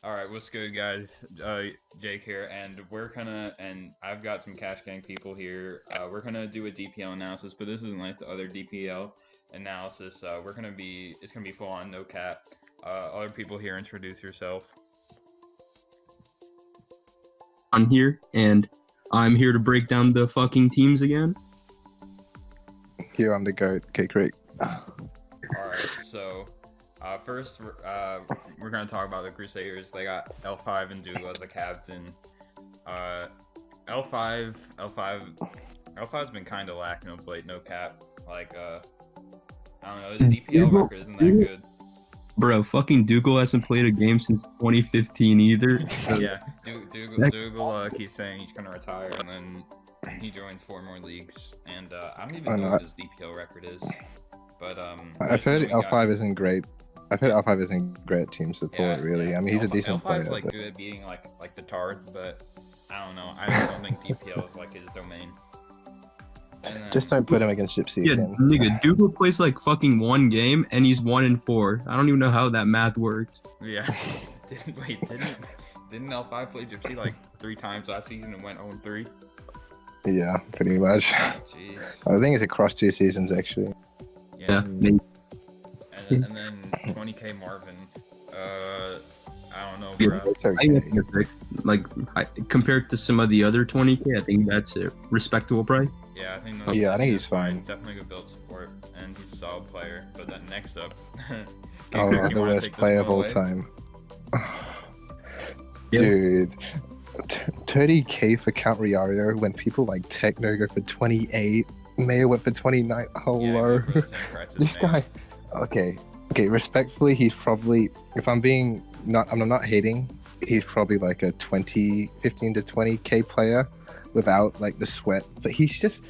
All right, what's good, guys? Jake here, and I've got some Cash Gang people here. We're gonna do a DPL analysis, but this isn't like the other DPL analysis. It's gonna be full on, no cap. Other people here, introduce yourself. I'm here, and I'm here to break down the fucking teams again. Here I'm the goat. Okay, great. All right, so first we're gonna talk about the Crusaders. They got L5 and Dougal as the captain. L5's been kind of lacking of late, no cap. Like I don't know, his DPL record isn't that good. Bro, fucking Dougal hasn't played a game since 2015 either. Yeah, Dougal keeps saying he's gonna retire, and then he joins 4 more leagues, and I don't even know what his DPL record is. But I've heard L5 isn't great. I've heard L5 isn't great at team support, really. Yeah. I mean, he's a decent player. L5's like good at beating like the tards, but I don't know. I just don't think DPL is like his domain. Just don't put him against Gypsy again. Nigga, Dougal plays like fucking 1 game and he's 1-4. I don't even know how that math works. Yeah. Didn't L5 play Gypsy like 3 times last season and went 0-3? Yeah, pretty much. Jeez. I think it's across 2 seasons actually. Yeah. And then 20k Marvin. I don't know, bro. I think that's like compared to some of the other 20k, I think that's a respectable price. Yeah, I think. I think he's fine. Definitely good build support, and he's a solid player. But then next up, the worst player of all time. Dude, 30k for Count Riario when people like Techno go for 28, Mayo went for 29. Hello, yeah, this guy. Okay, respectfully, he's probably, if I'm not hating, he's probably like a 15 to 20k player without like the sweat, but he's just,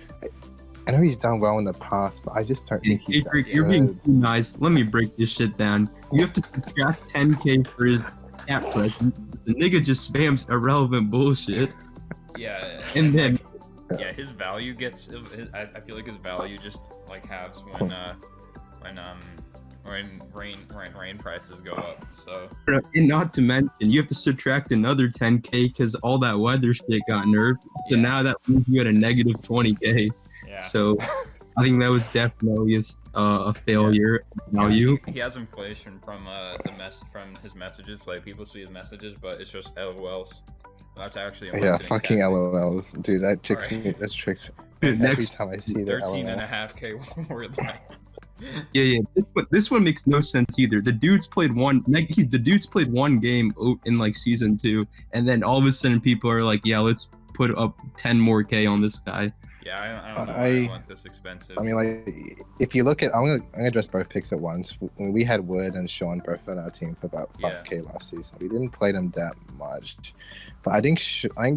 I know he's done well in the past, but I just don't think he's that good. You're being too nice. Let me break this shit down. You have to subtract 10k for his cat present. The nigga just spams irrelevant bullshit. Yeah. And then his value gets, I feel like his value just like halves when rain prices go up. So, and not to mention, you have to subtract another 10k because all that weather shit got nerfed. So now that means you had a negative 20k. Yeah. So I think that was definitely a failure. He has inflation from from his messages. Like people see his messages, but it's just LOLs. That's actually fucking LOLs, dude. That tricks me. That tricks me. Every time I see that 13.5k word life. Yeah. This one makes no sense either. The dude's played one game in like season 2, and then all of a sudden people are like, yeah, let's put up 10 more K on this guy. Yeah, I don't know why I want this expensive. I mean, like, if you look at, I'm gonna address both picks at once. When we had Wood and Sean both on our team for about 5k last season, we didn't play them that much. But I think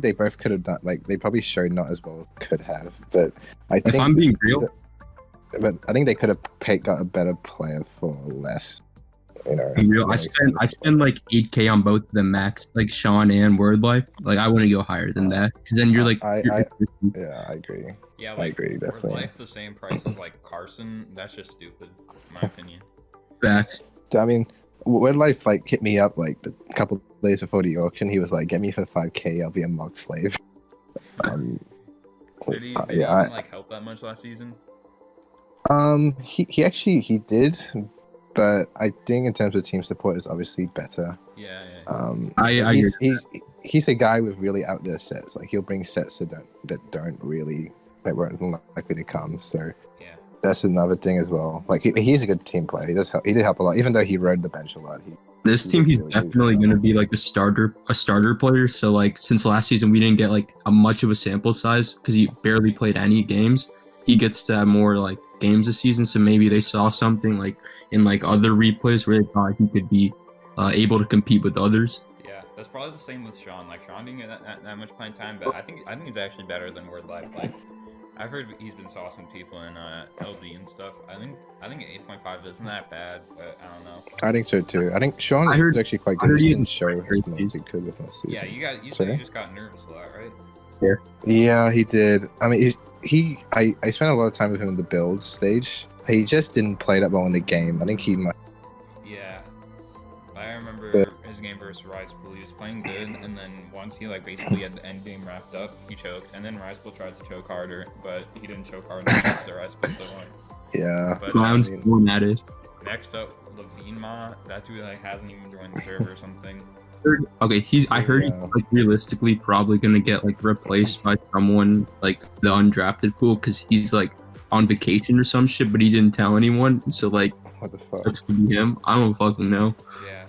they both could have done, like, they probably showed not as well as could have. But I think, if I'm being real, but I think they could have got a better player for less. You know, I spent like 8k on both of them max, like Sean and Word Life. Like I want to go higher than that, because then you're like, I agree. Yeah, like, I agree, definitely. Word Life the same price as like Carson. That's just stupid, in my opinion. Facts. I mean, Word Life like hit me up like a couple days before the auction. He was like, "Get me for 5k. I'll be a mock slave." Did he even like help that much last season? He actually did. But I think in terms of team support, is obviously better. Yeah. He's a guy with really out there sets. Like he'll bring sets that weren't likely to come. So yeah, that's another thing as well. Like he's a good team player. He did help a lot, even though he rode the bench a lot. He's definitely going to be like a starter player. So like since last season we didn't get like a much of a sample size because he barely played any games. He gets to have more like games this season, so maybe they saw something like in like other replays where they thought he could be able to compete with others. Yeah, that's probably the same with Sean. Like Sean didn't get that much playing time, but I think he's actually better than Word Life. Like I've heard he's been saucing people in LD and stuff. I think 8.5 isn't that bad, but I don't know. I think so too. I think Sean was actually quite good. He didn't show as much as he could with us. Yeah, you said you just got nervous a lot, right? Yeah, he did. I mean, I spent a lot of time with him in the build stage. He just didn't play that well in the game. I think he might. Yeah, I remember his game versus Rise Pool. He was playing good, and then once he like basically had the end game wrapped up, he choked, and then Rise Pool tried to choke harder, but he didn't choke hard enough, so Rise Pool still won. Yeah. But Clown's going at it. next up, Levine Ma. That dude like hasn't even joined the server or something. Okay, I heard he's like realistically probably gonna get like replaced by someone like the undrafted pool because he's like on vacation or some shit, but he didn't tell anyone. So like, What the fuck? sucks to be him. I don't fucking know. Yeah.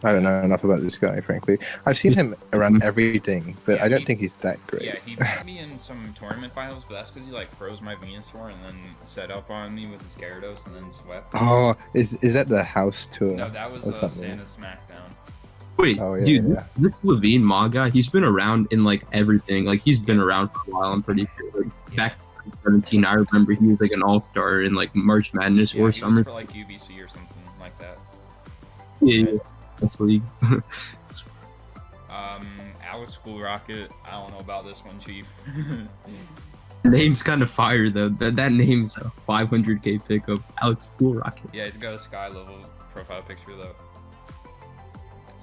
I don't know enough about this guy, frankly. I've seen him around everything, but Yeah, I don't think he's that great. Yeah, he beat me in some tournament finals, but that's because he like froze my Venusaur and then set up on me with his Gyarados and then swept. Oh, is that the house tour? No, that was Or something? Santa's SmackDown. Wait, Oh, yeah, dude, yeah. This Levine Ma guy, he's been around in like everything. Like he's been around for a while. I'm pretty sure. Like, Yeah. back in 2017, I remember he was like an all-star in like March Madness Yeah, or he summer. was for like UBC or something like that. Yeah, that's league. Alex Cool Rocket. I don't know about this one, Chief. Name's kind of fire though. That name's a 500k pickup. Alex Cool Rocket. Yeah, he's got a sky level profile picture though.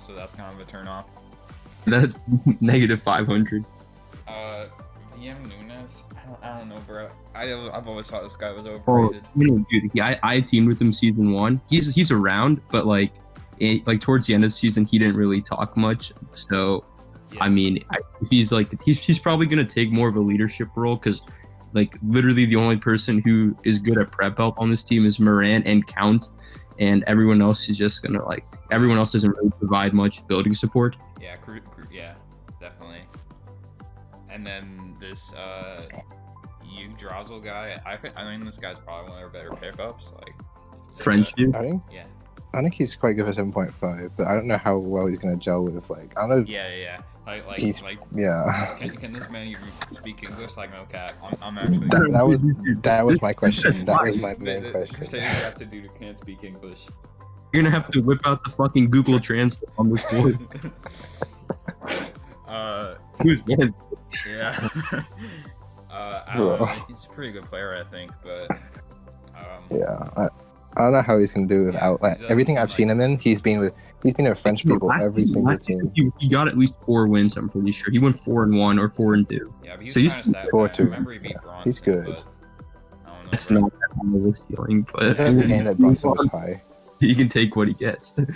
So that's kind of a turn off. That's negative 500. VM Nunes. I don't know, bro. I've always thought this guy was Oh, overrated. dude, I teamed with him season 1. He's around, but like towards the end of the season, he didn't really talk much. So, Yeah. I mean, he's probably gonna take more of a leadership role because, like, literally the only person who is good at prep help on this team is Moran and Count, and everyone else is just gonna everyone else doesn't really provide much building support. Yeah, yeah, definitely. And then this Yggdrasil guy. I mean, this guy's probably one of our better pickups. Like Friendship. Yeah. I think he's quite good for 7.5, but I don't know how well he's gonna gel with like I don't know. Yeah. Like He's- like. Yeah. Can this man even speak English? Like, no cap. I'm actually. That was my question. That was my The main question. Crusaders have to do who can't speak English. You're gonna have to whip out the fucking Google Translate on this board. Who's man? Yeah. I don't know. He's a pretty good player, I think, but Yeah. I don't know how he's gonna do without like everything I've seen him in. He's been with French people every single team. He got at least 4 wins. I'm pretty sure he went 4-1 or 4-2. yeah, but he's So he's kind of sad. 4-2. I remember he beat Bronson. He's good. But I don't know. That's bro. not that high of a ceiling, I but thought the game that Bronson was high. he can take what he gets. Yeah.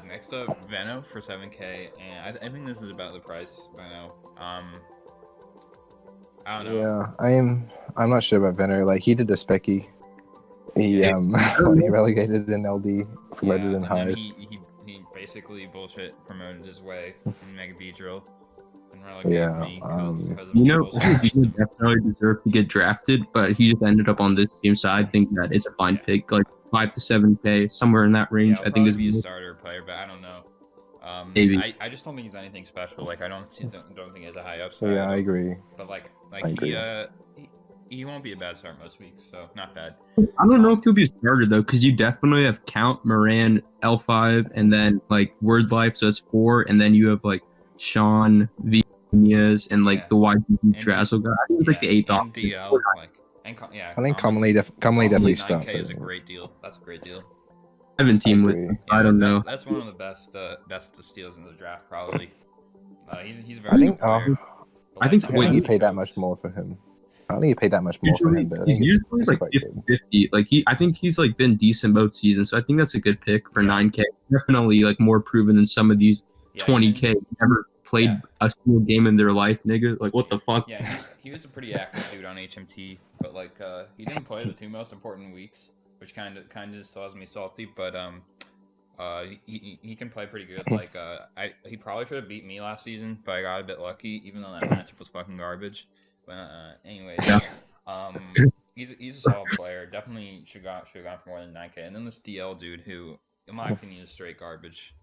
Next up, Veno for 7K, and I think this is about the price. Veno. I don't know. Yeah, I'm not sure about Venner. Like he did the specky. He when he relegated in LD, promoted in and then high. he basically bullshit promoted his way in Mega Beedrill and relegated Yeah, me because of You know, bullshit. he definitely deserved to get drafted, but he just ended up on this team, so I think that it's a fine pick, like 5 to 7k, somewhere in that range. Yeah, I think is be a starter player, but I don't know. Maybe. I just don't think he's anything special. Like I don't think he has a high upside. Yeah, I agree. But like I agree. he won't be a bad start most weeks, so not bad. I don't know if he'll be a starter though, because you definitely have Count, Moran, L5, and then like Word Life, so that's 4, and then you have like Sean, Vinas, and like Yeah. the YGG And Drazzle guy. I think it's like the 8th option. DL, like, I think commonly definitely 9K starts. is a great deal. That's a great deal. I haven't teamed with agree. him. I don't know. That's one of the best steals in the draft, probably. He's a very I think. good player. But, I think I don't think you paid that much more for him. I don't think you paid that much more for Usually, him, but I he's think usually it's like quite good. 50-50. Like I think he's like been decent both seasons, so I think that's a good pick for Yeah. 9k. Definitely like more proven than some of these Yeah, 20k never played Yeah. a single game in their life, nigga. Like what the fuck? Yeah, he was a pretty active dude on HMT, but like he didn't play the 2 most important weeks, which kind of still has me salty. But he can play pretty good. Like he probably should have beat me last season, but I got a bit lucky, even though that matchup was fucking garbage. But anyways, Yeah. he's a solid player. Definitely should have gone for more than 9K. And then this DL dude, who in my opinion is straight garbage.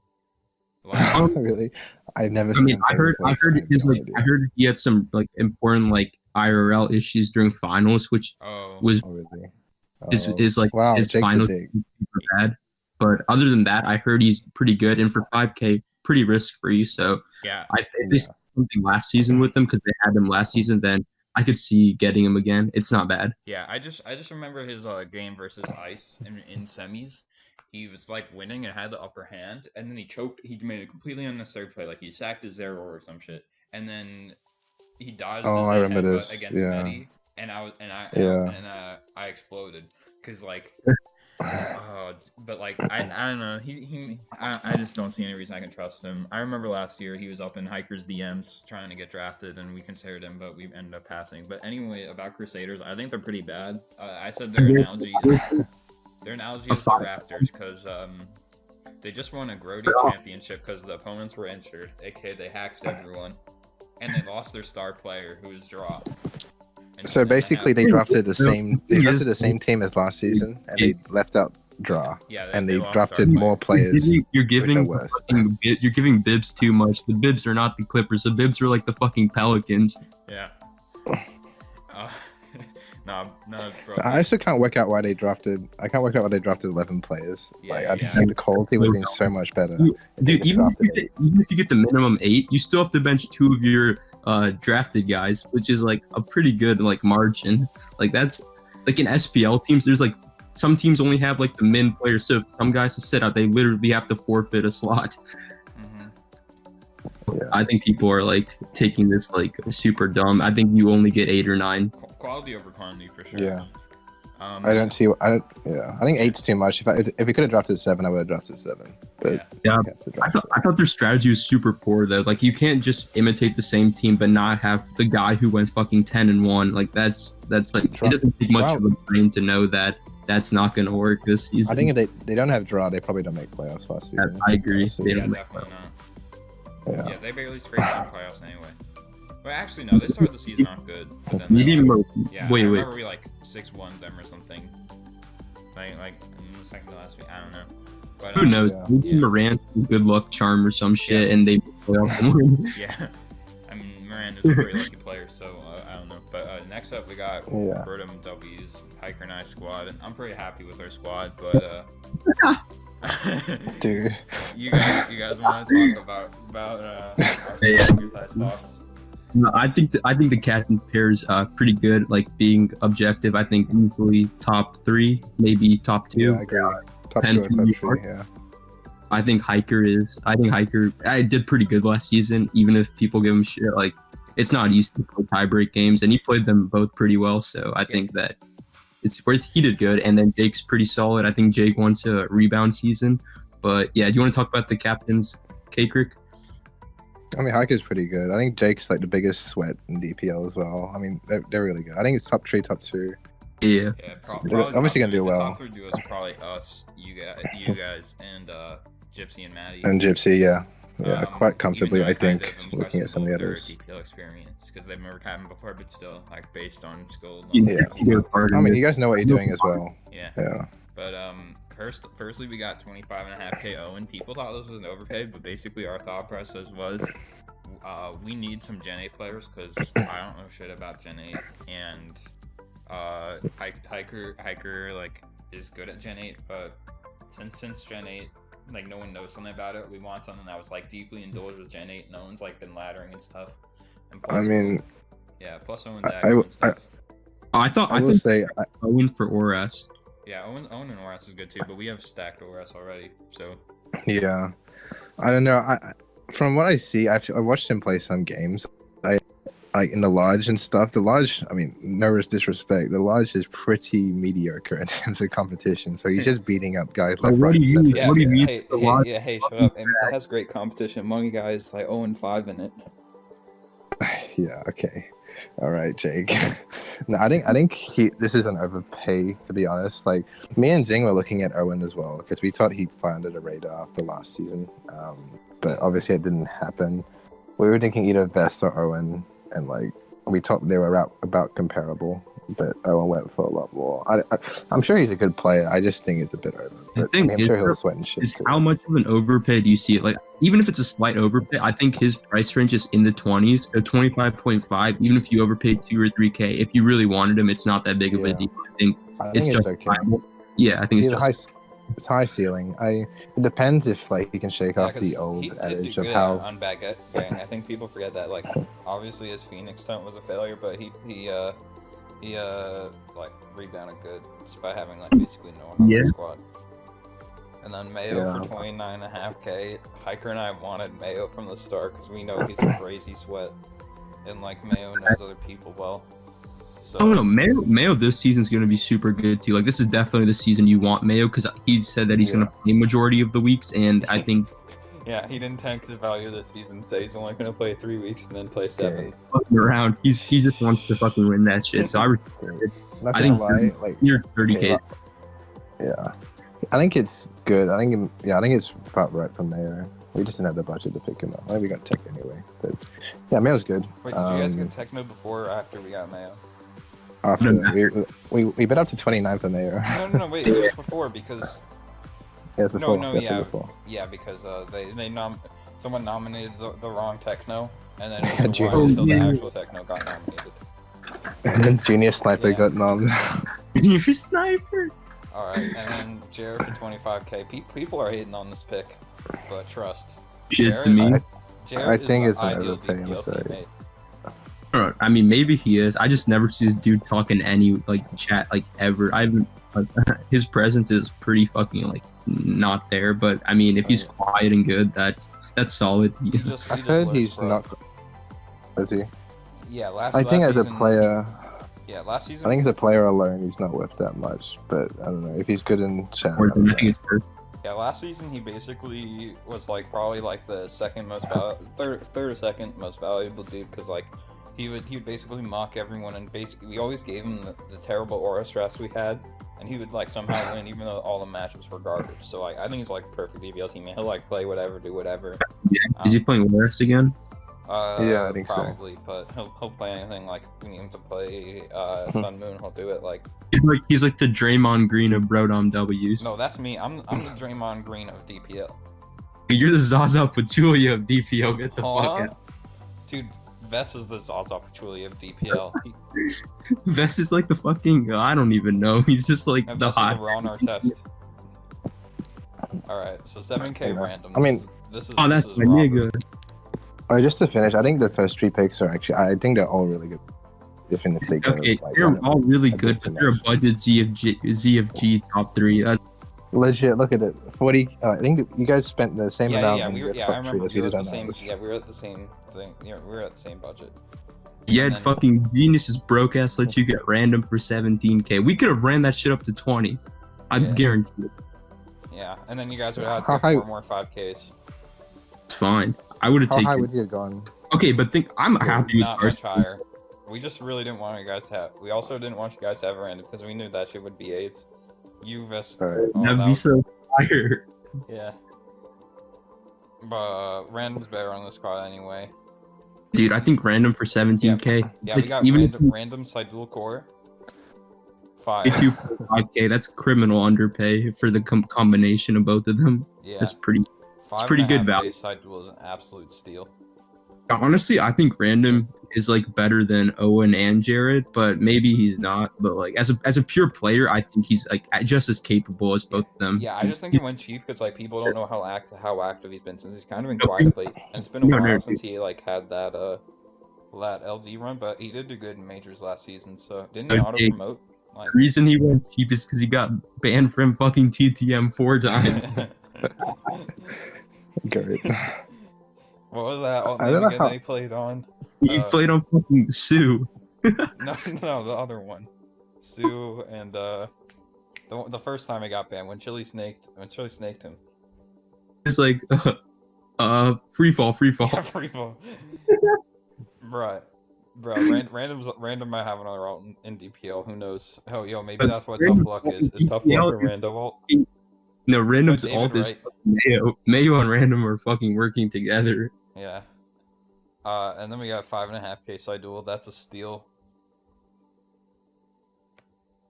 Like, Really, I've never. I seen mean, him I play heard before, so his have no like idea. I heard he had some like important like IRL issues during finals, which oh, was Oh, really? is like wow, his Jake's a finals dick. super bad. But other than that, I heard he's pretty good, and for 5k, pretty risk free. So yeah. if they saw something last season with him because they had him last season, then I could see getting him again. It's not bad. Yeah, I just remember his game versus Ice in semis. he was like winning and had the upper hand, and then he choked. He made a completely unnecessary play, like he sacked his zero or some shit, and then he dodged Oh, his I remember headbutt this. against Yeah. Medi, and I exploded because like. But like I don't know. I just don't see any reason I can trust him. I remember last year he was up in Hiker's DMs trying to get drafted, and we considered him, but we ended up passing. But anyway, about Crusaders, I think they're pretty bad. I said their analogy is the Raptors because they just won a Grody championship because the opponents were injured, aka they hacked everyone, and they lost their star player who was dropped. So basically, they drafted the same. They drafted the same team as last season, and they left out Draw. Yeah, and they drafted more players. You're giving BIBS too much. The BIBS are not the Clippers. The BIBS are like the fucking Pelicans. Yeah. No, bro. I also can't work out why they drafted. I can't work out why they drafted 11 players. Yeah, I think the quality would have been so much better. Dude, even if you get the minimum 8, you still have to bench 2 of your drafted guys, which is like a pretty good like margin. Like that's like in SPL teams. There's like some teams only have like the min players, so if some guys to sit out, they literally have to forfeit a slot. Yeah. I think people are like taking this like super dumb. I think you only get 8 or 9. Quality over quantity for sure. Yeah. I think 8's too much. If we could have drafted 7, I would have drafted 7. But yeah, I thought their strategy was super poor though. Like you can't just imitate the same team but not have the guy who went fucking 10-1. Like that's like it doesn't take much of a brain to know that that's not going to work this season. I think if they don't have Draw, they probably don't make playoffs last season. I agree. Yeah, definitely not. Yeah, they barely scraped in playoffs anyway. Well, actually, no, they started the season off good. But then I remember we like 6-1 them or something. Like in the second to last week. I don't know. But, who knows? Maybe Moran, good luck charm or some shit, and they playoffs. Yeah. I mean, Moran is a very lucky player, so I don't know. But next up, we got Brotom W's Hiker and I squad, and I'm pretty happy with our squad. But dude, you guys want to talk about our exercise thoughts? No, I think the captain pair is pretty good. Like being objective, I think easily top 3, maybe top 2. Yeah, I agree. Top 2 or top 3. Yeah. I think Hiker I did pretty good last season, even if people give him shit. Like it's not easy to play tiebreak games, and he played them both pretty well. So I think that he did good. And then Jake's pretty solid. I think Jake wants a rebound season. But yeah, do you want to talk about the captains, K-Crick? I mean, Hiker's pretty good. I think Jake's like the biggest sweat in DPL as well. I mean, they're really good. I think it's top 3, top 2. Yeah. They're obviously gonna do well. Top 3 duos probably us, you guys, and Gypsy and Maddie. And Gypsy, yeah, quite comfortably. I think looking at some of the others. DPL experience because they've never had them before, but still like based on skill. Yeah. I mean, you guys know what you're doing as well. Yeah. Yeah. But firstly, we got 25.5K Owen. People thought this was an overpay, but basically our thought process was, we need some Gen 8 players because I don't know shit about Gen 8, and Hiker like is good at Gen 8, but since Gen 8, like no one knows something about it, we want something that was like deeply indulged with Gen 8. No one's like been laddering and stuff. And plus, plus Owen's and stuff. I would say Owen for Oras. Yeah, Owen and Oras is good too, but we have stacked Oras already, so. Yeah, I don't know. From what I see, I watched him play some games. Like in the Lodge and stuff. The Lodge, I mean, no disrespect, the Lodge is pretty mediocre in terms of competition. So he's just beating up guys like what do you mean? Hey, shut up. It has great competition among you guys, like 0-5 in it. Yeah, okay. All right, Jake. No, I think this is an overpay, to be honest. Like me and Xing were looking at Owen as well because we thought he'd fly under the radar after last season, but obviously it didn't happen. We were thinking either Vest or Owen, and like we thought they were about comparable, but Owen went for a lot more. I'm sure he's a good player. I just think it's a bit over. But I'm sure he'll sweat and shit. How much of an overpay do you see it? Like even if it's a slight overpay, I think his price range is in the 20s, so 25.5. Even if you overpaid 2 or 3K, if you really wanted him, it's not that big of a deal. I think it's just okay. Yeah, I think it's high ceiling. It depends if like he can shake off the old adage of how on baguette gang. I think people forget that like obviously his Phoenix stunt was a failure, but he like rebounded good despite having like basically no one on the squad. And then Mayo Yeah. for 29.5k. Hiker and I wanted Mayo from the start because we know he's a crazy sweat. And like Mayo knows other people well. So, Oh no, Mayo this season's gonna be super good too. Like this is definitely the season you want Mayo because he said that he's gonna play majority of the weeks, and I think yeah, he didn't tank his value this season. Say he's only gonna play 3 weeks and then play 7. fucking around. He just wants to fucking win that shit. So I respect it. Not I gonna think lie, like you're 30k. yeah, I think it's good. I think it's about right for Mayo. We just didn't have the budget to pick him up. I think we got Tech anyway, but yeah, Mayo's good. Wait, did you guys get Techno before or after we got Mayo? After we bet up to 29 for Mayo. No, wait, it was before because Yeah, it's before. No, Definitely yeah, before. yeah, because someone nominated the wrong Techno, and then it was a Junior. while until the Yeah. actual Techno got nominated. And then Junior Sniper Yeah. got nommed. You're a sniper. All right, and then Jared for 25k. People are hating on this pick, but trust. Shit to me. Jared I is think the it's an ideal overpay, I'm DPL sorry. teammate. I mean, maybe he is. I just never see this dude talking any like chat like ever. I haven't. Like, his presence is pretty fucking like not there. But I mean, if he's quiet and good, that's solid. He just I've heard lurks, he's bro. not. Is he? Yeah, last. I think last as a season- player, Yeah, last season. I think as a player alone, he's not worth that much. But I don't know if he's good in chat. I think it's perfect. Yeah, last season he basically was like probably like the second most third or second most valuable dude because like he would basically mock everyone and basically we always gave him the terrible aura stress we had and he would like somehow win even though all the matchups were garbage. So like I think he's like a perfect DBL teammate. He'll like play whatever, do whatever. Is he playing West again? Yeah, I think so. probably, but he'll play anything. Like if we need him to play Sun Moon, he'll do it. Like He's like the Draymond Green of Brotom W's. no, that's me. I'm the Draymond Green of DPL. You're the Zaza Pachulia of DPO. Get the Huh? fuck out. Dude, Vess is the Zaza Pachulia of DPL. Vest is like the fucking. I don't even know. He's just like the Vess is hot. the Ron Artest. Alright, so 7k random. I mean- this is Oh, that's this is my Robert. nigga. Alright, just to finish, I think the first 3 picks are actually. I think they're all really good. Definitely good. Okay, like, they're all really I good, think but they're a too budget ZFG top 3. legit. Look at it. 40. I think you guys spent the same amount Yeah, on we your were, yeah, I top 3 remember as we we were did at the on same. ours. Yeah, we were at the same thing. Yeah, we were at the same budget. Yeah, And then- fucking geniuses broke ass let you get random for 17k. We could have ran that shit up to 20. I Yeah. guarantee it. Yeah, and then you guys would have How to get high- 4 more 5ks. It's fine. I would have How high taken. would you have gone? Okay, but I'm happy with Not ours. much higher. We just really didn't want you guys to have. We also didn't want you guys to have random because we knew that shit would be 8s. You Vess. Alright. Oh, That'd that be was- so fire. Yeah. But random's better on the squad anyway. Dude, I think random for 17k. Yeah, we Like, got even random side dual core. 5. if you 5k, that's criminal underpay for the combination of both of them. Yeah. That's pretty. 5 pretty and a good half value. base side duel is an absolute steal. Honestly, I think random is like better than Owen and Jared, but maybe he's not. But like as a pure player, I think he's like just as capable as both of them. Yeah, I just think it went cheap because like people don't know how active he's been since he's kind of been quiet lately, and it's been a No, while no, since he like had that LD run, but he did do good in majors last season. So didn't he No, auto Jake. promote? Like, The reason he went cheap is because he got banned from fucking TTM 4 times. Great. what was that I don't name know again how- that he played on? He played on fucking Sue. No, the other one. Sue and the first time he got banned when Chili snaked him. It's like free fall. Yeah, free ball. Right. Bro, random might have another alt in DPL. Who knows? Oh, yo, maybe But that's what random tough luck is. Is tough DPL luck a random alt? No, random's David alt is Wright. Mayo. Mayo and random are fucking working together. Yeah. And then we got 5.5k side duel. That's a steal.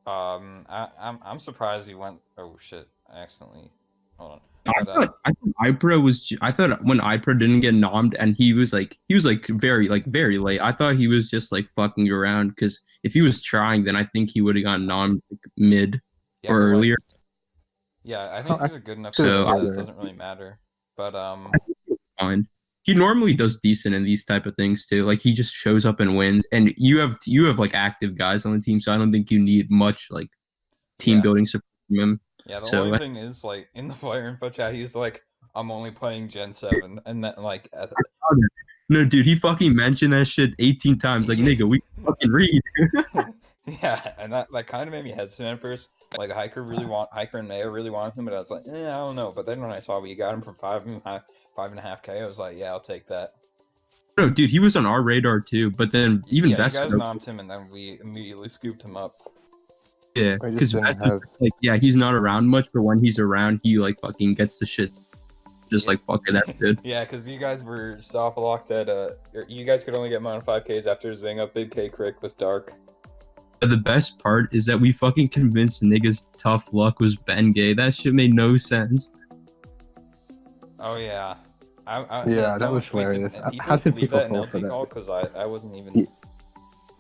I'm surprised he went. Oh shit! I accidentally. Hold on. I thought Ipro was. I thought when Ipro didn't get nommed and he was very late. I thought he was just like fucking around because if he was trying, then I think he would have gotten nommed like, mid Yeah, or but, like, earlier. Yeah, I think he's a good enough So, player that it either. doesn't really matter. But Fine. He normally does decent in these type of things too. Like he just shows up and wins, and you have like active guys on the team, so I don't think you need much like team Yeah. building support from him. Yeah, the So, only thing is, like, in the player info chat, he's like, I'm only playing Gen 7, and then, like, no, dude, he fucking mentioned that shit 18 times. Like, nigga, we can fucking read. yeah, and that kind of made me hesitant at first. Like, Hiker and Mayo really wanted him, but I was like, I don't know. But then when I saw we got him for 5.5K, I was like, yeah, I'll take that. No, dude, he was on our radar too. But then even yeah, Vesper, you guys nommed him, and then we immediately scooped him up. yeah, I because just didn't have- like, yeah, he's not around much, but when he's around, he like fucking gets the shit. Just like fuck it, that's good. Yeah, because you guys were soft locked at you guys could only get mono 5Ks after Zing up big K crick with Dark. But the best part is that we fucking convinced niggas tough luck was Ben Gay. That shit made no sense. Oh yeah. Yeah, that was hilarious. How did people fall for that? Because I wasn't even.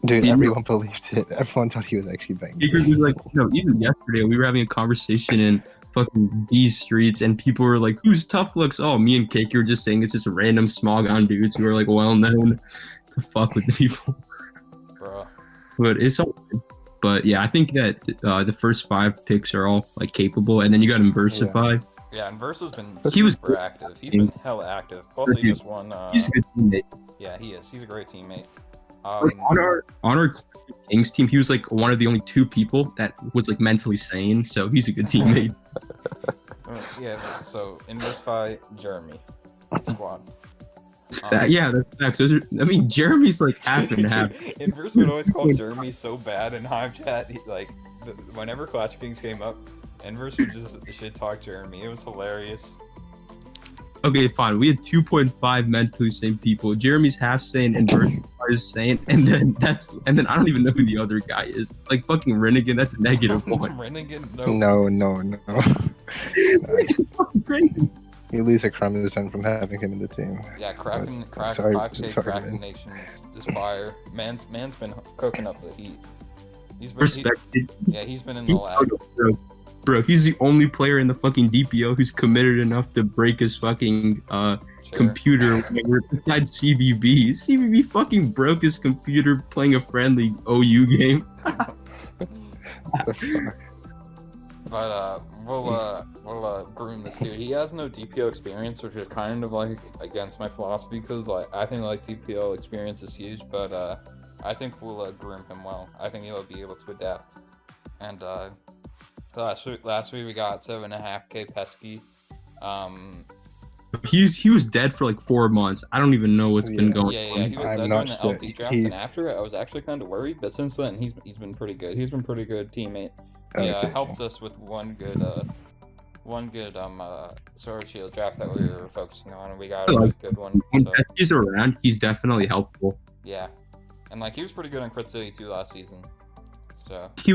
Dude, everyone believed it. Everyone thought he was actually banging. He was like, no, even yesterday we were having a conversation in fucking these streets, and people were like, "Who's tough looks?" Oh, me and Cake were just saying it's just random smog on dudes who are like well known to fuck with people. Bro. But it's all good. But yeah, I think that the first 5 picks are all like capable, and then you got him Versify. Yeah, and Versa's been He was super active. He's been hella active. Plus, he just won. He's a good teammate. Yeah, he is. He's a great teammate. Like, on our Kings team, he was like one of the only 2 people that was like mentally sane, so he's a good teammate. Yeah, so Inversify Jeremy squad. Yeah, that's facts. Those are, I mean, Jeremy's like half and half. Inverse would always call Jeremy so bad in Hive chat. Whenever Clash of Kings came up, Inverse would just shit talk Jeremy. It was hilarious. Okay, fine. We had 2.5 mentally sane people. Jeremy's half sane and Versify is sane, and then I don't even know who the other guy is. Like fucking Renegade, that's a -1. Renegade, No. It's fucking crazy. You lose a Chromosome from having him in the team. Yeah, Kraken Nation is fire. Man's been cooking up the heat. He's been Respected. he's been in the lab. Bro, he's the only player in the fucking DPO who's committed enough to break his fucking computer when we're inside CBB. CBB fucking broke his computer playing a friendly OU game. What the fuck? But we'll groom this dude. He has no DPO experience, which is kind of like against my philosophy, because like I think like DPO experience is huge, but I think we'll groom him well. I think he'll be able to adapt. And last week we got 7.5K Pesky. He was dead for like 4 months. I don't even know what's been going on. Yeah, he was dead during the LT draft, and after it, I was actually kind of worried. But since then, he's been pretty good. He's been pretty good teammate. Yeah, helped us with one good Sword Shield draft that we were focusing on, and we got a really good one. When Pesky's around, he's definitely helpful. Yeah, and like he was pretty good in Crit City 2 last season. So he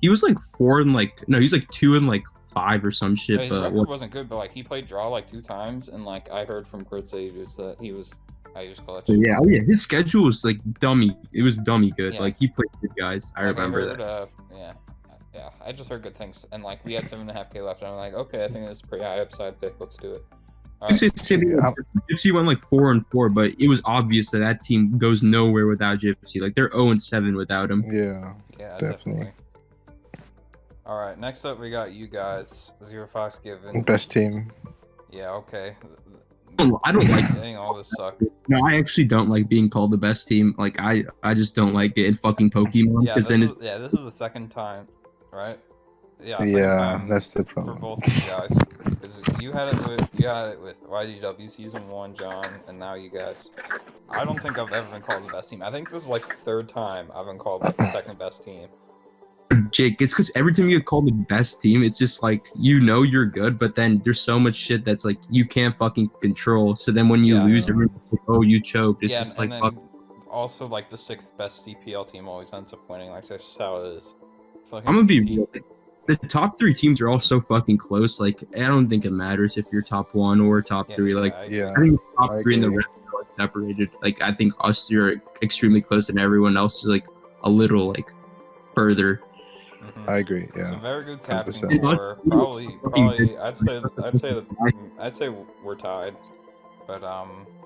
was like 4 and like no, he's like 2 and like 5 or some shit. His record wasn't good, but like he played draw like 2 times, and like I heard from Crusaders that he was clutch. Yeah, his schedule was like dummy. It was dummy good. Yeah. Like he played good guys. I remember that. Yeah, I just heard good things, and like we had 7.5K left, and I'm like, okay, I think this is a pretty high upside pick. Let's do it. Gypsy went like 4-4, but it was obvious that team goes nowhere without Gypsy. Like they're 0-7 without him. Yeah, definitely. All right, next up we got you guys. Zero Fox Given. Best team. Yeah, okay. I don't like getting all this suck. No, I actually don't like being called the best team. Like I just don't like it in fucking Pokemon. This is the second time, right? Yeah, that's the problem for both of you guys. Because you had it with YGW season 1, John, and now you guys. I don't think I've ever been called the best team. I think this is like the 3rd time I've been called like the second best team. Jake, it's because every time you get called the best team, it's just like you're good, but then there's so much shit that's like you can't fucking control. So then when you lose, everyone's like, oh, you choked. It's just like fuck. Also, like the 6th best DPL team always ends up winning. Like that's just how it is. I'm gonna be real. The top 3 teams are all so fucking close. Like I don't think it matters if you're top 1 or top 3. Like I think the top 3 and the rest are like separated. Like I think us are extremely close, and everyone else is like a little like further. I agree. Yeah. It's a very good captain core. Probably. I'd say we're tied. But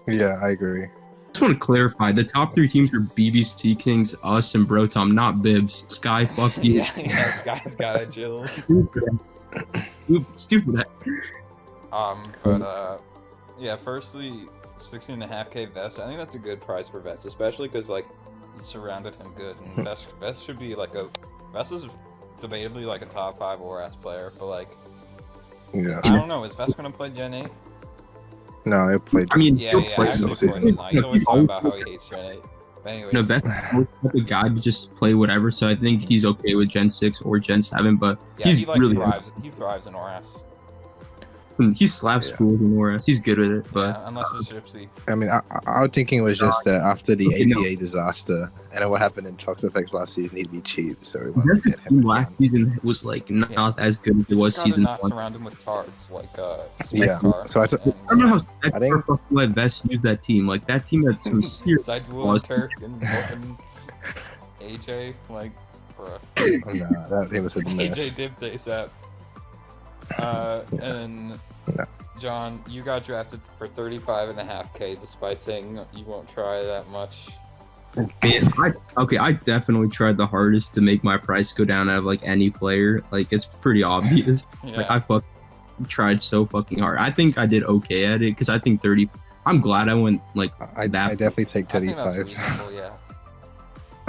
Yeah, I agree. I just want to clarify: the top 3 teams are BIBS, Seakings, us, and Brotom, not BIBS. Sky, fuck you. yeah, Sky's got it, Jill. Stupid. Yeah. Firstly, 16.5K vest. I think that's a good price for vest, especially because like you surrounded him good. And vest should be like Vest is debatably like a top 5 ORAS player, but like Yeah. I don't know. Is Vest gonna play Gen 8? No, I played. I mean, Yeah, he'll yeah. play Actually, some of course season. he's not. He's always talking about how he hates Gen 8. But anyways. No, Beth's the guy to just play whatever, so I think he's okay with Gen 6 or Gen 7, but Yeah, he's he like really he thrives in ORAS. he slaps fools in Warriors. He's good with it, but Yeah, unless it's Gypsy. I mean, our thinking was just after the Okay, no. ABA disaster and what happened in Toxapex last season, he'd be cheap, so we wanted That's to the get him. team last season was like not as good as it was Just gotta season not 1. surround him with tards like Yeah, Spectre so I I don't know how I think- fucking let Best use that team. Like that team had some serious Sidewell and Turk and fucking AJ, like, bruh. No, that team was a AJ mess. dipped ASAP. And No. John, you got drafted for 35.5K despite saying you won't try that much. Man, I definitely tried the hardest to make my price go down out of like any player. Like it's pretty obvious. Yeah. Like I tried so fucking hard. I think I did okay at it because I think 30. I'm glad I went like I that. definitely take I think that's 35. reasonable, yeah.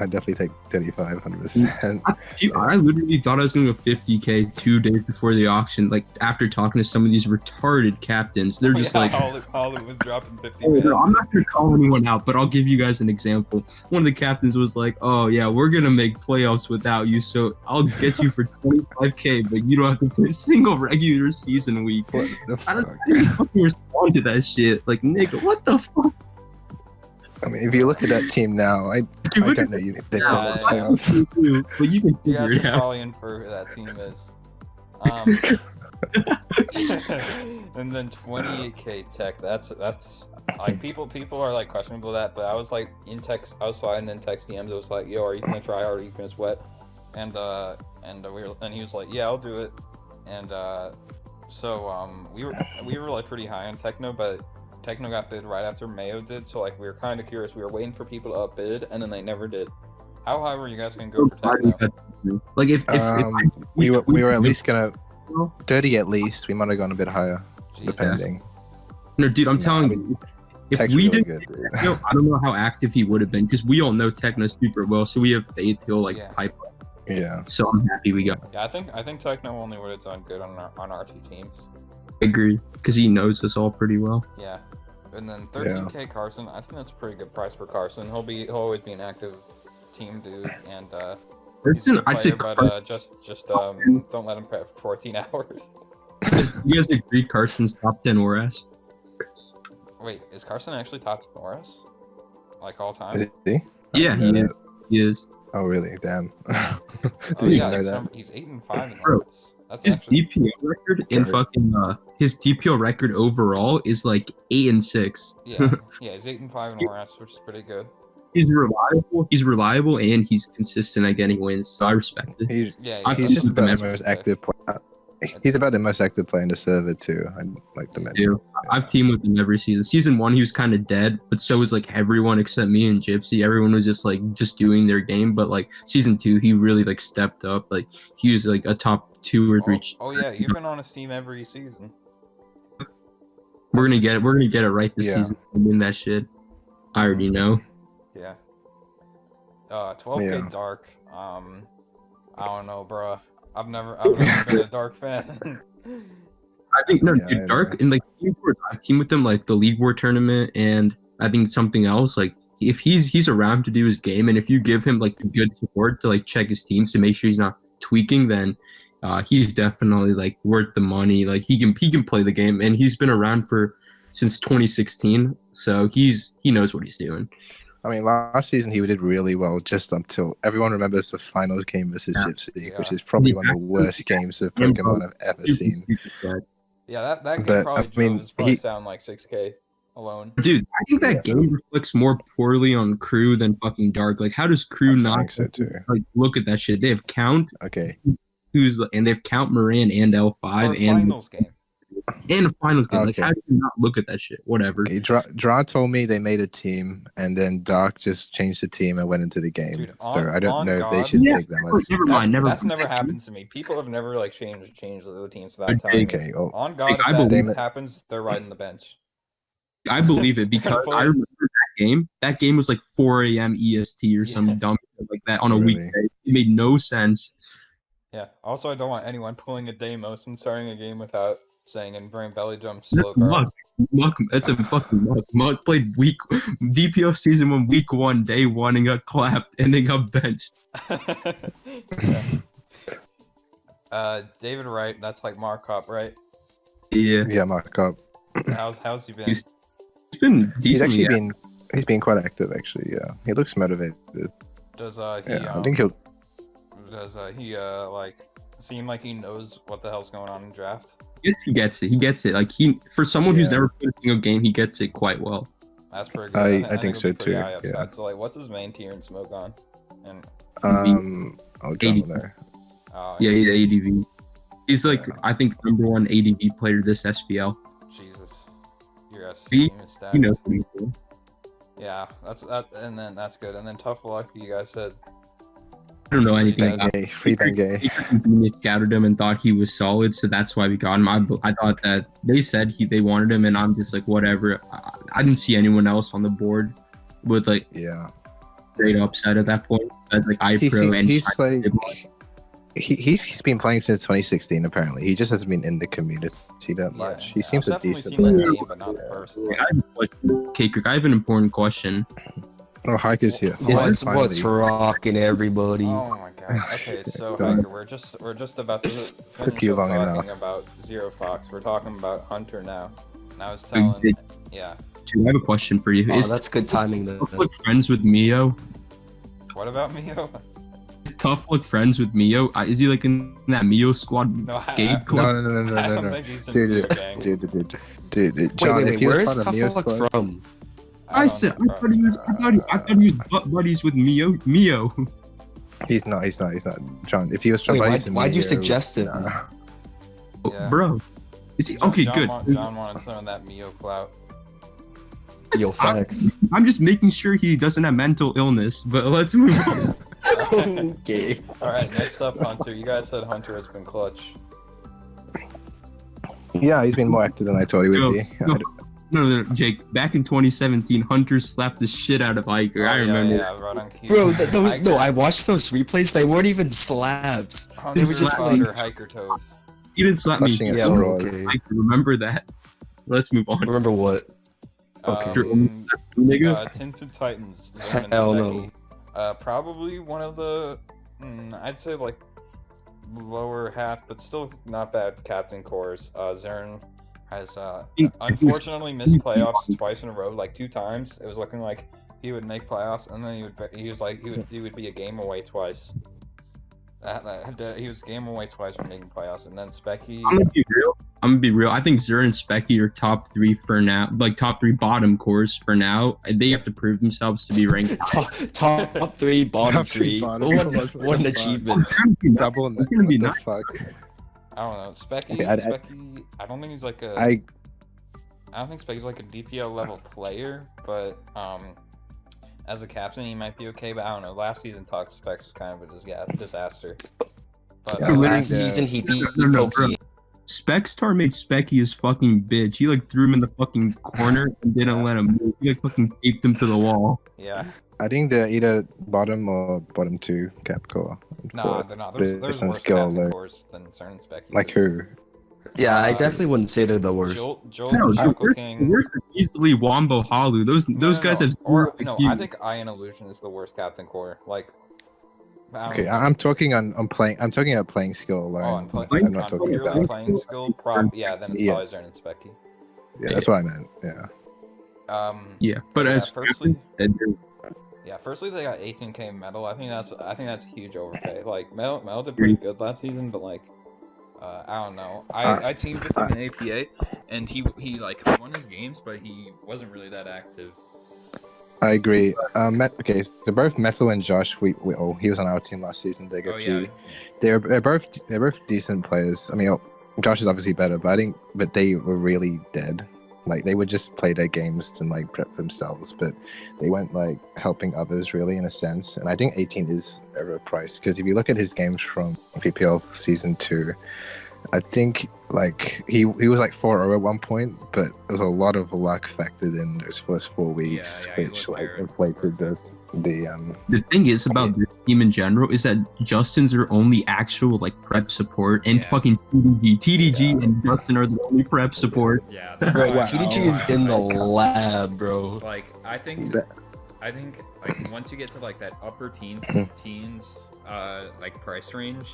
I definitely take 35, 100%. I literally thought I was going to go 50K 2 days before the auction. Like after talking to some of these retarded captains, they're just like, Holly was dropping 50 oh, minutes. no, I'm not going to call anyone out, but I'll give you guys an example. One of the captains was like, oh yeah, we're going to make playoffs without you, so I'll get you for 25K, but you don't have to play a single regular season week. What the I fuck? don't fucking respond to that shit. Like, nigga, what the fuck? I mean, if you look at that team now, I don't know if they've done the playoffs. But you can You figure guys it can out. probably infer who that team is. And then 28K tech. That's like people are like questionable that, but I was like in text, I was sliding in text DMs. It was like, yo, are you gonna try hard? Are you gonna sweat? And he was like, yeah, I'll do it. And so we were like pretty high on Techno, but Techno got bid right after Mayo did, so like we were kind of curious. We were waiting for people to upbid, and then they never did. How high were you guys gonna go for Techno? Like if we were at least gonna 30 at least. We might have gone a bit higher, Jesus. depending. No, dude, I'm Nah, telling I mean, you, if Tech's we really didn't, good, dude. Techno, I don't know how active he would have been because we all know Techno super well, so we have faith he'll like Yeah. pipe up. Yeah. So I'm happy we got. Yeah, I think Techno only would have done good on our two teams. I agree because he knows us all pretty well. Yeah, and then 13K Carson. I think that's a pretty good price for Carson. He'll always be an active team dude, and he's a Person, good I'd say. player, but just don't let him play for 14 hours. You guys agree Carson's top 10 ORAS? Wait, is Carson actually top 10 Norris? Like all Is time? he? Yeah, he is. He is. Oh, really? Damn. Oh, Didn't yeah, even know that. he's 8-5 in Bro, Norris. That's His actually DPO record in Right. fucking his DPO record overall is like 8-6. yeah, he's 8-5 in Norris, which is pretty good. He's reliable, and he's consistent at getting wins. So I respect it. Yeah, I've He's just with about them the most active player. He's about the most active player in the server too. I'd like to mention. Dude, I've teamed with him every season. Season 1, he was kind of dead, but so was like everyone except me and Gypsy. Everyone was just doing their game. But like Season 2, he really like stepped up. Like he was like a top 2 or 3. Oh yeah, you've been on his team every season. We're gonna get it. We're gonna get it right this Yeah. season and win that shit. I already know. Yeah. 12K Yeah. Dark. I don't know, bro. I've never been a Dark fan. I think no, Yeah, I dude, Dark and like I team with them like the League War tournament and I think something else. Like if he's around to do his game, and if you give him like good support to like check his teams to make sure he's not tweaking, then he's definitely like worth the money. Like he can play the game, and he's been around since 2016, so he knows what he's doing. I mean, last season he did really well just until everyone remembers the finals game versus Gypsy, which is probably one of the worst games of Pokemon I've ever seen. Yeah, that game But, probably I mean, drove his price down like 6K alone. Dude, I think that Yeah. game reflects more poorly on Crew than fucking Dark. Like, how does Crew I not think so too. like look at that shit? They have Count, Okay. and they have Count Moran and L5 Or and finals game. And a finals game. Like, Okay. how do you not look at that shit? Whatever. Okay, Dra told me they made a team, and then Dark just changed the team and went into the game. Dude, So I don't on know if they God. should Yeah, take them as. Never mind. That's never happened to me. People have never like changed the teams without Okay, telling me. Okay. Oh, On God, I if believe that it. happens, they're riding the bench. I believe it because I remember that game. That game was like 4 a.m. EST or some dumb shit like that on a Really? weekday. It made no sense. Yeah. Also, I don't want anyone pulling a Deimos and starting a game without saying and bring belly jump slow That's guard. Muck. That's a fucking Muck. Muck played DPO season 1, week 1, day 1, and got clapped, and then got benched. Yeah. David Wright, that's like Markop, right? Yeah. Yeah, Markup. How's he been? He's been He's decent. actually been quite active actually. Yeah, he looks motivated. Does he Yeah, I think he'll. like seem like he knows what the hell's going on in draft? Yes, he gets it. He gets it. Like for someone who's Yeah. never played a single game, he gets it quite well. That's pretty good. I think so it'll be pretty too, high upside. yeah. So like, what's his main tier in Smoke on? And Oh, John will know. Yeah, he's ADV. He's like, Yeah. I think, #1 ADV player this SPL. Jesus, your S He- team is stacked. He knows what he's doing. Yeah, and then that's good. And then tough luck. You guys said I don't know anything about Bengay, free Bengay. He scouted him and thought he was solid, so that's why we got him. I thought that they said they wanted him, and I'm just like, whatever. I didn't see anyone else on the board with like Yeah, great upside at that point. Besides, like iPro and he's like he's been playing since 2016. Apparently, he just hasn't been in the community that much. He seems I've a definitely decent seen the player. game, but not in person. I have a question. K-Kirk, I have an important question. Oh, Hiker's here. Is What's rocking, everybody? Oh my god. Okay, so God. Hiker, we're just about to finish you up long talking enough. about Zero Fox. We're talking about Hunter now. And I was Did- telling, yeah. I have a question for you. Oh, Is that's good timing, though. Tough Luck friends with Mio? What about Mio? Is Tough Luck friends with Mio? Is he like in that Mio squad No, gate club? No, I don't no. think he's in Dude, Mio gang. Dude, John, if Wait, he was where is part of Tough Mio's Luck squad, from? I don't said know, I thought he was butt buddies with Mio. he's not. John, if he was from Wait, why'd you suggest it? Yeah. Bro. Is he okay? John Good. John wanted some of that Mio clout. Yo, facts. I'm just making sure he doesn't have mental illness. But let's move on. Okay. Alright, next up, Hunter. You guys said Hunter has been clutch. Yeah, he's been more active than I thought he would No, be. no, Jake. Back in 2017, Hunter slapped the shit out of Iker. I remember. Yeah, right on cue. Bro, I watched those replays. They weren't even slaps. Hunter They were just Hunter, like- Hiker Toad. He didn't slap me. Clutching at Yeah, steroids. okay. I can remember that. Let's move on. Remember what? Okay. Nigga. Tinted Titans. Zern and Hell Specky. Probably one of the, I'd say like lower half, but still not bad captain cores. Zern has unfortunately missed playoffs twice in a row, like 2 times. It was looking like he would make playoffs, and then he would be a game away twice. He was game away twice from making playoffs, and then Specky. I'm gonna be real. I think Zur and Specky are top 3 for now, like top 3 bottom cores for now. They have to prove themselves to be ranked. Top 3, bottom Top 3, 3. bottom What, three. what an achievement. Double. It's gonna be What nice. the fuck? I don't know. Specky. Okay, I I don't think he's like a. I I don't think Specky's like a DPL level player, but as a captain he might be okay. But I don't know. Last season talk Specs was kind of a disaster. But Yeah, Last the- season, he beat No, Pokey. Spexstar made Specky his fucking bitch. He like threw him in the fucking corner and didn't let him move. He like fucking taped him to the wall. yeah, I think they're either bottom or bottom 2 cap core. nah, they're not. There's based on worse skill captain alone. cores than CERN and Specky. Like who? Yeah, I definitely wouldn't say they're the worst. Joel No, Jungle King. Where's easily Wombo Halu? Those guys have Or zero no, IQ. I think Iron Illusion is the worst captain core. Like, I don't Okay, know. I'm talking on playing. I'm talking about playing skill alone. I'm I'm not talking purely about. playing skill. Yeah, then it's Yes. probably CERN and Specky. Yeah, that's what I meant. Yeah. Yeah, but Yeah, as firstly- they're- Yeah, firstly they got 18k medal. I think that's huge overpay. Like Mel did pretty good last season, but like I don't know. I teamed with him in APA, and he like won his games, but he wasn't really that active. I agree. Okay, so both Metal and Josh, he was on our team last season. They Oh got yeah, you. They're both decent players. I mean, Josh is obviously better, but they were really dead. Like they would just play their games and like prep themselves, but they weren't like helping others really in a sense. And I think 18 is overpriced because if you look at his games from VPL season 2, I think like he was like 4-0 at one point, but there was a lot of luck factored in those first 4 weeks, which like inflated the The thing is about this team in general is that Justin's are only actual like prep support, and fucking TDG and Justin are the only prep support. Yeah, Bro, Wow. TDG is in the lab, bro. like I think like once you get to like that upper teens like price range,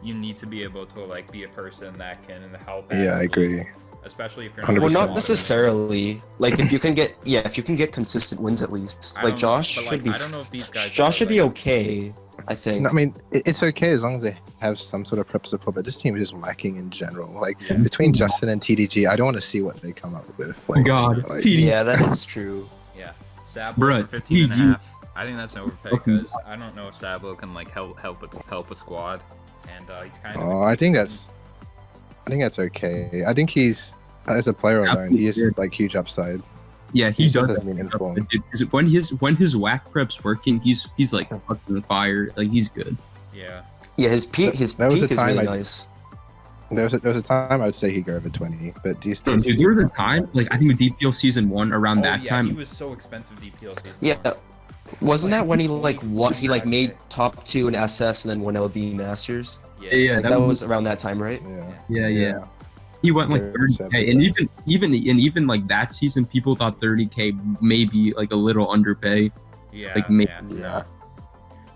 you need to be able to like be a person that can help. Yeah, I agree. Especially if you're 100%. Well, not necessarily. Like if you can get consistent wins at least. Like Josh should be. I don't know if these guys. Josh should be okay. I think. No, I mean, it's okay as long as they have some sort of prep support, but this team is just lacking in general. Like between Justin and TDG, I don't want to see what they come up with. Like, God, like, TDG. Yeah, that is true. Yeah, Sablo Bruh, for 15 and a TDG. half. I think that's an overpay because I don't know if Sablo can like help a squad, and he's kind of. I think that's okay. I think he's as a player alone, he is like huge upside. Yeah, he He just does. hasn't been informed. When his whack prep's working, he's like fucking fire. Like he's good. Yeah. Yeah, his peak There was a is time really I- nice. There was a time I'd say he'd go over 20, but these days. Dude, there was a time, like I think with DPL season 1 around that He time. was so expensive DPL season. Yeah, one. wasn't that when he like Holy he like crap, made okay. top 2 in SS and then won LV Masters? Yeah, Like, that was around that time, right? Yeah. yeah. He went like Yeah, 30K, and even like that season, people thought 30K maybe like a little underpay. Yeah. Like, maybe- Yeah.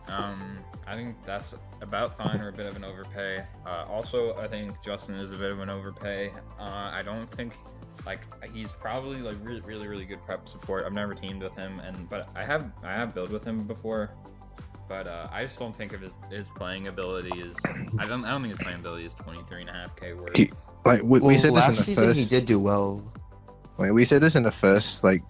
I think that's about fine or a bit of an overpay. Also, I think Justin is a bit of an overpay. I don't think like he's probably like really good prep support. I've never teamed with him, but I have built with him before. But I just don't think of his playing ability is. I don't think his playing ability is 23.5K worth. Like we said last this in the season first. he did do well. Wait, we said this in the first like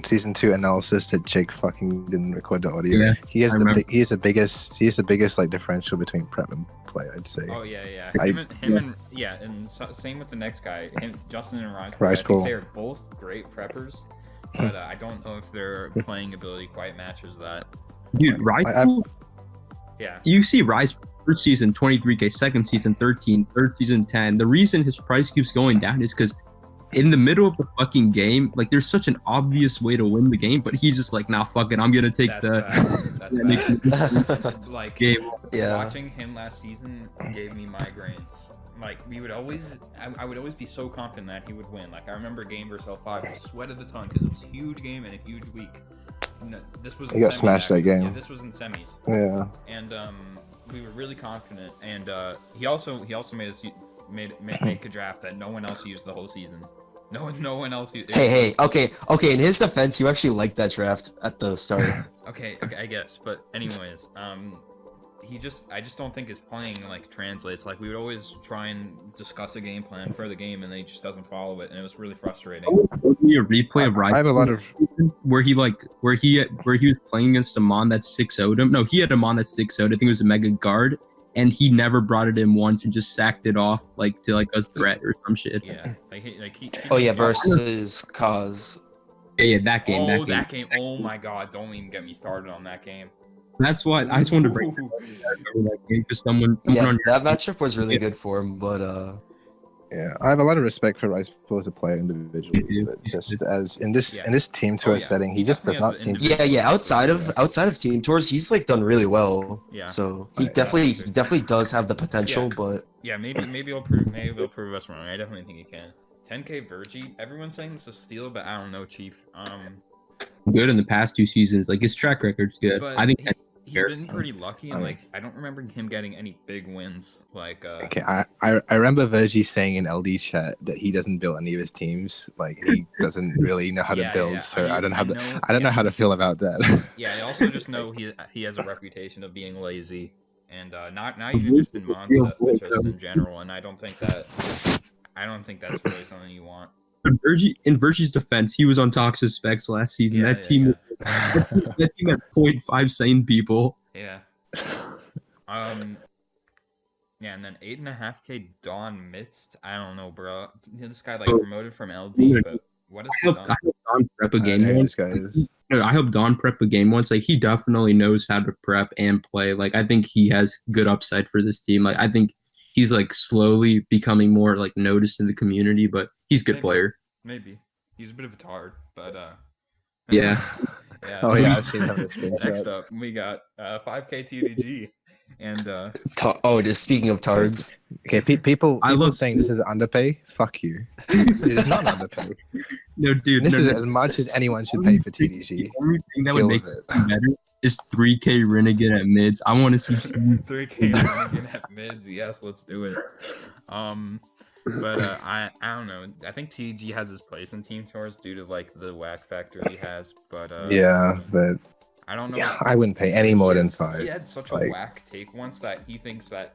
season 2 analysis that Jake fucking didn't record the audio. Yeah, he has I remember. he is the biggest like differential between prep and play, I'd say. Oh yeah. I- And same with the next guy, Justin and Rise. Rise I Pool. think they're both great preppers, but I don't know if their playing ability quite matches that. Dude, Rise. Yeah. You see Rise first season 23K, second season 13, third season 10. The reason his price keeps going down is because in the middle of the fucking game, like there's such an obvious way to win the game, but he's just like, nah, fuck it, I'm gonna take That's bad. Like game. Yeah. watching him last season gave me migraines. Like I would always be so confident that he would win. Like I remember a game versus L5, I sweated a ton because it was a huge game and a huge week. No, this was He got smashed that game. Yeah, this was in semis. Yeah. And we were really confident. And he also made us make a draft that no one else used the whole season. No one else used. Hey, okay. In his defense, you actually liked that draft at the start. Okay, I guess. But anyways, I just don't think his playing like translates. Like we would always try and discuss a game plan for the game, and then he just doesn't follow it, and it was really frustrating. A replay of Rise. I have a lot of where he was playing against a Mon that 6-0'd him. No, he had a Mon that 6-0'd. I think it was a Mega Guard, and he never brought it in once and just sacked it off like to like a threat or some shit. Yeah, he Oh yeah, versus Cause. Yeah, that game. Oh, that game. Oh my God! Don't even get me started on that game. That's why I just wanted to bring that game because someone Yeah, on that matchup was really good for him, but yeah, I have a lot of respect for Rice Pool as a player individually, You do. but He's just good. as in this team tour Oh, yeah. setting, he just does Definitely not as seem an to. yeah. Outside of team tours, he's like done really well. Yeah. So he Yeah. definitely does have the potential, but Yeah, maybe he'll prove us wrong. I definitely think he can. 10K Virgie. Everyone's saying it's a steal, but I don't know, Chief. good in the past 2 seasons. Like his track record's good. But I think he's been pretty lucky, and like I don't remember him getting any big wins. Like Okay, I remember Virgie saying in LD chat that he doesn't build any of his teams. Like he doesn't really know how to Yeah, build, yeah. so I don't know know how to feel about that. Yeah, I also just know he has a reputation of being lazy, and not even just in Monsters, but just in general. And I don't think that's really something you want. in Virgie's defense, he was on Toxic Specs last season. Yeah, that team yeah. that team had 0.5 sane people. Yeah. Yeah, and then 8.5K Dawn Midst. I don't know, bro. This guy like Oh. promoted from LD, but what has I he hope, done? I hope Don prep a I game don't know who once. this guy is. No, I hope Don prep a game once. Like he definitely knows how to prep and play. Like I think he has good upside for this team. Like I think he's like slowly becoming more like noticed in the community, but he's a good Maybe. player. Maybe he's a bit of a tard, but Yeah. yeah. Oh yeah, I've seen some of the Next screenshots. up, we got 5K TDG, and Just speaking of tards. Okay, people I love- saying this is underpay. Fuck you. It is not underpay. No, dude. This no, is no. as much as anyone should pay for TDG. The only thing that Deal would make with it. it better is 3K Renegade at mids. I want to see 3K Renegade at mids. Yes, let's do it. But I don't know. I think TG has his place in Team Tours due to like the whack factor he has. But Yeah, but I don't know. yeah, I wouldn't pay any more than 5. He had such a Like- whack take once that he thinks that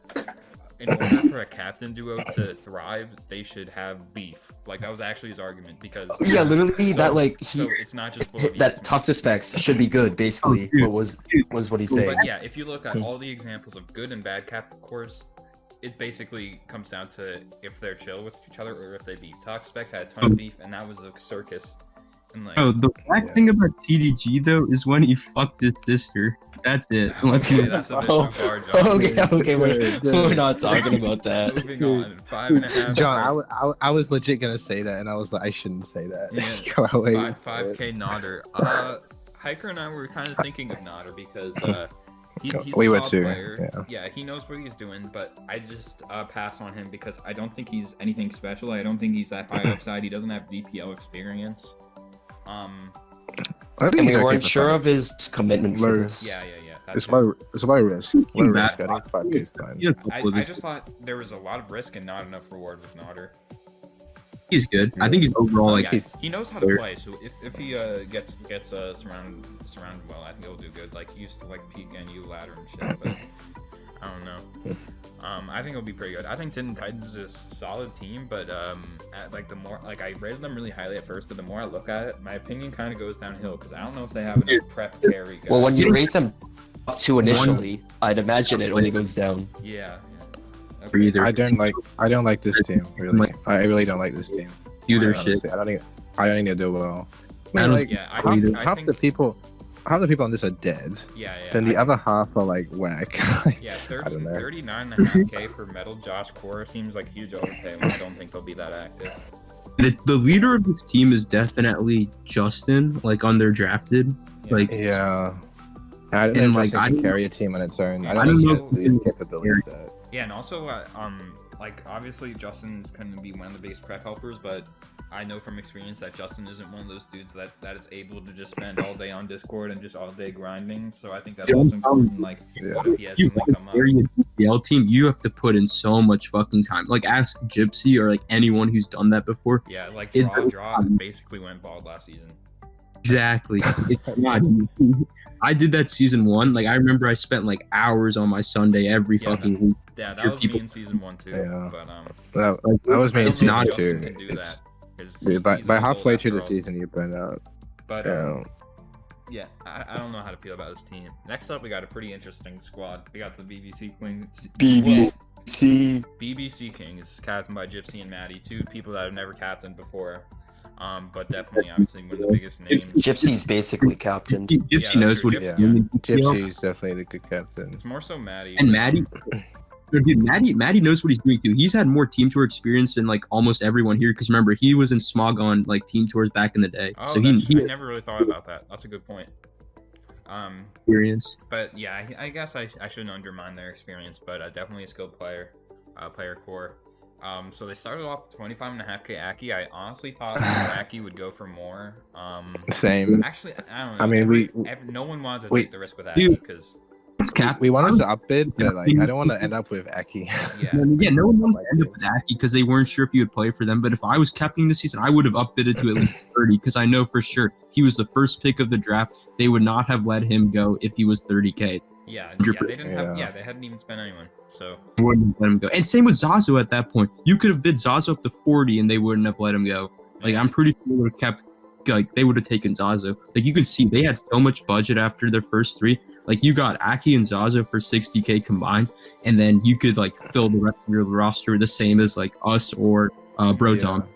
in order for a captain duo to thrive, they should have beef. Like that was actually his argument because Yeah, literally so- that like so he it's not just full of that ES toxic specs should be good. Basically, dude. what was what he's saying. But yeah, if you look at all the examples of good and bad captain cores, it basically comes down to if they're chill with each other or if they beef. Toxic Specs had a ton of beef, and that was a circus. And like, Oh, the black Yeah. thing about TDG though is when he fucked his sister. That's it. Let's okay, move. that's a bit Oh, too far, John. okay, we're not talking about that. Moving on, 5.5. John, I was legit gonna say that, and I was like, I shouldn't say that. Yeah. Go away and say it. 5K Nodder. Hiker and I were kind of thinking of Nodder because he's We a were solid too, player. yeah. He knows what he's doing, but I just pass on him because I don't think he's anything special. I don't think he's that high upside. He doesn't have DPL experience. I think And we he's okay weren't for sure 5. of his commitment for Where- this. Yeah. It's low risk. Low He's risk. bad. I think 5K is fine. He has a couple of I his- just thought there was a lot of risk and not enough reward with Nodder. He's good. I think he's overall like Yeah, he knows how to player. play. So if he gets surrounded well, I think he'll do good. Like he used to like peek and you ladder and shit, but I don't know. I think it'll be pretty good. I think Tinted Titans is a solid team, but like the more like I rated them really highly at first, but the more I look at it, my opinion kind of goes downhill because I don't know if they have enough prep carry. Guys. Well, when you rate them up to initially, I'd imagine it only goes down. yeah. for either. I don't like this team really. I really don't like this team. do their Honestly, shit. I don't think they do well. I I don't- like Yeah, I half, think, half I the think, people on this are dead. yeah. Then the I- other half are like whack. Yeah, I don't know. 39.5K for Metal Josh Core seems like huge overpay when I don't think they'll be that active. The leader of this team is definitely Justin, like on their drafted. Yeah. Like Yeah. I don't And, know like, if I can don't- carry a team on its own. I I don't don't know know if he has the capability of that. Yeah, and also, like obviously Justin's going to be one of the biggest prep helpers, but I know from experience that Justin isn't one of those dudes that is able to just spend all day on Discord and just all day grinding. So I think that's Yeah, also important. Like, Yeah. what if he has you something want to come up? carry a DPL team, you have to put in so much fucking time. Like ask Gypsy or like anyone who's done that before. Yeah, like It- Draw basically went bald last season. Exactly. It's not easy. I did that season 1. Like I remember I spent like hours on my Sunday every Yeah, fucking week. Yeah, that Sure, was people- me in season 1 too. Yeah. But That was me I in don't it's know if not season Justin 2. can do It's that, 'cause dude, by he's a halfway build through the after all. season you burn out. But Yeah. yeah, I don't know how to feel about this team. Next up, we got a pretty interesting squad. We got the BBC Queen. BBC. BBC Kings, captained by Gypsy and Maddie, two people that have never captained before. But definitely, obviously, one of the biggest names. Gypsy's basically captain. Gypsy that's knows true. what he's Yeah. doing. Gypsy is definitely the good captain. It's more so Maddie. And Maddie, no, dude, Maddie knows what he's doing too. He's had more team tour experience than like almost everyone here. Because remember, he was in Smog on like team tours back in the day, Oh, so I he never really thought about that. That's a good point. experience. But yeah, I guess I shouldn't undermine their experience, but definitely a skilled player, player core. So they started off with 25.5K Aki. I honestly thought Aki would go for more. Same. Actually, I don't know. I mean, no one wanted to we- take the risk with Aki Dude. because We wanted to upbid, but like I don't want to end up with Aki. yeah. Yeah, no one wanted Like to end up with Aki because they weren't sure if he would play for them. But if I was captaining this season, I would have upbidded to at least 30 because I know for sure he was the first pick of the draft. They would not have let him go if he was 30K. Yeah, 100%. they didn't have. Yeah. Yeah, they hadn't even spent anyone. So They wouldn't have let him go. And same with Zazu at that point. You could have bid Zazu up to 40 and they wouldn't have let him go. Like I'm pretty sure they would have kept like they would have taken Zazo. Like you can see they had so much budget after their first 3. Like you got Aki and Zazo for 60K combined, and then you could like fill the rest of your roster the same as like us or Brotom.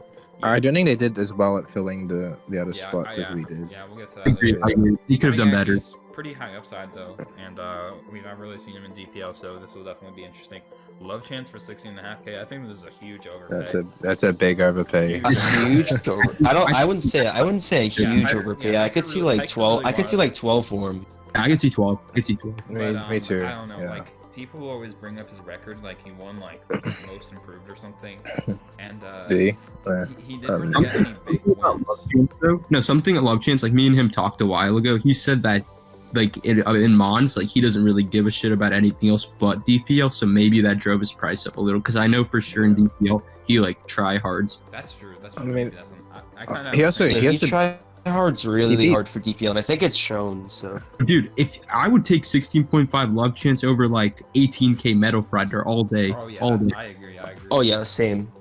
I don't think they did as well at filling the other spots as we did. Yeah, we'll get to I that agree. later. I agree. He could have done better. He's pretty high upside though, and we've not really seen him in DPL, so this will definitely be interesting. Love chance for 16.5K. I think this is a huge overpay. That's a big overpay. A huge over. I wouldn't say a huge overpay. yeah, I could see like 12. I could see like 12 for him. I can see 12. I can see 12. Me too. I don't know. Yeah. Like people always bring up his record, like he won like most improved or something, and D. he didn't really get any big wins. No, something at Love Chance, like me and him talked a while ago. He said that like in Mons, like he doesn't really give a shit about anything else but DPL, so maybe that drove his price up a little. Because I know for sure in DPL he like try hards. That's true. That's true. I mean, I kind of. he also Yeah, he has to try hard's really He- hard for DPL, and I think it's shown. So Dude, if I would take 16.5 Love Chance over like 18K Metal Frighter all day, Oh yeah, all day. I agree. oh yeah, same.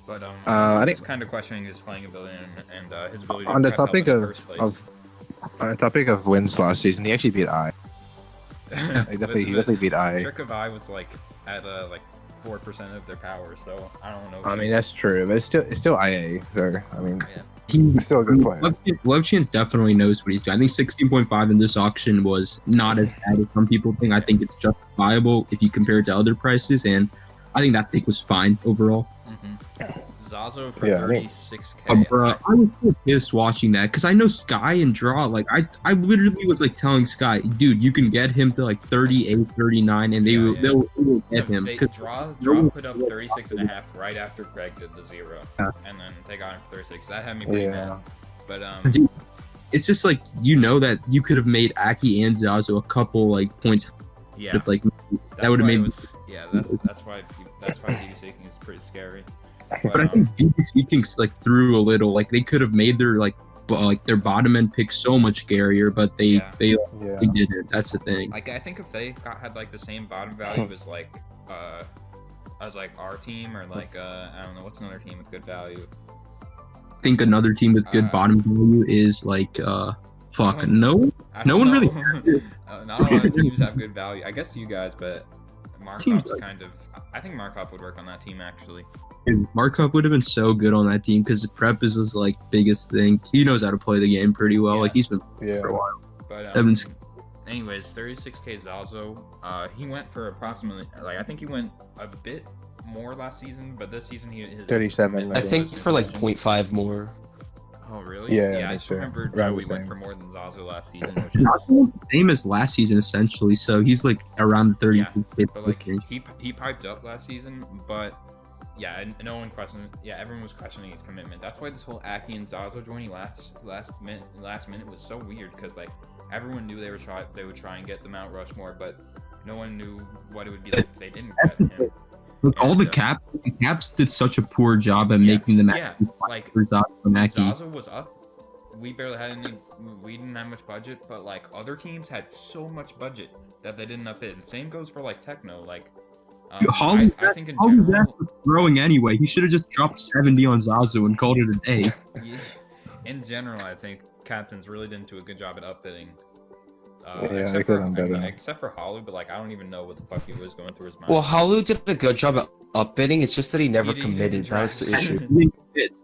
But I I'm think- just kind of questioning his playing ability and his ability. on the to craft topic up in the of first place. on the topic of wins last season. He actually beat I. He But definitely beat I. Trick of Eye was like at like 4% of their power, so I don't know. I mean that's true, but it's still IA. So I mean, Yeah. he's still a good player. Love Chance definitely knows what he's doing. I think 16.5 in this auction was not as bad as some people think. I think it's justifiable if you compare it to other prices, and I think that pick was fine overall. Zazo for Yeah, I think- 36K. Bro, I was so pissed watching that because I know Sky and Draw. Like I literally was like telling Sky, dude, you can get him to like 38, 39, and they will get him. They 'Cause draw no put up 36.5 right after Greg did the 0, Yeah. and then they got him for 36. That had me pretty mad. Yeah. But Dude, it's just like that you could have made Aki and Zazo a couple like points yeah, if like that's would have why it made. was, yeah. That's why BB Seakings is pretty scary. But I think BB Seakings like threw a little. Like they could have made their their bottom end pick so much scarier, but they Yeah. they Yeah. didn't. That's the thing. Like I think if they had like the same bottom value as like our team or like I don't know what's another team with good value. I think another team with good Uh, bottom value is like fuck Someone- no. I No don't one really know. Not a lot of teams have good value. I guess you guys, but Teams Markov's like- kind of. I think Markov would work on that team actually. Dude, Markov would have been so good on that team because prep is his like biggest thing. He knows how to play the game pretty well. Yeah. Like he's been Yeah. for a while. But Evans- anyways, 36K Zazo. He went for approximately I think he went a bit more last season, but this season his 37, commitment I Yeah. think was for like sufficient. 0.5 more. Oh really? Yeah, Yeah, I that's just true. remember Around Joey the went same. for more than Zazo last season, which Not is. the same as last season essentially. So he's like around 30. Yeah, But like he piped up last season, but yeah, and no one questioned. Yeah, everyone was questioning his commitment. That's why this whole Aki and Zazo joining last minute was so weird because like everyone knew they would try and get the Mount Rushmore, but no one knew what it would be like if they didn't get him. Like, all the And, caps did such a poor job at Yeah, making them yeah, actually fight like, for Zazo and Aki. Zazo was up. We barely had any. We didn't have much budget, but like other teams had so much budget that they didn't up it. And same goes for like Techno. Like, Holly, I think in Holly general, was throwing anyway. He should have just dropped 70 on Zazo and called it a day. yeah, in general, I think captains really didn't do a good job at upbidding. Yeah, they except could for, have done better. except for Holly, but like I don't even know what the fuck he was going through his mind. Well, Halu did a good job at upbidding. It's just that he never He didn't committed. That was the try. issue. He didn't fit.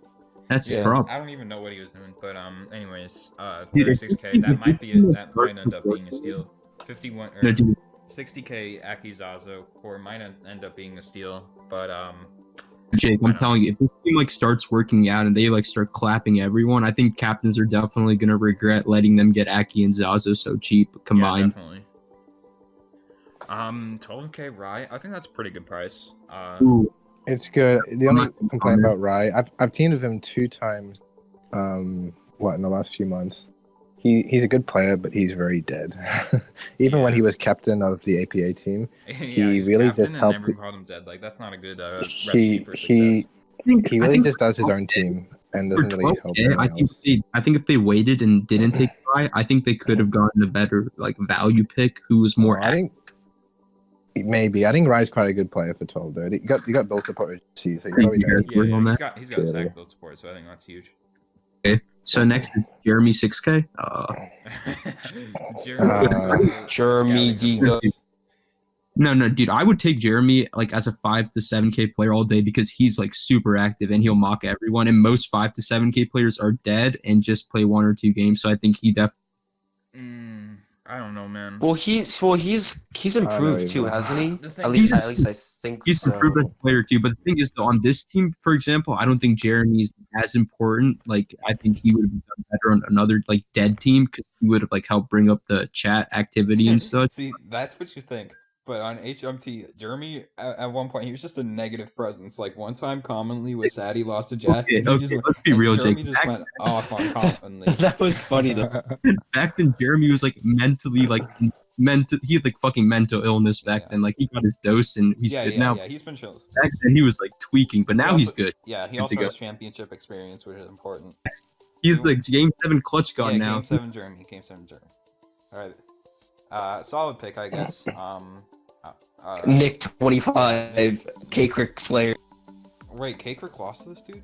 That's his Yeah. problem. I don't even know what he was doing, but anyways, Dude, 36K. That might end up being a steal. 51 or No, dude, 60K Aki Zazo, or might end up being a steal, but Jake, I'm telling you, if this team like starts working out and they like start clapping everyone, I think captains are definitely gonna regret letting them get Aki and Zazo so cheap combined. Yeah, definitely. 12K Rye, I think that's a pretty good price. Ooh, It's good. The only not complaint honored. about Rai, I've teamed with him 2 times. In the last few months. He's a good player, but he's very dead. Even when Yeah. he was captain of the APA team, Yeah, he he's really captain just and helped everyone it. called him dead. Like that's not a good he recipe for he success. he I really think just does his own team and for doesn't really help 12K, I anyone think else. I think if they waited and didn't take Rye, I think they could have gotten a better like value pick who was more. I think maybe I think Rai's quite a good player for 12 though. You got build support with C, so you probably don't. Yeah. Yeah, on he's that. got Yeah. stack build support, so I think that's huge. So next is Jeremy 6K. Jeremy D. No, dude. I would take Jeremy like as a 5 to 7K player all day because he's like super active and he'll mock everyone. And most 5 to 7K players are dead and just play 1 or 2 games. So I think he definitely. I don't know, man. Well, he's improved too, hasn't he? At least I think He's so. improved as a player too. But the thing is, though, on this team, for example, I don't think Jeremy's as important. Like, I think he would have done better on another like dead team because he would have like helped bring up the chat activity and such. See, that's what you think. But on HMT, Jeremy, at one point, he was just a negative presence. Like, one time, commonly was sad he lost to Jack. Okay, let's be real, Jeremy Jake. just went off on commonly. That was funny though. Back then, Jeremy was like mentally like he had like fucking mental illness back then. Like he got his dose and he's good now. Yeah, he's been chill. Back then he was like tweaking, but now he's good. Yeah, he also has championship experience, which is important. He's the Game 7 clutch god now. Game 7 Jeremy. All right, solid pick, I guess. Nick 25, K-Crick Slayer. Wait, K-Crick lost to this dude?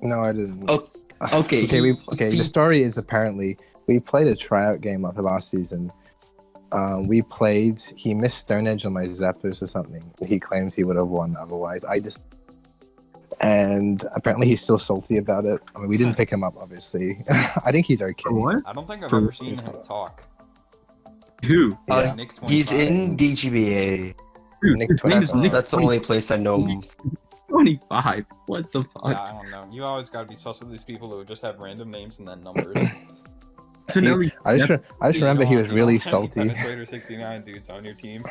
No, I didn't. Oh, okay. The story is apparently we played a tryout game of the last season. He missed Stone Edge on my Zapdos or something. He claims he would have won otherwise. And apparently he's still salty about it. I mean, we didn't pick him up, obviously. I think he's okay. What? I don't think I've ever seen him talk. Who? Nick 25. He's in DGBA. Dude, Nick his name is 25. Nick That's the only place I know him. 25. What the fuck? Yeah, I don't know. You always gotta be sus with these people who just have random names and then numbers. I just remember he was really salty. Penetrator 69 dudes on your team.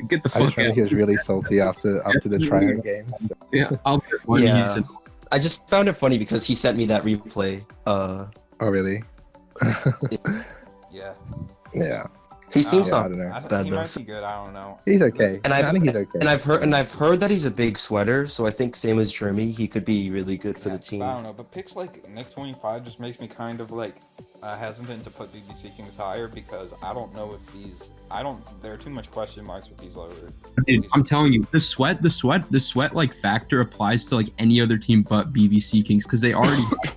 Get the I just fuck remember out. he was really salty after the tryout game. So. Yeah, I'll bet money Yeah. he said- I just found it funny because he sent me that replay. Oh really? Yeah. Yeah. He seems I not don't know. bad He though. might be good, I don't know. He's okay. And I think he's okay. And I've heard that he's a big sweater, so I think same as Jeremy, he could be really good for the team. I don't know, but picks like Nick 25 just makes me kind of like hesitant to put BB Seakings higher because I don't know if there are too much question marks with these lower. Dude, I'm telling you, the sweat like factor applies to like any other team but BBC Kings because they already have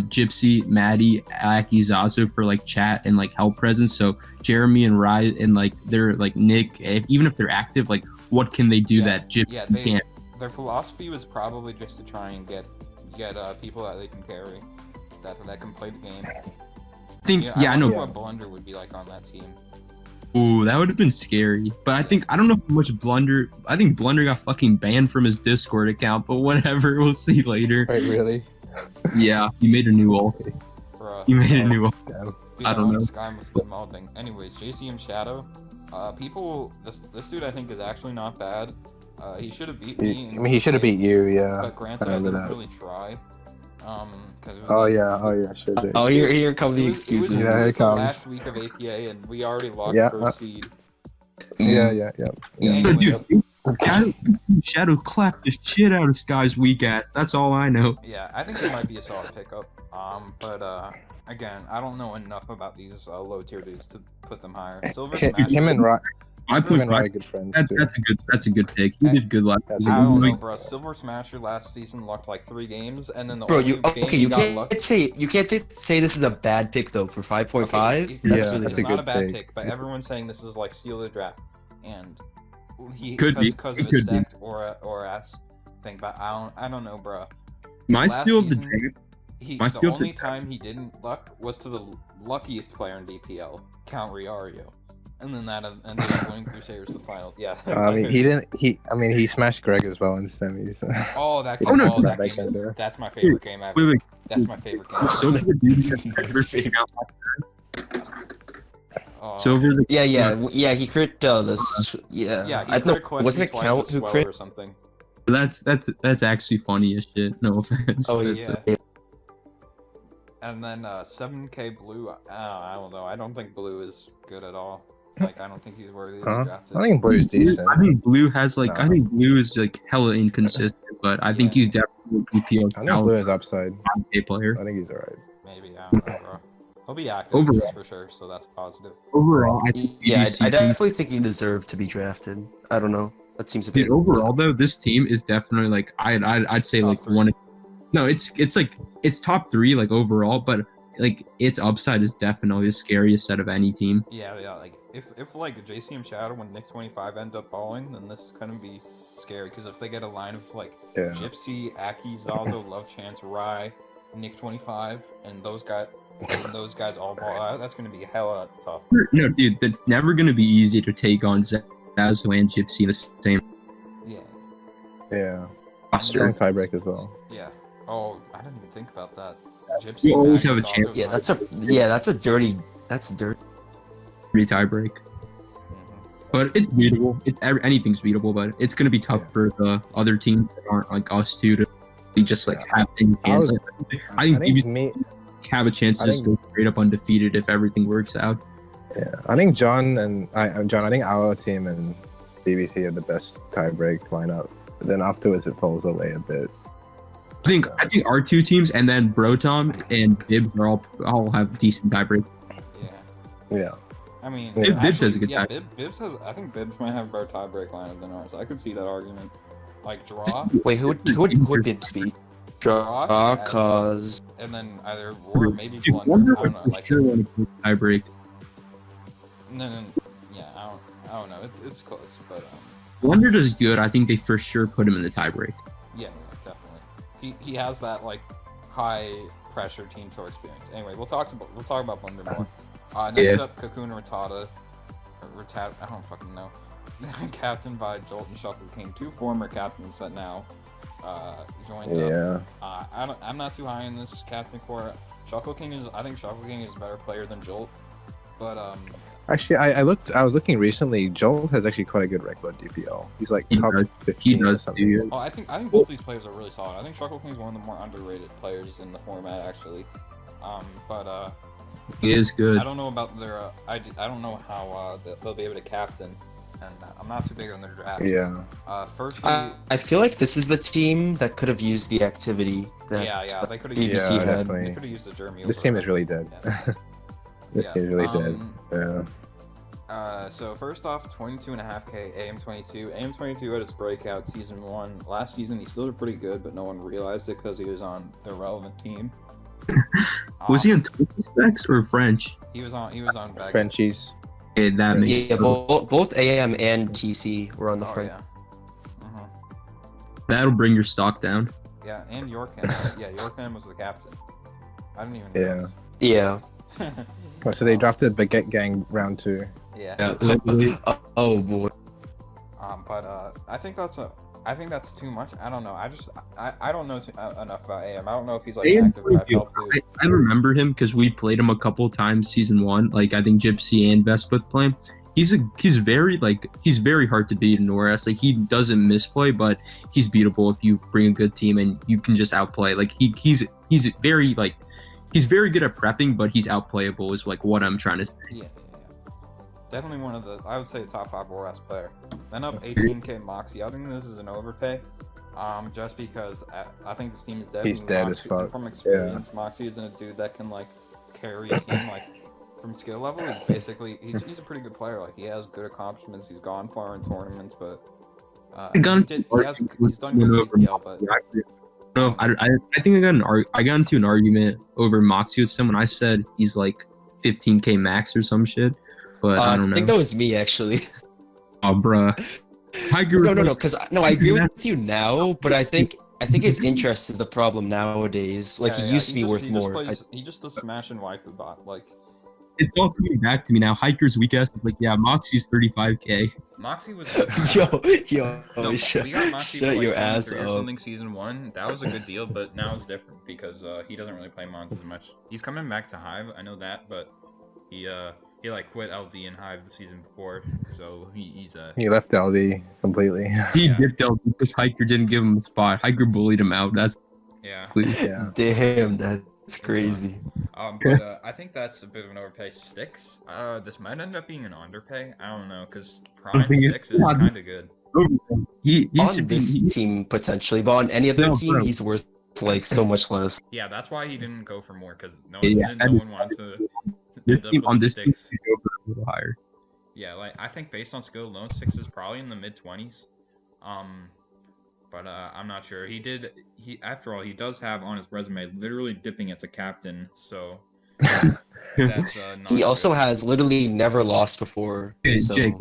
Gypsy, Maddie, Aki, Zazu for like chat and like help presence. So Jeremy and Rye and like they're like Nick, even if they're active, like what can they do that Gypsy can't? Their philosophy was probably just to try and get people that they can carry, that can play the game. I know what Blunder would be like on that team. Ooh, that would have been scary. But I don't know how much Blunder. I think Blunder got fucking banned from his Discord account. But whatever, we'll see later. Wait, really? Yeah, he made a new ult. He made a new ult. Damn. Dude, I don't know. This guy must be modding. Anyways, JCM Shadow. This dude I think is actually not bad. He should have beat me. I mean, he should have beat you, yeah. But granted, I didn't really try. Cause it was Sure did. Oh, here come the excuses. Yeah, here it comes. Last week of APA, and we already lost first seed. Yeah. Anyways, Shadow clapped the shit out of Sky's weak ass. That's all I know. Yeah, I think it might be a solid pickup. But again, I don't know enough about these low tier dudes to put them higher. Silver Smash. Him and Rye. I put Him and Rye are good friends too. That's a good pick. He did good last I I season. don't know, bro. Silver Smasher last season lucked like 3 games, and then the only game he got lucky. You can't say this is a bad pick though for 5.5. Okay, That's yeah, really that's It's a good. not a bad pick. pick, but everyone's saying this is like steal the draft, and because of It his could be. stacked or ass thing. But I don't know, bro. My Last steal of the season, day. The only time he didn't luck was to the luckiest player in DPL, Count Riario. And then that ended up winning Crusaders the final. Yeah. I mean, he didn't. He smashed Greg as well in semis. Oh, that He game. didn't Oh, put that that back game is, there. that's my favorite game ever. Wait. That's my favorite game. Silver the dude Silver the Yeah. He crit this. Yeah. Yeah, I don't know. Wasn't it Count who crit? or something? That's actually funny as shit. No offense. Oh That's- yeah. And then 7K Blue. I don't know. I don't think Blue is good at all. Like, I don't think he's worthy to be drafted. I think Blue's decent. I think Blue has like No. I think Blue is like hella inconsistent, but I think he's definitely a PPO I think Blue is upside. player. I think he's alright. Maybe, I don't know, bro. He'll be active Overall. for sure, so that's positive. Overall, I think Yeah, BBC I definitely think he deserved to be drafted. I don't know. That seems a bit. Dude, overall though, this team is definitely like I'd say Top like 3. one. No, it's like it's top 3 like overall, but like its upside is definitely the scariest set of any team. Yeah, like if like JCM Shadow when Nick 25 end up balling, then this is gonna be scary because if they get a line of like Gypsy, Aki, Zazo, Love Chance, Rai, Nick 25, and those guys all ball out, that's gonna be hella tough. No, dude, that's never gonna be easy to take on Zazo and Gypsy in the same. Yeah. roster. Strong tiebreak as well. Yeah. Oh, I didn't even think about that. Gypsy. You always have a Zazo, chance. Yeah, that's dirty Tiebreak. But it's beatable. Anything's beatable, but it's gonna be tough for the other teams that aren't like us two to be just like have any chance. I think have a chance to just go straight up undefeated if everything works out. Yeah, I think John, I think our team and BBC are the best tiebreak lineup. But then afterwards it falls away a bit. I think our 2 teams and then Brotom and BIBS are all have decent tiebreak. Yeah. I mean, BIBS has a good tie. BIBS has. I think BIBS might have a better tiebreak lineup than ours. I could see that argument. Like draw. Wait, who would BIBS be? Draw, cause. And then either or maybe Dude, Blunder. I don't know. Like, sure want to tiebreak. no. Yeah, I don't know. It's close, but Blunder does good. I think they for sure put him in the tiebreak. yeah, definitely. He has that like high pressure team tour experience. Anyway, we'll talk about Blunder more. Next up, Kakuna Rattata. I don't fucking know. Captained by Jolt and Shuckle King, 2 former captains that now joined up. I'm not too high in this captain core. I think Shuckle King is a better player than Jolt, but Actually, I was looking recently. Joel has actually quite a good record DPL. He's like top 15 or something. I think both these players are really solid. I think Shuckle King is one of the more underrated players in the format actually. But He is good. I don't know about their. I don't know how they'll be able to captain, and I'm not too big on their draft. Yeah. Firstly, I feel like this is the team that could have used the activity that they could have BBC used. had. definitely. They could have used the Jeremy. This team is really dead. Yeah. This team is really dead. Yeah. So first off, 22.5k AM22. AM22 had his breakout season 1. Last season he still did pretty good, but no one realized it because he was on the relevant team. Was he on Turkish specs or French? He was on back. Frenchies. Okay, that makes Yeah, both AM and TC were on the front. Yeah. that'll bring your stock down. Yeah, and Yorkham. Yeah, Yorkham was the captain. I didn't even know. Yeah. So they drafted Baguette Gang round 2. Yeah. Oh boy. But I think that's too much. I don't know. I don't know enough about AM. I don't know if he's like active. I remember him because we played him a couple times season 1. Like I think Gypsy and Vest both play him. He's very hard to beat in ORS. Like he doesn't misplay, but he's beatable if you bring a good team and you can just outplay. Like he's very good at prepping, but he's outplayable is like what I'm trying to say. Yeah. Definitely one of the, I would say, the top 5 ORS player. Then up 18k Moxie. I think this is an overpay. Just because I think this team is dead. He's dead as fuck. From experience, Moxie isn't a dude that can like carry a team like from skill level. He's basically he's a pretty good player. Like he has good accomplishments. He's gone far in tournaments, but he's done good DPL. But no, I think I got into an argument over Moxie with someone. I said he's like 15k max or some shit. But I don't know. I think that was me actually. Oh, bruh. No, because I agree with you now, but I think his interest is the problem nowadays. Like he used to be worth more. He just does smash and waifu bot. Like it's all coming back to me now. Hiker's weak ass is like, yeah, Moxie's 35k. Moxie was shut we got Moxie shut for your like ass or up. something season 1. That was a good deal, but now it's different because he doesn't really play Mons as much. He's coming back to Hive, I know that, but he like quit LD and Hive the season before, so he left LD completely. He dipped LD because Hiker didn't give him a spot. Hiker bullied him out. That's Yeah. Damn, that's crazy. But I think that's a bit of an overpay. Sticks. This might end up being an underpay. I don't know, because Prime Sticks is kind of good. He on should this team potentially, but on any other team, he's worth like so much less. Yeah, that's why he didn't go for more, because no one wanted to. On this team, he go for a little higher. Yeah, like I think based on skill alone, Sticks is probably in the mid-20s. but I'm not sure. After all, he does have on his resume literally dipping as a captain, so that's not He also good. has literally never lost before. Hey, So Jake,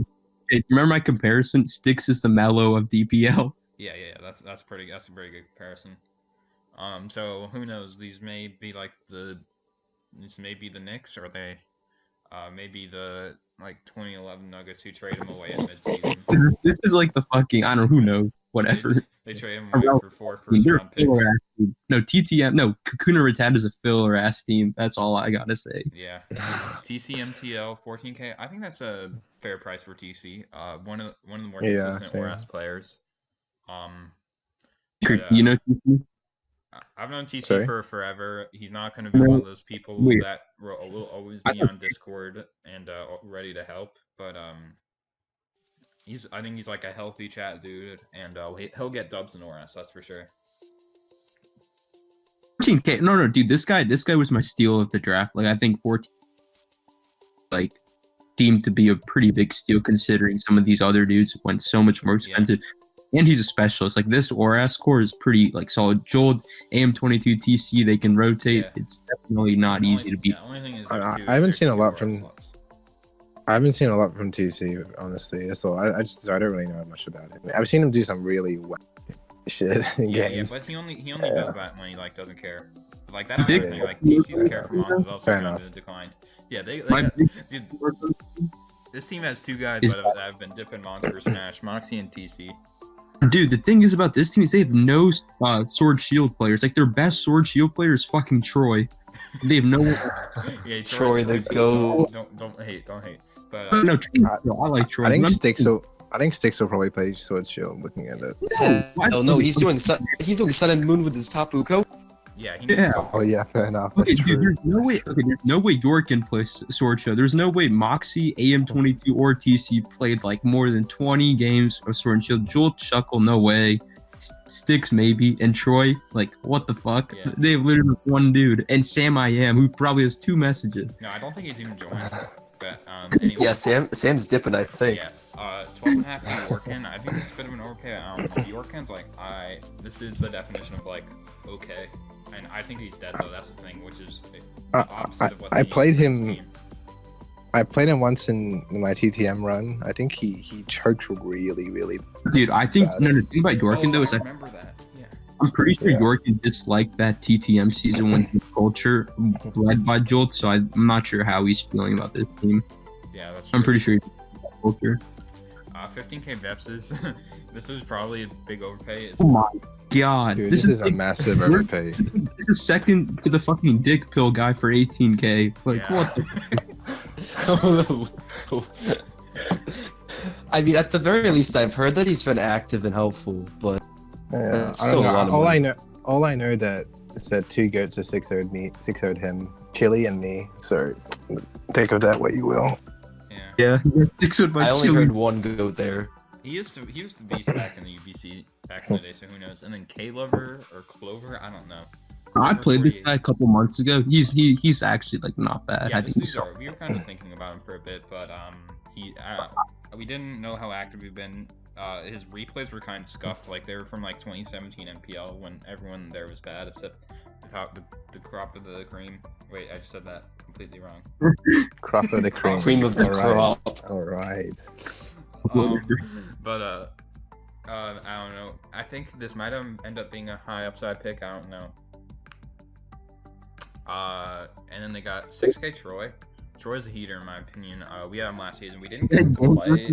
remember my comparison? Sticks is the Mellow of DPL. Yeah, that's a pretty good comparison. So who knows? These may be the Knicks, or they maybe the 2011 Nuggets who trade him away in midseason. This is like the fucking, I don't know, who knows, whatever. They trade him away for 4 They're a first-round picks. filler ass team. No, TTM, no, Kakuna Rattata is a filler ass team. That's all I gotta say. Yeah, TCMTL 14K. I think that's a fair price for TC. One of the more consistent same. ORAS players. You know TT? I've known TC Sorry? for forever. He's not going to be one of those people that will always be on Discord and ready to help. But I think he's like a healthy chat dude, and he'll get dubs in ORAS, that's for sure. 14K. No, dude, this guy was my steal of the draft. Like, I think 14, deemed to be a pretty big steal considering some of these other dudes went so much more expensive. Yeah. And he's a specialist. Like, this ORAS core is pretty solid. Jolt, AM22, TC, they can rotate. Yeah. It's definitely not easy to beat. The only thing is I haven't seen a lot from TC, honestly. So I don't really know much about it. I've seen him do some really shit in games. Yeah, but he only does that when he doesn't care. That's the thing. TC's care for monsters also kind of declined. Yeah, they dude. This team has 2 guys that have been dipping monster smash, Moxie and TC. Dude, the thing is about this team is they have no sword shield players. Like, their best sword shield player is fucking Troy. They have no yeah, Troy the GOAT. Don't hate. But no, I like Troy. I think Sticks will probably play sword shield. Looking at it. No, he's doing Sun and Moon with his Tapu Co. Yeah. Oh yeah, fair enough. Okay, dude, there's no way York can play Sword Show. There's no way Moxie, AM22, or TC played more than 20 games of Sword and Shield. Jolt, Shuckle, no way. Sticks maybe, and Troy, what the fuck? Yeah. They have literally one dude, and Sam I Am, who probably has 2 messages. No, I don't think he's even joined. But anyway. Yeah, Sam's dipping, I think. Yeah. 12.5 Yorkin. I think it's a bit of an overpay. I don't know. Yorkin's this is the definition of okay. And I think he's dead though. That's the thing, which is the opposite of what I played him. I played him once in my TTM run. I think he choked really, really. Dude, I think the thing about Yorkin though is I remember that. Yeah. I'm pretty sure Yorkin disliked that TTM season when his culture led by Jolt. So I'm not sure how he's feeling about this team. Yeah, that's true. I'm pretty sure he's culture. 15K BIBS. This is probably a big overpay. Oh my god. Dude, this is a massive overpay. This is second to the fucking dick pill guy for 18K. What the I mean, at the very least, I've heard that he's been active and helpful, but it's still a lot of money. All I know that it said 2 goats are 6-0'd him, Chili and me. So take of that what you will. Yeah. 6-0'd by I only Chili. heard 1 goat there. He was the beast back in the UBC back in the day, so who knows? And then K-Lover or Clover, I don't know. I played this guy a couple months ago. He's actually not bad. Yeah, I think we were kind of thinking about him for a bit, but we didn't know how active he'd been. His replays were kind of scuffed, they were from 2017 MPL when everyone there was bad except the crop of the cream. Wait, I just said that completely wrong. Crop of the cream. Cream of the crop. All right. But I don't know. I think this might end up being a high upside pick. I don't know. And then they got 6K Troy. Troy's a heater in my opinion. We had him last season. We didn't get him to play.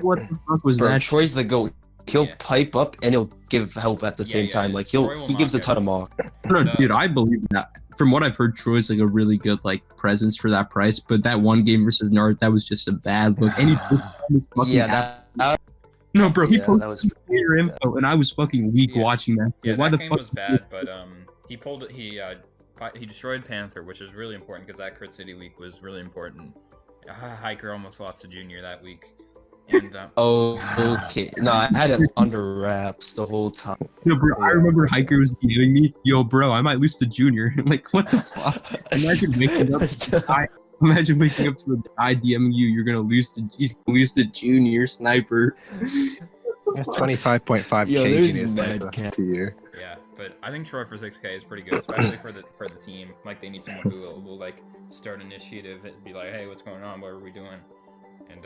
What the fuck was that? Troy's the GOAT. He'll pipe up and he'll give help at the same time. He gives a ton of mock. No, dude, I believe that. From what I've heard, Troy's a really good presence for that price. But that one game versus Nart, that was just a bad look. And no, bro, he posted player info, and I was fucking weak watching that. Yeah, why that the game fuck was bad, but he destroyed Panther, which is really important because that Crit City week was really important. Hiker almost lost to Junior that week. And, okay. No, I had it under wraps the whole time. Yo, bro, I remember Hiker was DMing me. Yo, bro, I might lose to Junior. What the fuck? Imagine waking up to a guy DMing you. He's gonna lose to Junior Sniper. That's 25.5k Yo, there's Junior mad Sniper cat. to you. Yeah, but I think Troy for 6K is pretty good, especially for the team. Like they need someone who will like start initiative and be like, hey, what's going on? What are we doing? And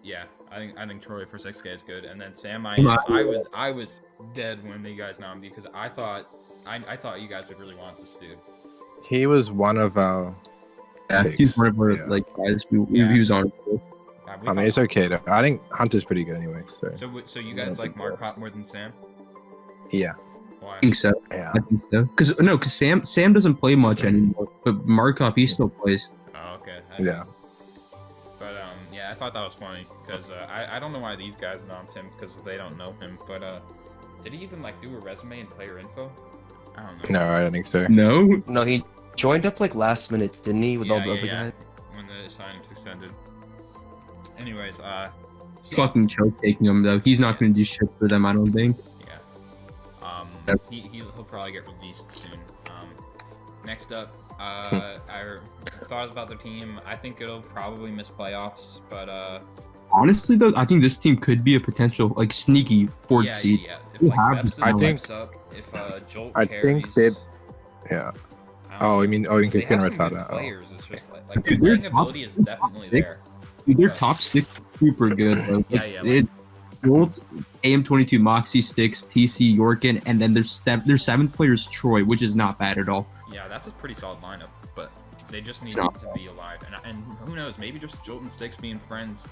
yeah, I think Troy for 6K is good. And then Sam, I was dead when you guys nominated because I thought you guys would really want this dude. He was one of our. Yeah, picks. he's one of our Yeah. like guys. He was on. I mean, it's okay though. I think Hunter's pretty good anyway. So you guys like Markop more than Sam? Yeah. Why? I think so. Yeah. I think so. Because Sam doesn't play much anymore, but Markov he still plays. Oh, okay. Yeah. But yeah, I thought that was funny because I don't know why these guys nommed him because they don't know him. But did he even like do a resume and player info? I don't know. No, I don't think so. No. No, he joined up like last minute, didn't he? With all the other guys. When the assignment extended. Anyways, Fucking choke taking him though. He's not gonna do shit for them. I don't think. yeah. He'll probably get released soon. Next up, I thought about the team. I think it'll probably miss playoffs, but Honestly though, I think this team could be a potential like sneaky fourth seed. yeah. If We like have Bebs the talent. steps up, if Jolt I carries, think Bib. Yeah. I don't Oh, know. you mean They Kakuna have some good Rattata? Oh. players. It's just like the Dude, their playing ability is definitely there. Dude, their top six is super good. Bro. Yeah. Jolt, AM22, Moxie Sticks, TC Yorkin, and then their seventh player is Troy, which is not bad at all. Yeah, that's a pretty solid lineup, but they just need It's to not be alive. And who knows, maybe just Jolt and Sticks being friends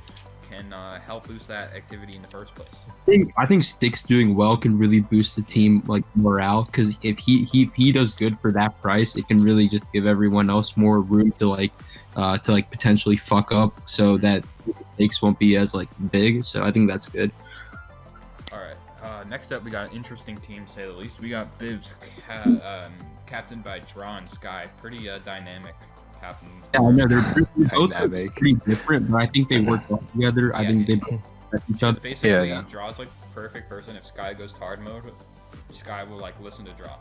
can help boost that activity in the first place. I think Sticks doing well can really boost the team like morale because if he does good for that price, it can really just give everyone else more room to like potentially fuck up so that stakes won't be as like big. So I think that's good. All right, next up we got an interesting team to say the least. We got BIBS, captained by Draw and Sky. Pretty dynamic captain. Yeah, I know they're both Dynamic. pretty different, but I think they work well together. I think they both respect each other. Basically, Yeah. Draw's like the perfect person. If Sky goes hard mode, Sky will like listen to Draw.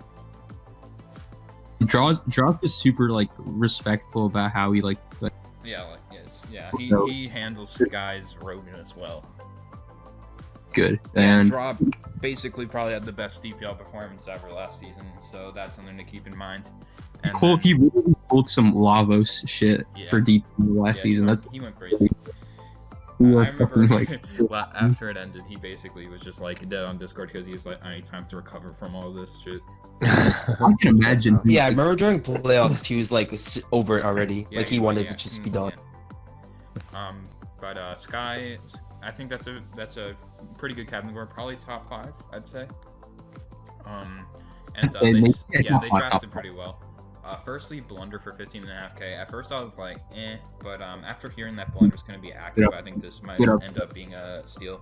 Draw is super like respectful about how he like Yeah. So- He handles Sky's rogueness well. good And and Draw basically probably had the best DPL performance ever last season, so that's something to keep in mind. And then- he really pulled some Lavos shit Yeah. for deep last yeah, season. he went crazy. We I were remember fucking, like, well, after it ended, he basically was just like dead on Discord because he was like, I need time to recover from all this shit. I can imagine. Yeah, I remember during playoffs he was like over it already. Yeah, Like he wanted yeah, to just be yeah. done. But Sky, I think that's a pretty good captain score, probably top 5, I'd say. And I'd say maybe they top five, drafted top pretty well. Firstly, Blunder for 15.5k. At first I was like, but after hearing that Blunder's gonna be active, I think this might end up being a steal.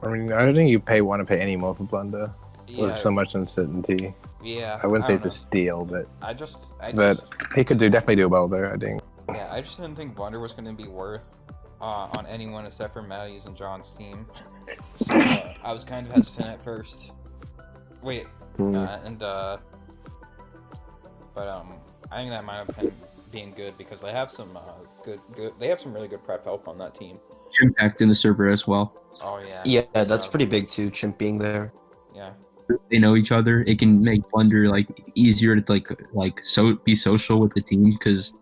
I mean, I don't think you want to pay any more for Blunder with so much uncertainty. Yeah. I wouldn't say don't it's a steal, but know. I just he could definitely do well there. I think. yeah, I just didn't think Blunder was going to be worth on anyone except for Maddie's and John's team. So I was kind of hesitant at first. Wait, but I think that might have been being good because they have some they have some really good prep help on that team. Impact in the server as well. Oh yeah. Yeah, that's pretty big too, Chimp being there. Yeah. They know each other. It can make Blunder like easier to be social with the team because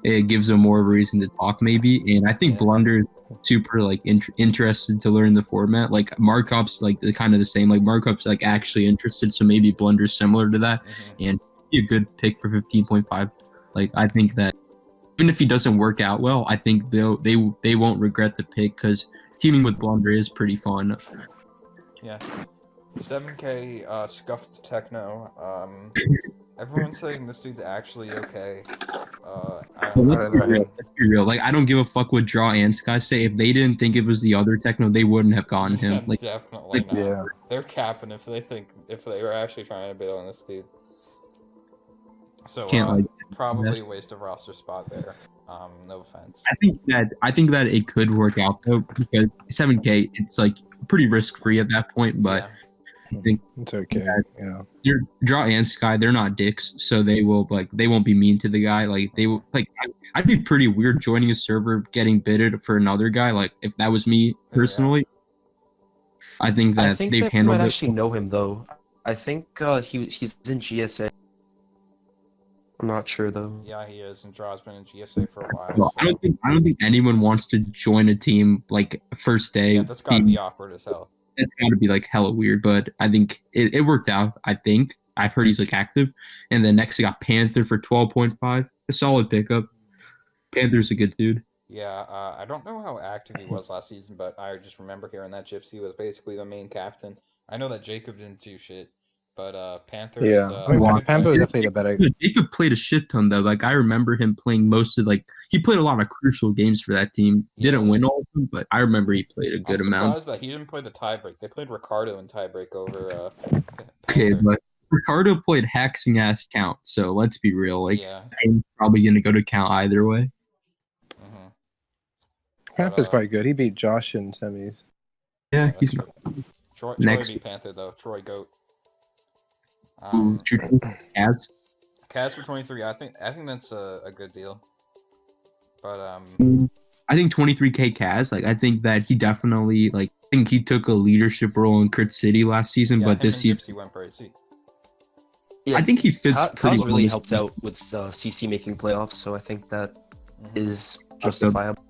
it gives them more of a reason to talk maybe. And I think Blunder is super like interested to learn the format. Like Markup's like kind of the same. Like Markup's like actually interested, so maybe Blunder's similar to that, and be a good pick for 15.5. Like I think that even if he doesn't work out well, I think they won't regret the pick because teaming with Blunder is pretty fun. Yeah. 7k scuffed techno. Everyone's saying this dude's actually okay. I don't know. Let's be real. Like I don't give a fuck what Draw and Sky say. If they didn't think it was the other techno, they wouldn't have gotten him. Like Definitely not. Yeah. They're capping if they were actually trying to bid on this dude. So probably a waste of roster spot there. No offense. I think that it could work out though because 7K it's like pretty risk free at that point, but I think It's okay. Yeah. Draw and Sky, they're not dicks, so they won't be mean to the guy. Like they will like I'd be pretty weird joining a server getting bidded for another guy. Like if that was me personally, I think that they've they handled might it. actually know him though. I think he's in GSA. I'm not sure though. Yeah, he is, and Draw's been in GSA for a while. Well, So. I don't think anyone wants to join a team like first day. Yeah, that's gotta be awkward as hell. It's got to be like hella weird, but I think it worked out. I think I've heard he's like active, and then next he got Panther for 12.5, a solid pickup. Panther's a good dude. Yeah, I don't know how active he was last season, but I just remember hearing that Gypsy was basically the main captain. I know that Jacob didn't do shit, but Panther. Yeah, Is, I mean, Panther definitely the better. Jacob played a shit ton though. Like I remember him playing most of he played a lot of crucial games for that team. Didn't win all of them, but I remember he played a good amount. I'm surprised that he didn't play the tiebreak. They played Ricardo in tiebreak over. Okay, but Ricardo played hexing ass count, so let's be real. Like Yeah. I'm probably gonna go to count either way. Panther's quite good. He beat Josh in semis. Yeah, he's Troy next. beat Panther though. Troy goat. Kaz. Kaz for 23. I think that's a good deal. But I think 23K Kaz. Like I think that he definitely I think he took a leadership role in Crit City last season, but this season he went for AC. Yeah, I think he fits pretty Kaz well. really helped out with CC making playoffs, so I think that is justifiable.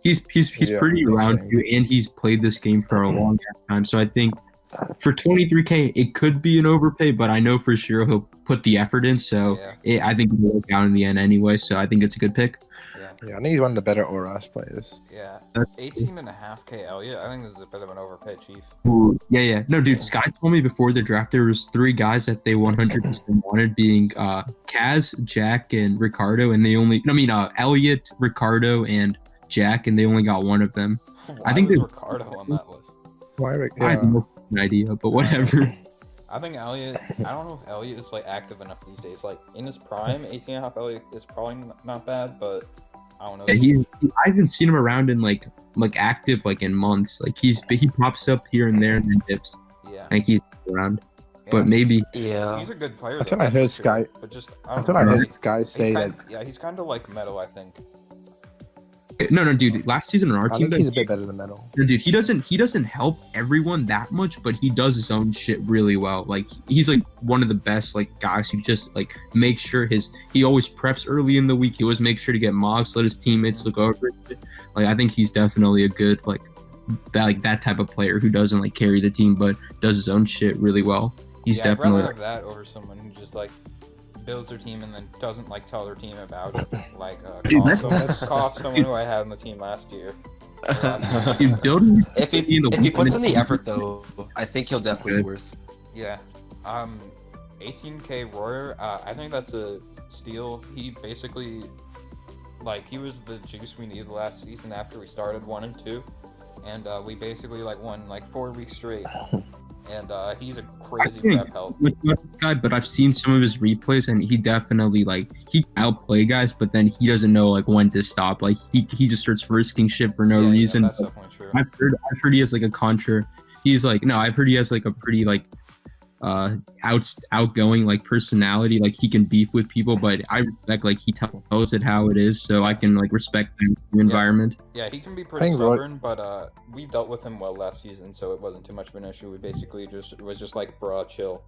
He's pretty around same. you, and he's played this game for a long time. So I think for 23K, it could be an overpay, but I know for sure he'll put the effort in. So I think it'll work out in the end anyway. So I think it's a good pick. Yeah, I think he's one of the better Oras players. Yeah, 18.5K Elliot. I think this is a bit of an overpay, Chief. Ooh, yeah. No, dude, Sky told me before the draft there was 3 guys that they 100% wanted, being Kaz, Jack, and Ricardo, and they only Elliot, Ricardo, and Jack, and they only got one of them. I think there's Ricardo on that list. Why? I have no idea, but whatever. I think Elliot. I don't know if Elliot is active enough these days. Like in his prime, 18.5 Elliot is probably not bad, but I don't know. Yeah, I haven't seen him around in like active in months. Like he pops up here and there and then dips. Yeah. Like he's around, but maybe. Yeah. He's a good player. I thought I heard Sky. But just I thought I heard Sky say that. Yeah, he's kind of like Meadow, I think. No, dude. Last season on our I team, think he's a bit better than Metal. No, dude, he doesn't help everyone that much, but he does his own shit really well. Like he's one of the best guys who just make sure he always preps early in the week. He always makes sure to get mocks, let his teammates look over it. I think he's definitely a good that type of player who doesn't carry the team but does his own shit really well. He's definitely I'd rather have that over someone who just builds their team and then doesn't tell their team about it. Cough someone who I had on the team last year. If he puts in the effort though, I think he'll definitely be worth. Yeah. 18K Royer, I think that's a steal. He basically he was the juice we needed last season after we started 1 and 2. And we basically won 4 weeks straight. And he's a crazy prep help. With this guy, but I've seen some of his replays, and he definitely he outplay guys, but then he doesn't know when to stop. He just starts risking shit for no reason. Yeah, that's definitely true. I've heard he has a contra. He's no, I've heard he has a pretty outgoing personality. He can beef with people, but I respect he tells it how it is, so I can respect the environment. Yeah, he can be pretty stubborn, but we dealt with him well last season, so it wasn't too much of an issue. We basically it was just bro, chill.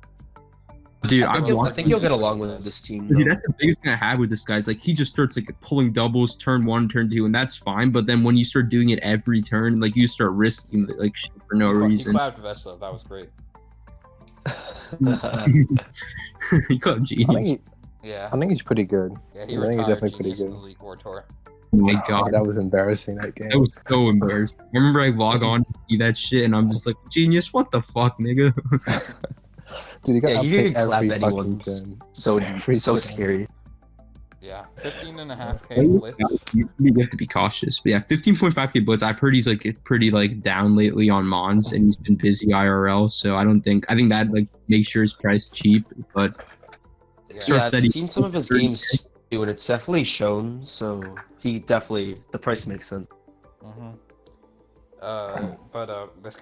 Dude, I think you'll get along with this team. Dude, that's the biggest thing I have with this guy. Is he just starts pulling doubles turn 1, turn 2, and that's fine. But then when you start doing it every turn, you start risking shit for no reason. He clapped Vesta. That was great. He clapped Genius. I think he's pretty good. Yeah, he I think he's definitely pretty Genius in good. the League War Tour. Oh my god, that was embarrassing. That game. That was so embarrassing. I remember I log on to see that shit, and I'm just Genius, what the fuck, nigga? Dude, you can clap anyone. So scary. Yeah, 15.5K blitz. You have to be cautious. But yeah, 15.5K blitz. I've heard he's pretty down lately on Mons, and he's been busy IRL. So I think that makes sure his price cheap. But yeah, I've seen some of his games too, and it's definitely shown. So the price makes sense. This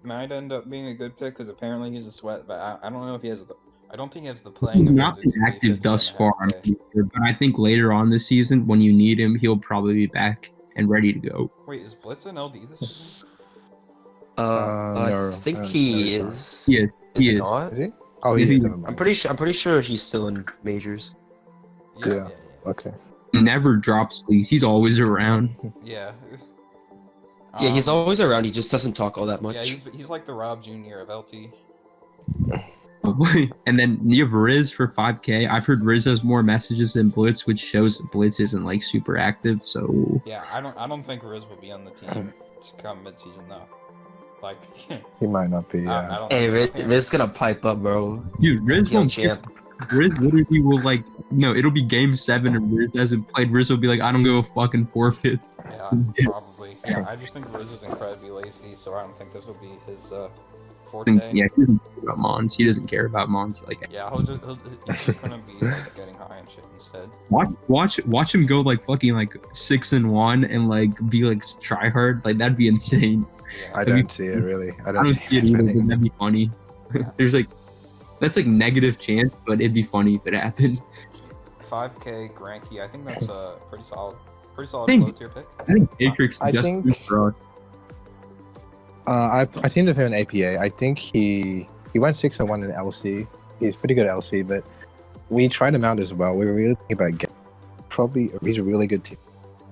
might end up being a good pick because apparently he's a sweat. But I don't know if he has the. I don't think he has the playing. He's not been active thus far, but I think later on this season, when you need him, he'll probably be back and ready to go. Wait, is Blitz an LD this season? I think he is. Yeah, he is. Not? Is he? Oh, Maybe- yeah. Never mind. I'm pretty sure he's still in majors. Yeah. Okay. He never drops leagues. He's always around. Yeah. Yeah, he's always around. He just doesn't talk all that much. Yeah, he's like the Rob Jr. of LT. And then you have Riz for 5K. I've heard Riz has more messages than Blitz, which shows that Blitz isn't like super active. So Yeah, I don't think Riz will be on the team to come mid-season though. Like, He might not be. I Yeah. don't Hey, think Riz is gonna pipe up, bro. dude, Riz Kill won't. champ. Riz literally will like no. It'll be game 7 and Riz hasn't played. Riz will be like, I don't go fucking forfeit. Yeah, probably. Yeah, I just think Riz is incredibly lazy, so I don't think this will be his forte. Yeah, he doesn't care about Mons. He doesn't care about Mons. Like Yeah, he's just gonna be like getting high and shit instead. watch him go like fucking like 6-1 and like be like try hard. Like that'd be insane. Yeah. I don't see it really. I I don't don't see see it it either, but happening. that'd be funny. Yeah. There's like that's like negative chance, but it'd be funny if it happened. 5K Granky, I think that's a pretty solid think- low tier pick. I think Matrix I just think- for us. I teamed with him in APA. I think he went 6-1 in LC. He's pretty good at LC, but we tried him out as well. We were really thinking about he's a really good team.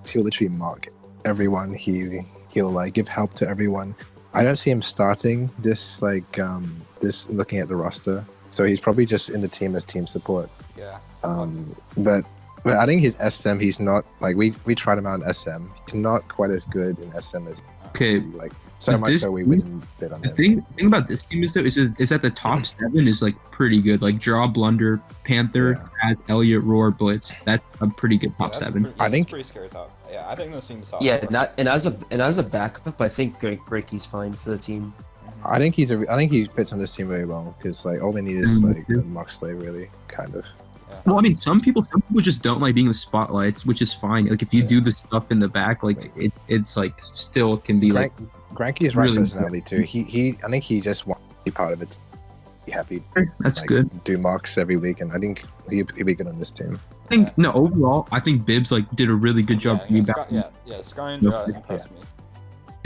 He'll literally mock everyone. He'll like give help to everyone. I don't see him starting this looking at the roster. So he's probably just in the team as team support. Yeah. But I think his SM, he's not like we tried him out in SM. He's not quite as good in SM as Okay, like so but much this so we team- wouldn't bid on the him. thing about this team is though is that the top 7 is like pretty good. Like Draw, Blunder, Panther, Kaz, Elliot, Roar, Blitz. That's a pretty good top 7. I think- pretty scary top. Yeah, I think this seems top. Yeah, and as a backup, I think Granky's fine for the team. I think he fits on this team very well because like all they need is like a Moxley really kind of. Well, I mean, some people just don't like being in the spotlights, which is fine. Like if you do the stuff in the back, like it's like still can be like Granky's right really personality too. I think he just wants to be part of it. Be happy. that's like, good. Do mocks every week, and I think he'd be good on this team. I think no overall, I think BIBS like did a really good job being back. Sky and Draw impressed me.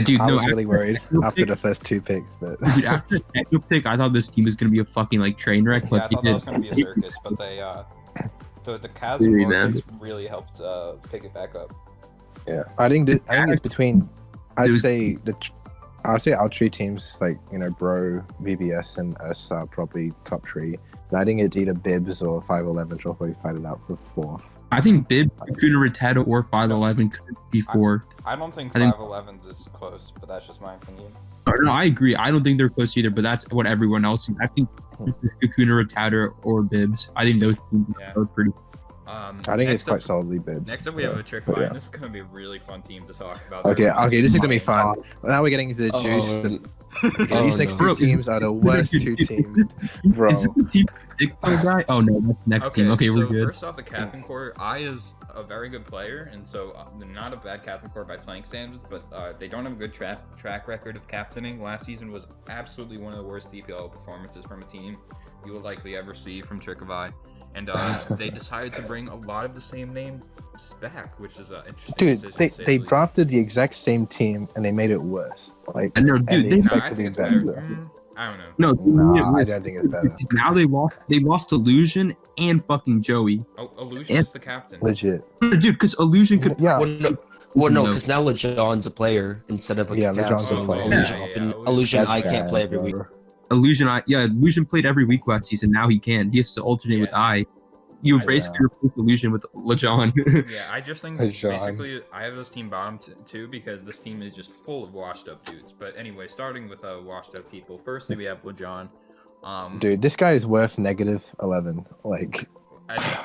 Dude, I no, was really worried techno after pick- the first 2 picks, but dude, after the techno pick, I thought this team was gonna be a fucking like train wreck. Yeah, But I thought that was gonna be a circus, but they the Kaz Really, and Roar man. picks really helped pick it back up. yeah, I think it's between. I'd There's- say our 3 teams like Bro, BBS, and us are probably top 3. And I think it's either BIBS or 511 will probably fight it out for 4th. I think BIBS, Kakuna Rattata, or 511 could be 4th. I don't think I think- 511's is close, but that's just my opinion. No, I agree. I don't think they're close either, but that's what everyone else thinks. I think it's Kakuna Rattata or BIBS. I think those teams are pretty. I think it's quite solidly BIBS. Next up, we have a trick but line. yeah. This is gonna be a really fun team to talk about. Okay, this is gonna be fun. Now we're getting into the juice. These next 2 Bro, teams are the worst 2 teams, bro. Is it the team Dick guy? Oh no, that's the next team. Okay, we're so good. First off, the captain core, I is a very good player, and so not a bad captain core by playing standards, but they don't have a good track record of captaining. Last season was absolutely one of the worst DPL performances from a team you will likely ever see from Trick of Eye. And they decided to bring a lot of the same names back, which is interesting. Dude, decision, they to say they the least. drafted the exact same team and they made it worse. Like, I know, and dude. they They, No, expect I to think be it's better. better. I don't know. no, No, I don't think it's better. now they lost Illusion and fucking Joey. Oh, Illusion is the captain. Legit. Dude, because Illusion could. Yeah. Well, no, No. because now Lejon's a player instead of a Yeah, cap. Lejon's So a player. Illusion, Yeah. Illusion That's I can't bad, play every week. bro. Illusion played every week last season. Now he can. He has to alternate with Yeah. I. You I- basically replace Illusion with Lejon. Yeah, I just think Hey, John. basically I have this team bottom too because this team is just full of washed up dudes. But anyway, starting with washed up people. Firstly, we have Lejon. Dude, this guy is worth -11. Like,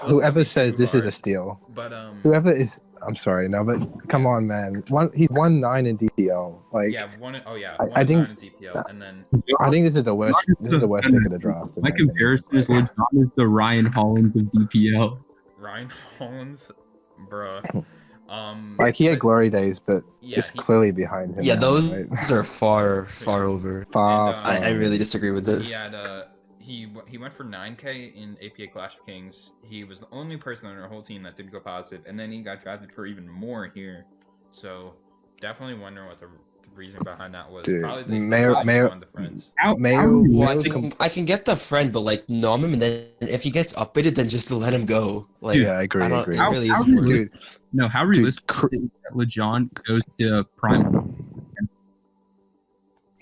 whoever says this is a steal, But whoever is, I'm sorry, no, but come on, man. He's 1-9 in DPL. Like, yeah, one. Oh yeah, I one think- in DPL, and then I think this is the worst. This is the worst pick of the draft. in My opinion. comparison is Lejon is the Ryan Hollins of DPL. Ryan Hollins, bruh. Like he had but- glory days, but Yeah, it's he- clearly behind him. Yeah, now, those right? are far over. far. and, I really disagree with He this. had he went for 9K in APA Clash of Kings. He was the only person on our whole team that did go positive, and then he got drafted for even more here. So definitely wondering what the reason behind that was. Dude, Probably Mayo- the friends. Mayo, Well, I Mayo's I can get the friend, but like nom him, and then if he gets updated, then just let him go. Like, yeah, I agree. I don't. agree. It really How isn't worth it. Dude, No, how Dude, realistic is it that LeJon goes to Prime?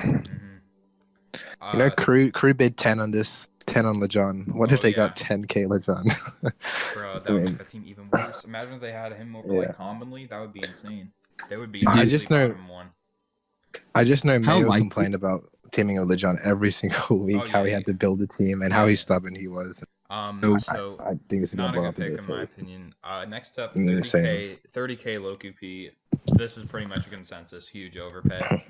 Mhm. you know, crew bid 10 on this, 10 on LeJon. What if Oh, they yeah. got 10K LeJon? Bro, that I would mean- make the team even worse. Imagine if they had him over Yeah. like commonly. That would be insane. They would be I easily just know- bottom one. I just know How Mayo likely- complained about teaming with LeJon every single week, Oh, how he yeah, had to build a team and how stupid he was. No, So I think it's not gonna a blow good up in pick their in my face. opinion. Next up, Insane. 30K Loki P. This is pretty much a consensus. Huge overpay.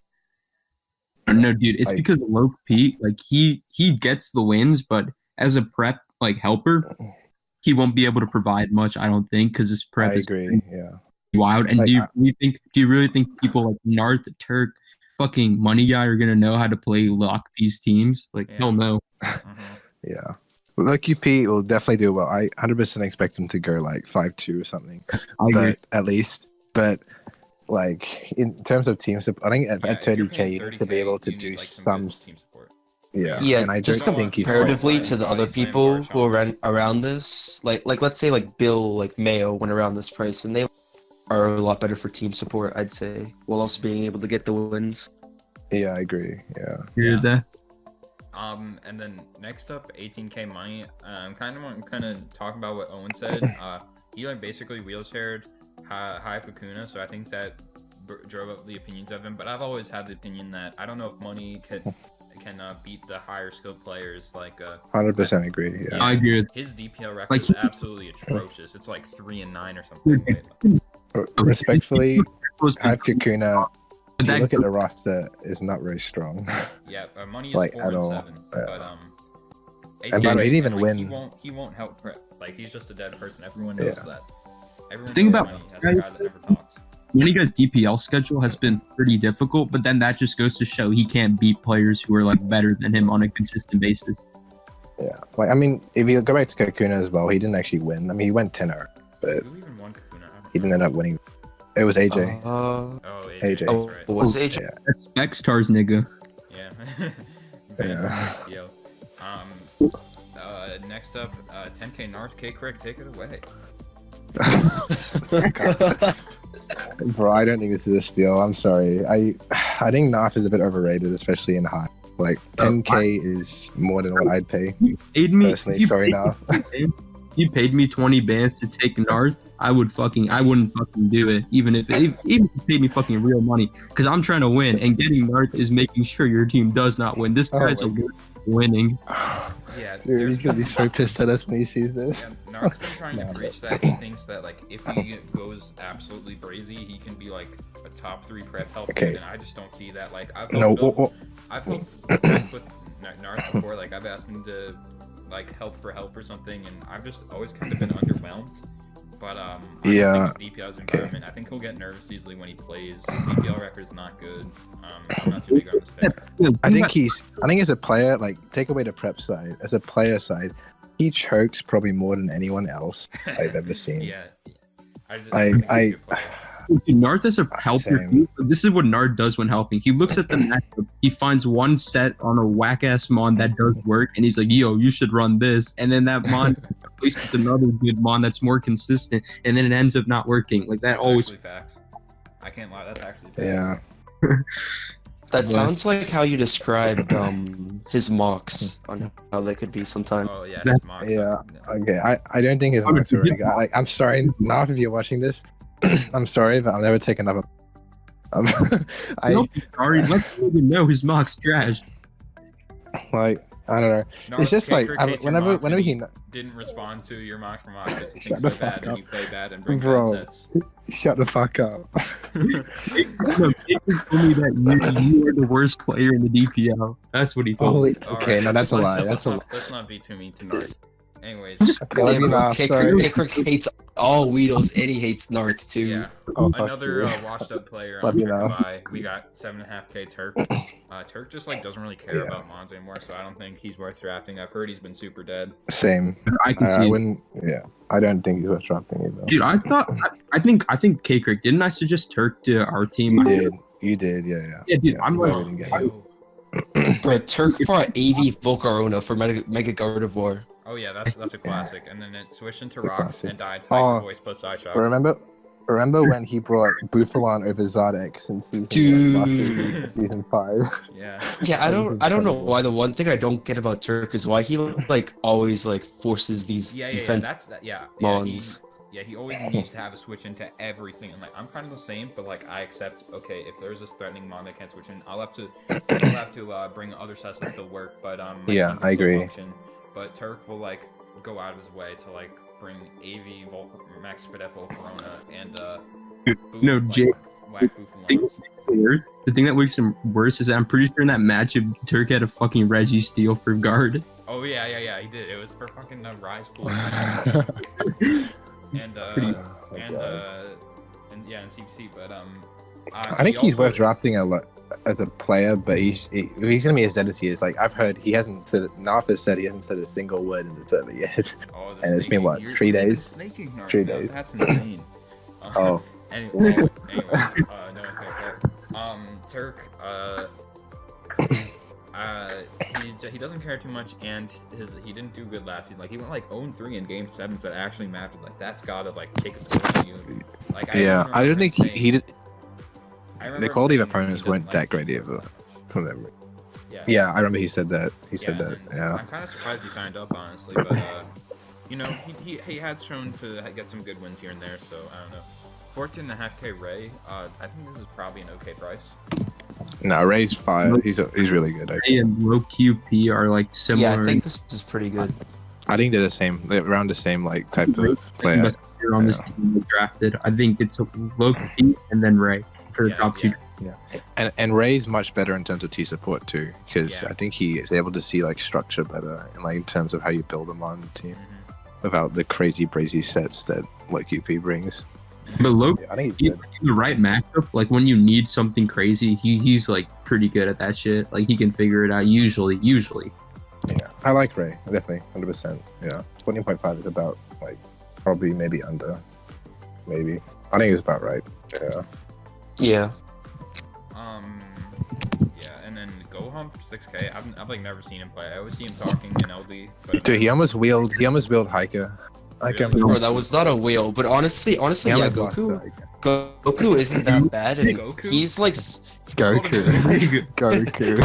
No, dude, it's Like- because of Low P. Like he gets the wins, but as a prep like helper, he won't be able to provide much. I don't think because his prep I is agree. Yeah. wild. And Like, do you really think people like Narth, Turk, fucking Money Guy are gonna know how to play Lock P's teams? Like Yeah. hell no. Mhm. Yeah. Loki P will definitely do well. I 100% expect him to go like 5-2 or something, I agree. but at least. But like in terms of team support, I think Yeah, at if you're 30K paying you need to 30K, be able to you do need, like, some some. good team support. Yeah. Yeah, And I just don't think he's comparatively quite- to the Body other slam people or who ran challenge. around this, like let's say like Bill, like Mayo went around this price, and they are a lot better for team support, I'd say, while also being able to get the wins. Yeah, I agree. Yeah. Hear Yeah. that? And then next up, 18K money. Kind of talk about what Owen said. He like basically wheelchaired high Kakuna, so I think that drove up the opinions of him. But I've always had the opinion that I don't know if money can beat the higher skilled players. Like 100% agree. Yeah. I agree. his DPL record Like, is absolutely atrocious. It's like 3-9 or something. Respectfully, Was Hive Kakuna, if you that look at the roster, is not very strong. Yeah, money is Like, 4 at and all. 7, but And by the way, he didn't even like, win. He won't help prep. Like he's just a dead person. Everyone knows Yeah. that. Everyone Think knows about- money as a guy that never talks. Money Guy's DPL schedule has been pretty difficult, but then that just goes to show he can't beat players who are like better than him on a consistent basis. Yeah. Like, I mean, if you go back to Kakuna as well, he didn't actually win. I mean, he went 10-0, but Who even won Kakuna? I don't he didn't know. end up winning. It was AJ. Oh, AJ. That's right. Was it AJ? Yeah. That's Spexstars, nigga. Yeah. Yeah. Yo. Next up, 10K North K Crick, take it away. Bro, I don't think this is a steal. I'm sorry. I think Narf is a bit overrated, especially in high. Like 10K is more than what I'd pay You paid me. personally. if you Sorry, paid Narf. me- You paid me 20 bands to take Narth. I wouldn't fucking do it, even if you paid me fucking real money, because I'm trying to win, and getting Narth is making sure your team does not win. This Oh guy's my allergic to winning. Yeah, Dude, he's gonna be so pissed at us when he sees this. Yeah, Nark's been trying to Nah, preach that he thinks that like if he goes absolutely brazy, he can be like a top 3 prep helper, Okay. and I just don't see that. Like I've No, helped I've helped with Nark before. Like I've asked him to like help or something, and I've just always kind of been underwhelmed. But I Yeah, don't think DPL's environment. I think he'll get nervous easily when he plays. His DPL record's not good. I'm not too big on this pick. I think as a player, like take away the prep side, as a player side, he chokes probably more than anyone else I've ever seen. Yeah. I I- think he's a good player. Nard as a helper, Same. this is what Nard does when helping. He looks at the matchup, he finds one set on a whack ass mon that does work, and he's like, "Yo, you should run this," and then that mon replaces another good mon that's more consistent, and then it ends up not working. Like that That's always. actually facts. I can't lie. That's actually Yeah. That sounds like how you described his mocks on how they could be sometimes. Oh yeah, That- his mock. Yeah. Okay. I don't think his marks are really good. Like, I'm sorry, Narf, if you're watching this, I'm sorry, but I'll never take another. No, sorry, let me know his mock's trash. Like, I don't know. Narc It's just like hates your whenever mocks whenever and he didn't respond to your mock for mock because he Shut thinks the so fuck bad and up. you play bad and bring Bro. bad sets. shut the fuck up. No, Jacob told me that you are the worst player in the DPL. That's what he told me. Holy. Okay, no, that's a lie. That's a lie. Let's not be too mean to Narc. Anyways, I'm just Okay, let me laugh. K Sorry. Crick hates Oh, Weedles, and he hates Narth too. Yeah. Oh, fuck Another you. washed up player Let on me know. Trickerbye. We got 7.5k Turk. Turk just like doesn't really care Yeah. about Mons anymore, so I don't think he's worth drafting. I've heard he's been super dead. Same. I can I see. wouldn't. Yeah, I don't think he's worth drafting either. Dude, I think K-Crick, didn't I suggest Turk to our team? You did. Yeah. Yeah, dude, I'm whoever like, didn't get him. Yo. Bro, Turk brought AV Volcarona for Mega Gardevoir. Oh yeah, that's a classic. And then it switched into It's a Rock classic. and died Oh. Tiger Voice plus Eye Shock. Remember when he brought Bufalon over Zardex in Dude. season 5? Yeah. Yeah, I That was don't know incredible. why. The one thing I don't get about Turk is why he like always like forces these Yeah, defense that's that. Yeah. mons. He always needs to have a switch into everything. And like I'm kind of the same, but like I accept. Okay, if there's this threatening mon that can't switch in, I'll have to bring other sets that still work. But my Yeah, team can I still agree. function. But Turk will like go out of his way to like bring AV Max Spadef Volcarona and No, Jake. whack Bufalons. The thing that makes him worse is that I'm pretty sure in that matchup, Turk had a fucking Reggie steal for guard. Oh yeah, he did. It was for fucking Rise Pool. and and CBC, but I think he's worth drafting a lot as a player, but he's gonna be as dead as he is. Like I've heard, he hasn't said. Narf has said he hasn't said a single word in the server yet. Oh, the And it's been, snaking. what, You're 3 even days? snaking Narf 3 now. days. That's insane. Oh. Anyway, no one's gonna care. Turk, he doesn't care too much, and he didn't do good last season. Like he went like 0-3 in game 7s that actually mattered. Like that's gotta like take a switch you. Like Yeah, I don't think he did. I remember The quality of him saying opponents he weren't doesn't that like great people, either, from memory. Yeah. Yeah, I remember he said that. He said Yeah, that. and Yeah. I'm kind of surprised he signed up, honestly, but you know, he has shown to get some good wins here and there, so I don't know. 14.5k Ray, I think this is probably an okay price. No, Ray's fire. He's really good. Ray and low QP are like similar. Yeah, I think this is pretty good. I think they're the same. They're around the same like type of player. best player on this team we drafted. I think it's low QP and then Ray for the Yeah, top two. And Ray's much better in terms of T support too, because Yeah. I think he is able to see like structure better, and like in terms of how you build him on the team Mhm. without the crazy brazy sets that like UP brings. But low Yeah, I think he's in good. the right matchup, like when you need something crazy, he's like pretty good at that shit. Like he can figure it out usually. Yeah, I like Ray definitely, 100%. Yeah, 14.5 is about like probably maybe under, maybe. I think it's about right. Yeah. Yeah. Yeah, and then Go Hump 6k. I've like never seen him play. I always see him talking in LD. But Dude, he almost wheeled Hiker. Really? Bro, that was not a whale, but honestly, He yeah, almost lost to Goku. Hiker. Goku isn't that bad, and Goku? he's like Goku. Goku.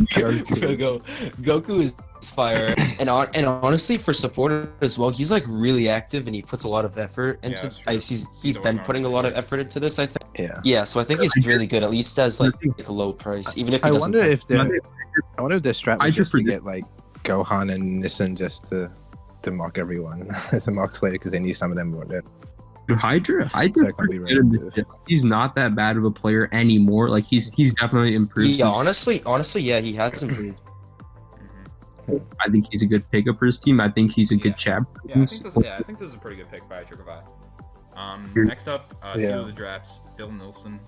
Goku. Goku is fire, and honestly, for supporter as well, he's like really active and he puts a lot of effort into. that's true. He's been putting a lot of effort into this, I think. Yeah. Yeah, so I think he's really good, at least as like a low price, even if he I doesn't. wonder if their strat I was just just to forget- get like Gohan and Nissan just to mock everyone as a mock slayer because they knew some of them weren't there. Dude, Hydra So it can be good in really this shit. He's not that bad of a player anymore. Like he's definitely improved. Yeah, since- honestly, yeah, he has improved. Mhm. I think he's a good pickup for his team. I think he's a good chap. Yeah, I think this is a pretty good pick by Trickerbye. Next up, Yeah. Seal the Drafts, Bill Nilsson.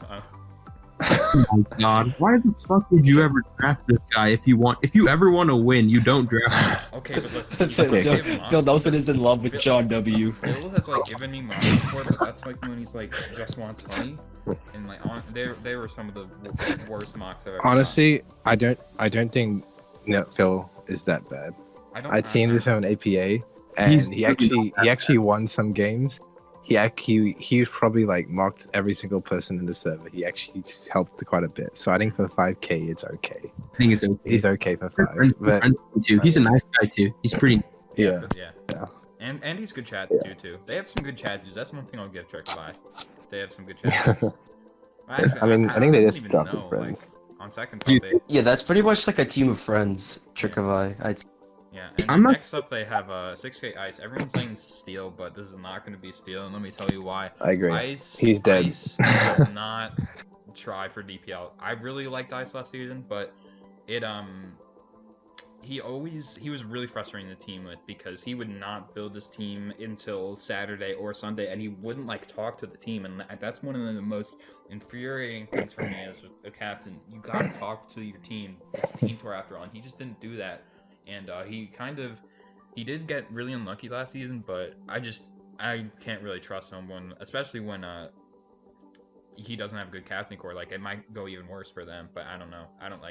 Oh my god, why the fuck would you ever draft this guy? If you ever want to win, you don't draft him. Okay, but listen, Phil Nelson is in love with John W. Phil has like given me money before, but that's like when he's like just wants money, and like they were some of the worst mocks I've ever. Honestly, I don't think Phil is that bad. I teamed with him in APA, and He's he really actually won some games. He was probably like mocked every single person in the server. He actually helped quite a bit. So I think for 5k it's okay. I think it's okay. He's okay for We're 5. friends- we're But friends too. He's a nice guy too. He's pretty. yeah. Yeah. And he's good chat too. They have some good chat dudes. That's one thing I'll give Trickerbye. They have some good chat dudes. Actually, I mean, I think they don't just even drafted know, friends. Like, on second thought, Dude, they Yeah, that's pretty much like a team of friends, Trickerbye. yeah. And I'm not- next up they have 6k Ice. Everyone's saying Steel, but this is not going to be Steel, and let me tell you why. I agree. Ice. He's dead. Ice does not try for DPL. I really liked Ice last season, but it he was really frustrating the team with, because he would not build his team until Saturday or Sunday, and he wouldn't like talk to the team, and that's one of the most infuriating things for me as a captain. You gotta talk to your team. It's team tour after all, and he just didn't do that, and he did get really unlucky last season, but I can't really trust someone, especially when he doesn't have a good captain core. Like, it might go even worse for them, but I don't know. I don't.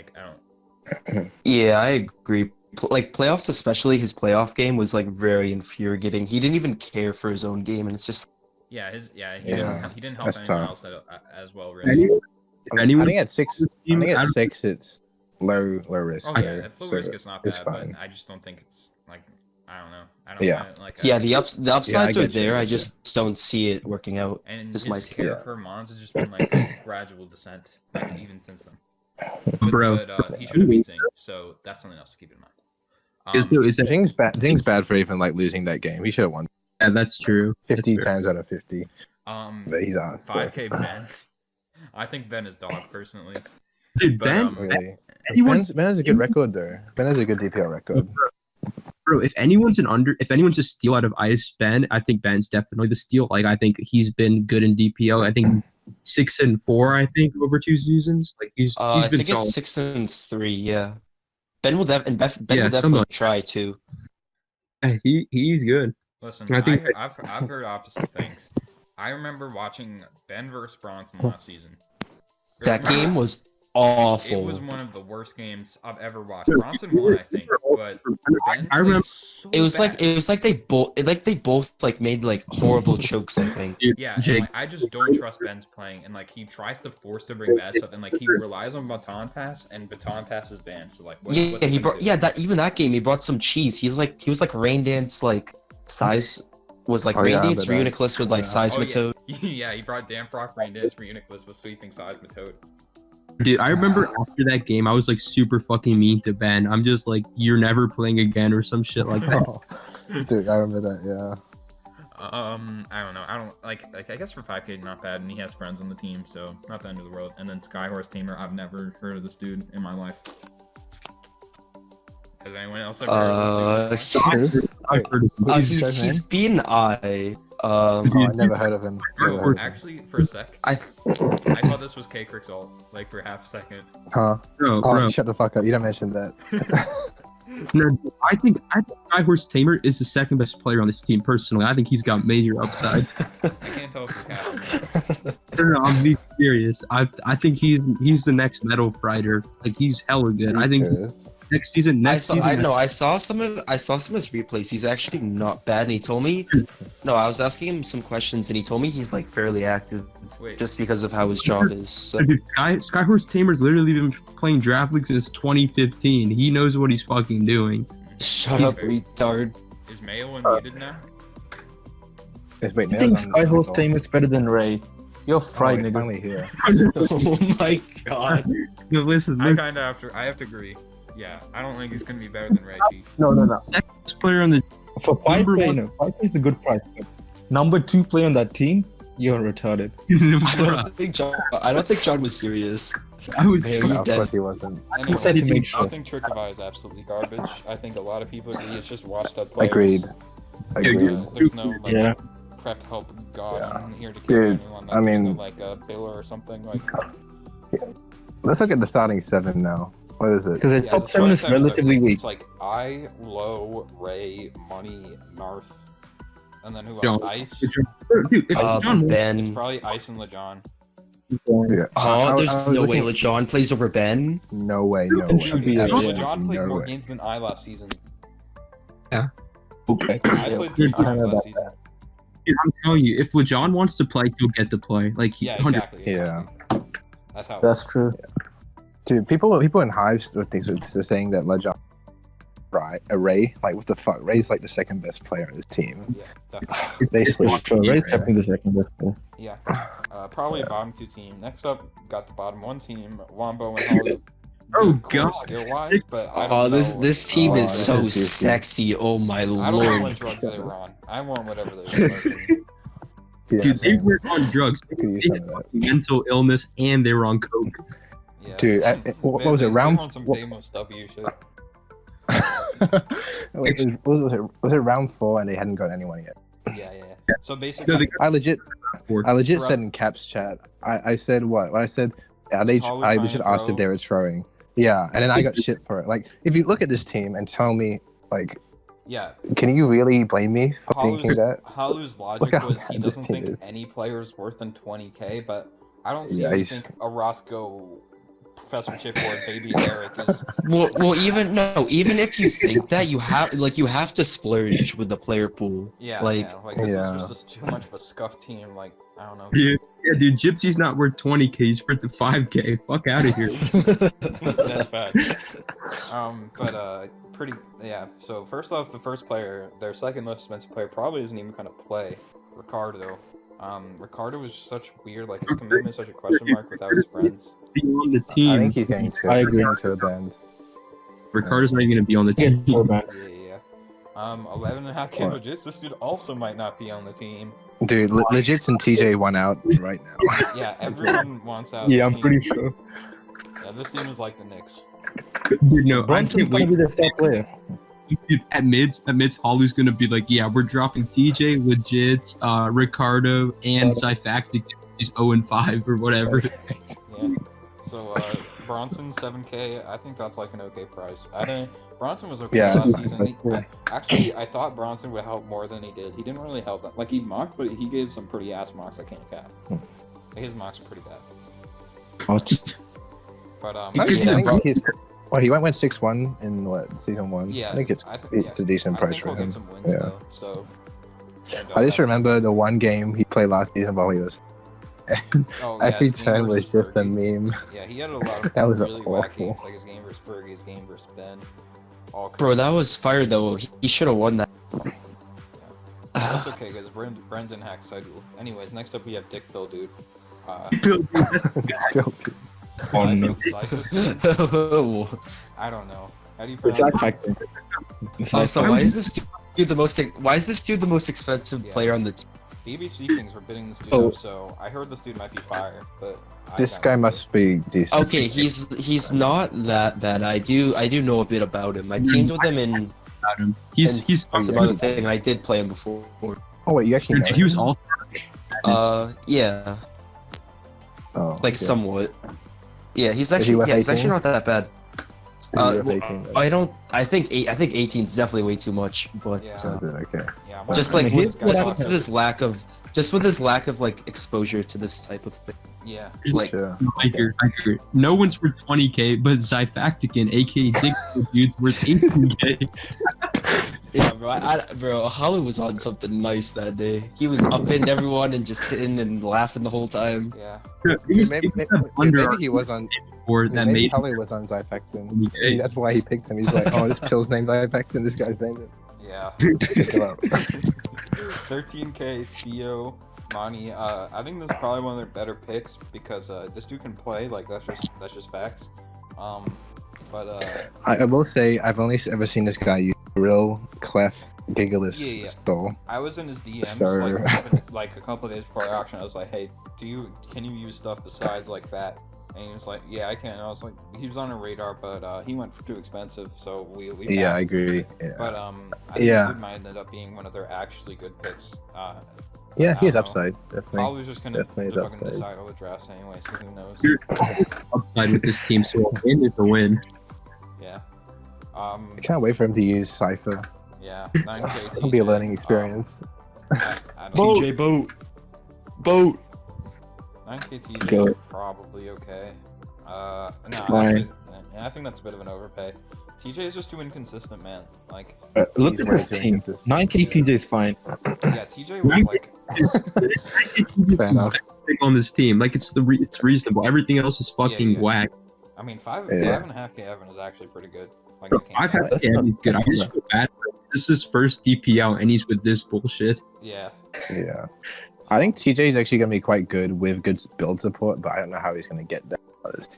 Yeah, I agree. Like playoffs, especially his playoff game was like very infuriating. He didn't even care for his own game, and it's just He Yeah, didn't help that's anyone tough. else as well, really. I think at 6, it's low risk. Oh yeah, at low risk it's not it's bad, fine. but I just don't think it's like, I don't know. I don't Yeah. want it, like yeah, the upsides I are get you, there. I I get you. just don't see it working out. and is his my care take. for Mons has just been like gradual descent, like even since then. Bro. But he should have beat Xing, so that's something else to keep in mind. Is that, Zing's bad for even like losing that game. He should have won yeah, that's true. 50 That's fair. times out of 50. But he's ass. So. 5K Ben. I think Ben is dog personally. Dude, But, Ben, Really. anyone's Ben has a good record though. Ben has a good DPL record. bro, if anyone's a steal out of Ice, Ben, I think Ben's definitely the steal. Like, I think he's been good in DPL. I think 6 and 4, I think, over 2 seasons. Like, he's I been think solid. it's 6 and 3. Yeah, Ben will Ben Yeah, will definitely something. try too. Yeah, he's good. Listen, I think- I've heard opposite things. I remember watching Ben versus Bronson last season. That game was It awful. was one of the worst games I've ever watched. Bronson won, I think, but Ben I remember. played so It was bad. like they both like made like horrible chokes. I think. Dude, Yeah, and, Jake, like, I just don't trust Ben's playing, and like he tries to force to bring bad stuff, and like he relies on baton pass, and baton pass is banned. So like, what's Yeah, he he gonna brought do? that game he brought some cheese. He was like rain dance like size was like Oh, rain yeah, dance but for that- Uniclus with like yeah. size Oh, Matode. Yeah, he brought Damprock Rain Dance for Uniclus with sweeping Seismitoad. dude, I remember after that game, I was like super fucking mean to Ben. I'm just like, you're never playing again or some shit like that. Dude, I remember that. Yeah. I don't know. I don't like I guess for 5K not bad, and he has friends on the team, so not the end of the world. And then Skyhorse Tamer, I've never heard of this dude in my life. Has anyone else ever heard of this dude? I've heard of him. He's been I. Oh, I never heard of him. Never heard of him. Actually, for a sec, I I thought this was K-Crick's ult, like for half a second. Huh? Bro, Oh, bro. shut the fuck up. You don't mention that. No, I think Skyhorse Tamer is the second best player on this team personally. I think he's got major upside. I can't tell if you're capping. No, I'm being serious. I think he's the next medal fighter. Like, he's hella good. I think Serious? next season. I saw some of his replays. He's actually not bad, and he told me. No, I was asking him some questions, and he told me he's like fairly active, Wait. just because of how his job is. So. Dude, Skyhorse Tamer's literally been playing draft league since 2015. He knows what he's fucking doing. Shut He's- up, retard. Is Mayo unmuted now? Yes, wait, I think Nail's on the Skyhorse call. team is better than Ray. You're Oh, fried, he's nigga. finally here. Oh my god. No, listen, I look, kind of have to agree. Yeah, I don't think he's gonna be better than Reggie. No. best player on the For 5K, Number one- no. 5K is a good price. But number 2 player on that team, you're retarded. I don't think John was serious. I was Hey, No, you of dead. course he wasn't. He said he Anyway, made sure. I think Trickify is absolutely garbage. I think a lot of people agree it's just washed up players. Agreed. Agreed. There's no like Yeah. prep help god Yeah. in here to kill Dude, anyone. I There's mean- no, like a Biller or something like. Let's look at the starting 7 now. What is it? Because the Yeah, top the 7 is starting relatively weak. It's like I, Low, Ray, Money, Narf, and then who else? John. Ice. Dude, if John wants- It's Ben. probably Ice and LeJohn. Yeah. Oh, there's was no way looking- LeJohn plays over Ben. No way. No Ben way. should be, Absolutely LeJohn played no more way. games than I last season. Okay. I played 3 Dude, I times know last that. season. dude, I'm telling you, if LeJohn wants to play, he'll get to play. Like, Yeah, 100 exactly. Yeah. That's how. That's true. Dude, people in Hives are saying that Legend, right? Ray, like what the fuck? Ray's like the second best player on the team. Yeah, definitely. They sleep. It's true. Ray's definitely the second best player. Yeah. Probably a bottom 2 team. Next up, got the bottom 1 team, Wombo and Holly. Oh, Good core God. Skill-wise, but I don't Oh, know. this team Oh, is this so is juicy. sexy. Oh my I don't know what lord. drugs they were on. I want whatever they were smoking. Yeah, Dude, they same. were on drugs. They could use They some had of that. mental illness and they were on coke. Yeah. Dude, what was it, round- They were on some what- Deimos W shit. Was it round 4 and they hadn't got anyone yet? Yeah. So basically, I legit Throw- said in caps chat. I said what? I said I Is Hollow I trying legit to asked throw? if they were throwing. Yeah, and then I got shit for it. Like, if you look at this team and tell me, like, yeah. can you really blame me for thinking that? Halu's Look logic how was he bad this doesn't team think is. any player is worth than 20k, but I don't see Yeah, him he's- think a Roscoe, Professor Chipboard, Baby Eric is. Well, even if you think that, you have to splurge with the player pool. Yeah, Like, this Yeah. is just too much of a scuff team. Like, I don't know. Yeah, dude, Gypsy's not worth 20k. He's worth the 5k. Fuck out of here. That's bad. Yeah. So first off, the first player, their second most expensive player, probably doesn't even kind of play. Ricardo. Ricardo was just such weird. Like his commitment is such a question mark without his friends. Be on the I team. think he's getting to. I He's agree. getting to a band. Ricardo's not even gonna be on the Yeah, team. poor man. Yeah. 11.5k What? legits. This dude also might not be on the team. Dude, Legits and TJ won out right now. Yeah, everyone wants out. Yeah, the I'm team. pretty sure. Yeah, this team is like the Knicks. Dude, no, I Bronson's can't gonna wait. be the star player. Dude, at mids, Holly's gonna be like, yeah, we're dropping TJ, Legit, Ricardo, and Zyfactic. He's 0-5 or whatever. Yeah. So Bronson 7k. I think that's like an okay price. Bronson was okay Yeah, last that's season. fine. Actually, I thought Bronson would help more than he did. He didn't really help that. Like he mocked, but he gave some pretty ass mocks I can't cap. His mocks are pretty bad. But I Because he's a think he's. Well, he went 6-1 in what season 1. yeah, I think it's yeah. a decent I price think for we'll get him. some wins Yeah. though. So. and, I just that's- remember the one game he played last season while he was. Oh, yeah, Every his game turn was versus just a Fergie. meme. Yeah, he had a lot of That was really whack awful. games, like his game versus Fergie, his game versus Ben. All bro, that was fire though. He should have won that. That's okay, because Brendan hacked Sidewell. Anyways, next up we have Dick Bill, dude. Guilty. Oh no. I don't know. How do you It's pronounce that it? factor. It's Also, like- why is this dude the most expensive Yeah. player on the team? BB Seakings were bidding this dude Oh. up, so I heard this dude might be fire, but This guy must be decent. Okay, he's not that bad. I do know a bit about him. I teamed with him in He's some other thing. I did play him before. Oh wait, you actually know dude, he was him? all Yeah, Oh, like okay. somewhat. Yeah, he's he actually worth he's 18? actually not that bad. Is he well, worth 18 then? I think 18 is definitely way too much, but Yeah. Oh, is it? Okay. Yeah, just I'm like wondering with, if this guy with sucks. his lack of like exposure to this type of thing. Yeah. Like, Sure. I hear. No one's worth 20k, but Zyfactic, aka Dick, dude's worth 18k. yeah, bro, Holly was on something nice that day. He was upping everyone and just sitting and laughing the whole time. Yeah. He's Maybe he was on. or that Maybe made Holly was on Zyfactin. 20K. Maybe that's why he picked him. He's like, oh, this pill's named Zyfactin. This guy's named it. Yeah. Pick him up. 13k Theo Monty. I think this is probably one of their better picks because this dude can play. Like that's just facts. I will say I've only ever seen this guy use real clef gigaless Yeah. stall. I was in his DMs Sir. like a couple of days before auction. I was like, hey, can you use stuff besides like that? And he was like, yeah, I can. And I was like, he was on a radar, but he went for too expensive, so we Yeah, I passed. agree. Yeah, But I think Yeah. he might end up being one of their actually good picks. yeah, he has I don't know. upside, definitely. Probably just gonna Definitely fucking upside. decide all the drafts anyway, so who knows? You're upside with this team, so a win is a win. Yeah. I can't wait for him to use Cypher. Yeah. 9K. It'll be a TJ, learning experience. I don't TJ Boat. 9K TJ Go. is probably okay. No, Fine. actually, I think that's a bit of an overpay. TJ is just too inconsistent, man. Like, Look He's at way this too team. inconsistent. 9K PJ is fine. yeah, TJ was like, Fair enough. On this team, like it's reasonable. Everything else is fucking Yeah. whack. I mean, 5.5K Evan is actually pretty good. Like, I can't I've count. had he's good. I just feel bad. This is his first DPL, and he's with this bullshit. Yeah. Yeah. I think TJ is actually going to be quite good with good build support, but I don't know how he's going to get there.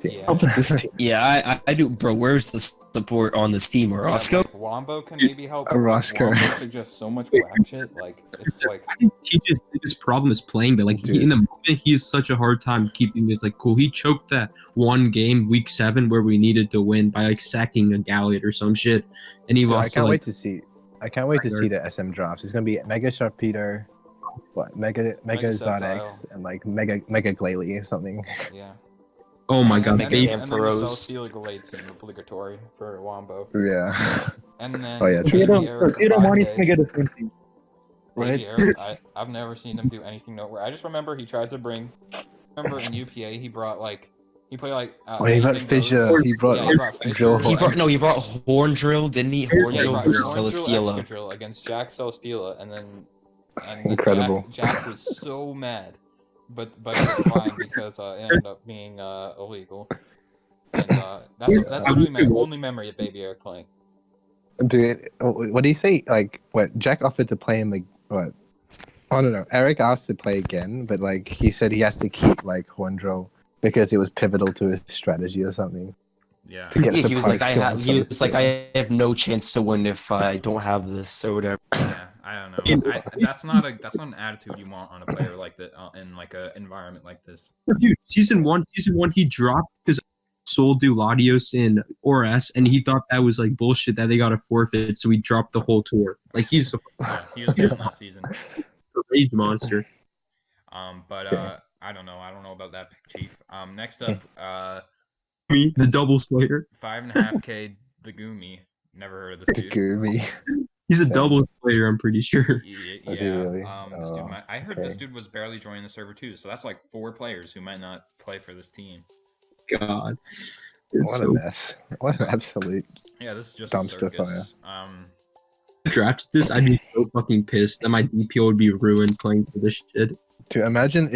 Yeah. How about this team? Yeah, I do, bro. Where's the support on this team, Orozco? Like, Wombo can maybe help. but, like, Orozco. Wombo suggests so much whack shit. Like it's like I think TJ's biggest problem is playing, but like Dude. in the moment, he has such a hard time keeping his like cool. He choked that one game, week 7, where we needed to win by like sacking a Galliot or some shit, and he Dude, I lost. can't to, wait like, to see. I can't wait to see the SM drafts. It's gonna be Mega Sharpedo, Mega Mega Zodex, and like Mega Glalie or something. yeah. oh my god, Mega they- Man and for then the Rose. Celestial Glade team obligatory for Wombo. Yeah. And then Oh, yeah, Baby true. Eric Torpedo Money's Friday. gonna get the same thing. Baby Right? Eric, I've never seen him do anything noteworthy. I just remember he tried to bring. Remember in UPA he brought like he played like. Oh, he brought anything goes. Fissure. He brought Yeah, he brought Fissure. Drill He brought Horn Drill, didn't he? Horn Yeah, he Drill brought versus Horn Drill, Celesteela. Excadrill against Jack Celesteela, and then Incredible. Jack was so mad, but it was fine because it ended up being illegal. And that's literally my only memory of Baby Eric playing. Dude, what did he say? Like, what? Jack offered to play him, like, what? I don't know. Eric asked to play again, but, like, he said he has to keep, like, Horndrill because it was pivotal to his strategy or something. Yeah. To get Yeah, he was like, surprise kills on he was like, Celesteela. I have no chance to win if I don't have this or whatever. Yeah, I don't know. That's not an attitude you want on a player like that in like a environment like this. dude, season one, he dropped because Soul do Latios in ORS, and he thought that was like bullshit that they got a forfeit, so he dropped the whole tour. Like he's a Yeah, he was good last season. rage monster. But Okay. I don't know. I don't know about that pick, Chief. Next up, Me, the doubles player. 5.5K the Gumi. Never heard of this dude. Kagumi. He's a Same. doubles player, I'm pretty sure. Yeah, Is he really? This dude Oh, I heard okay. this dude was barely joining the server too, so that's like 4 players who might not play for this team. God. It's What so a mess. What an absolute. Yeah, this is just Dumpster a fire. circus. drafted this, I'd be so fucking pissed that my DPO would be ruined playing for this shit. To imagine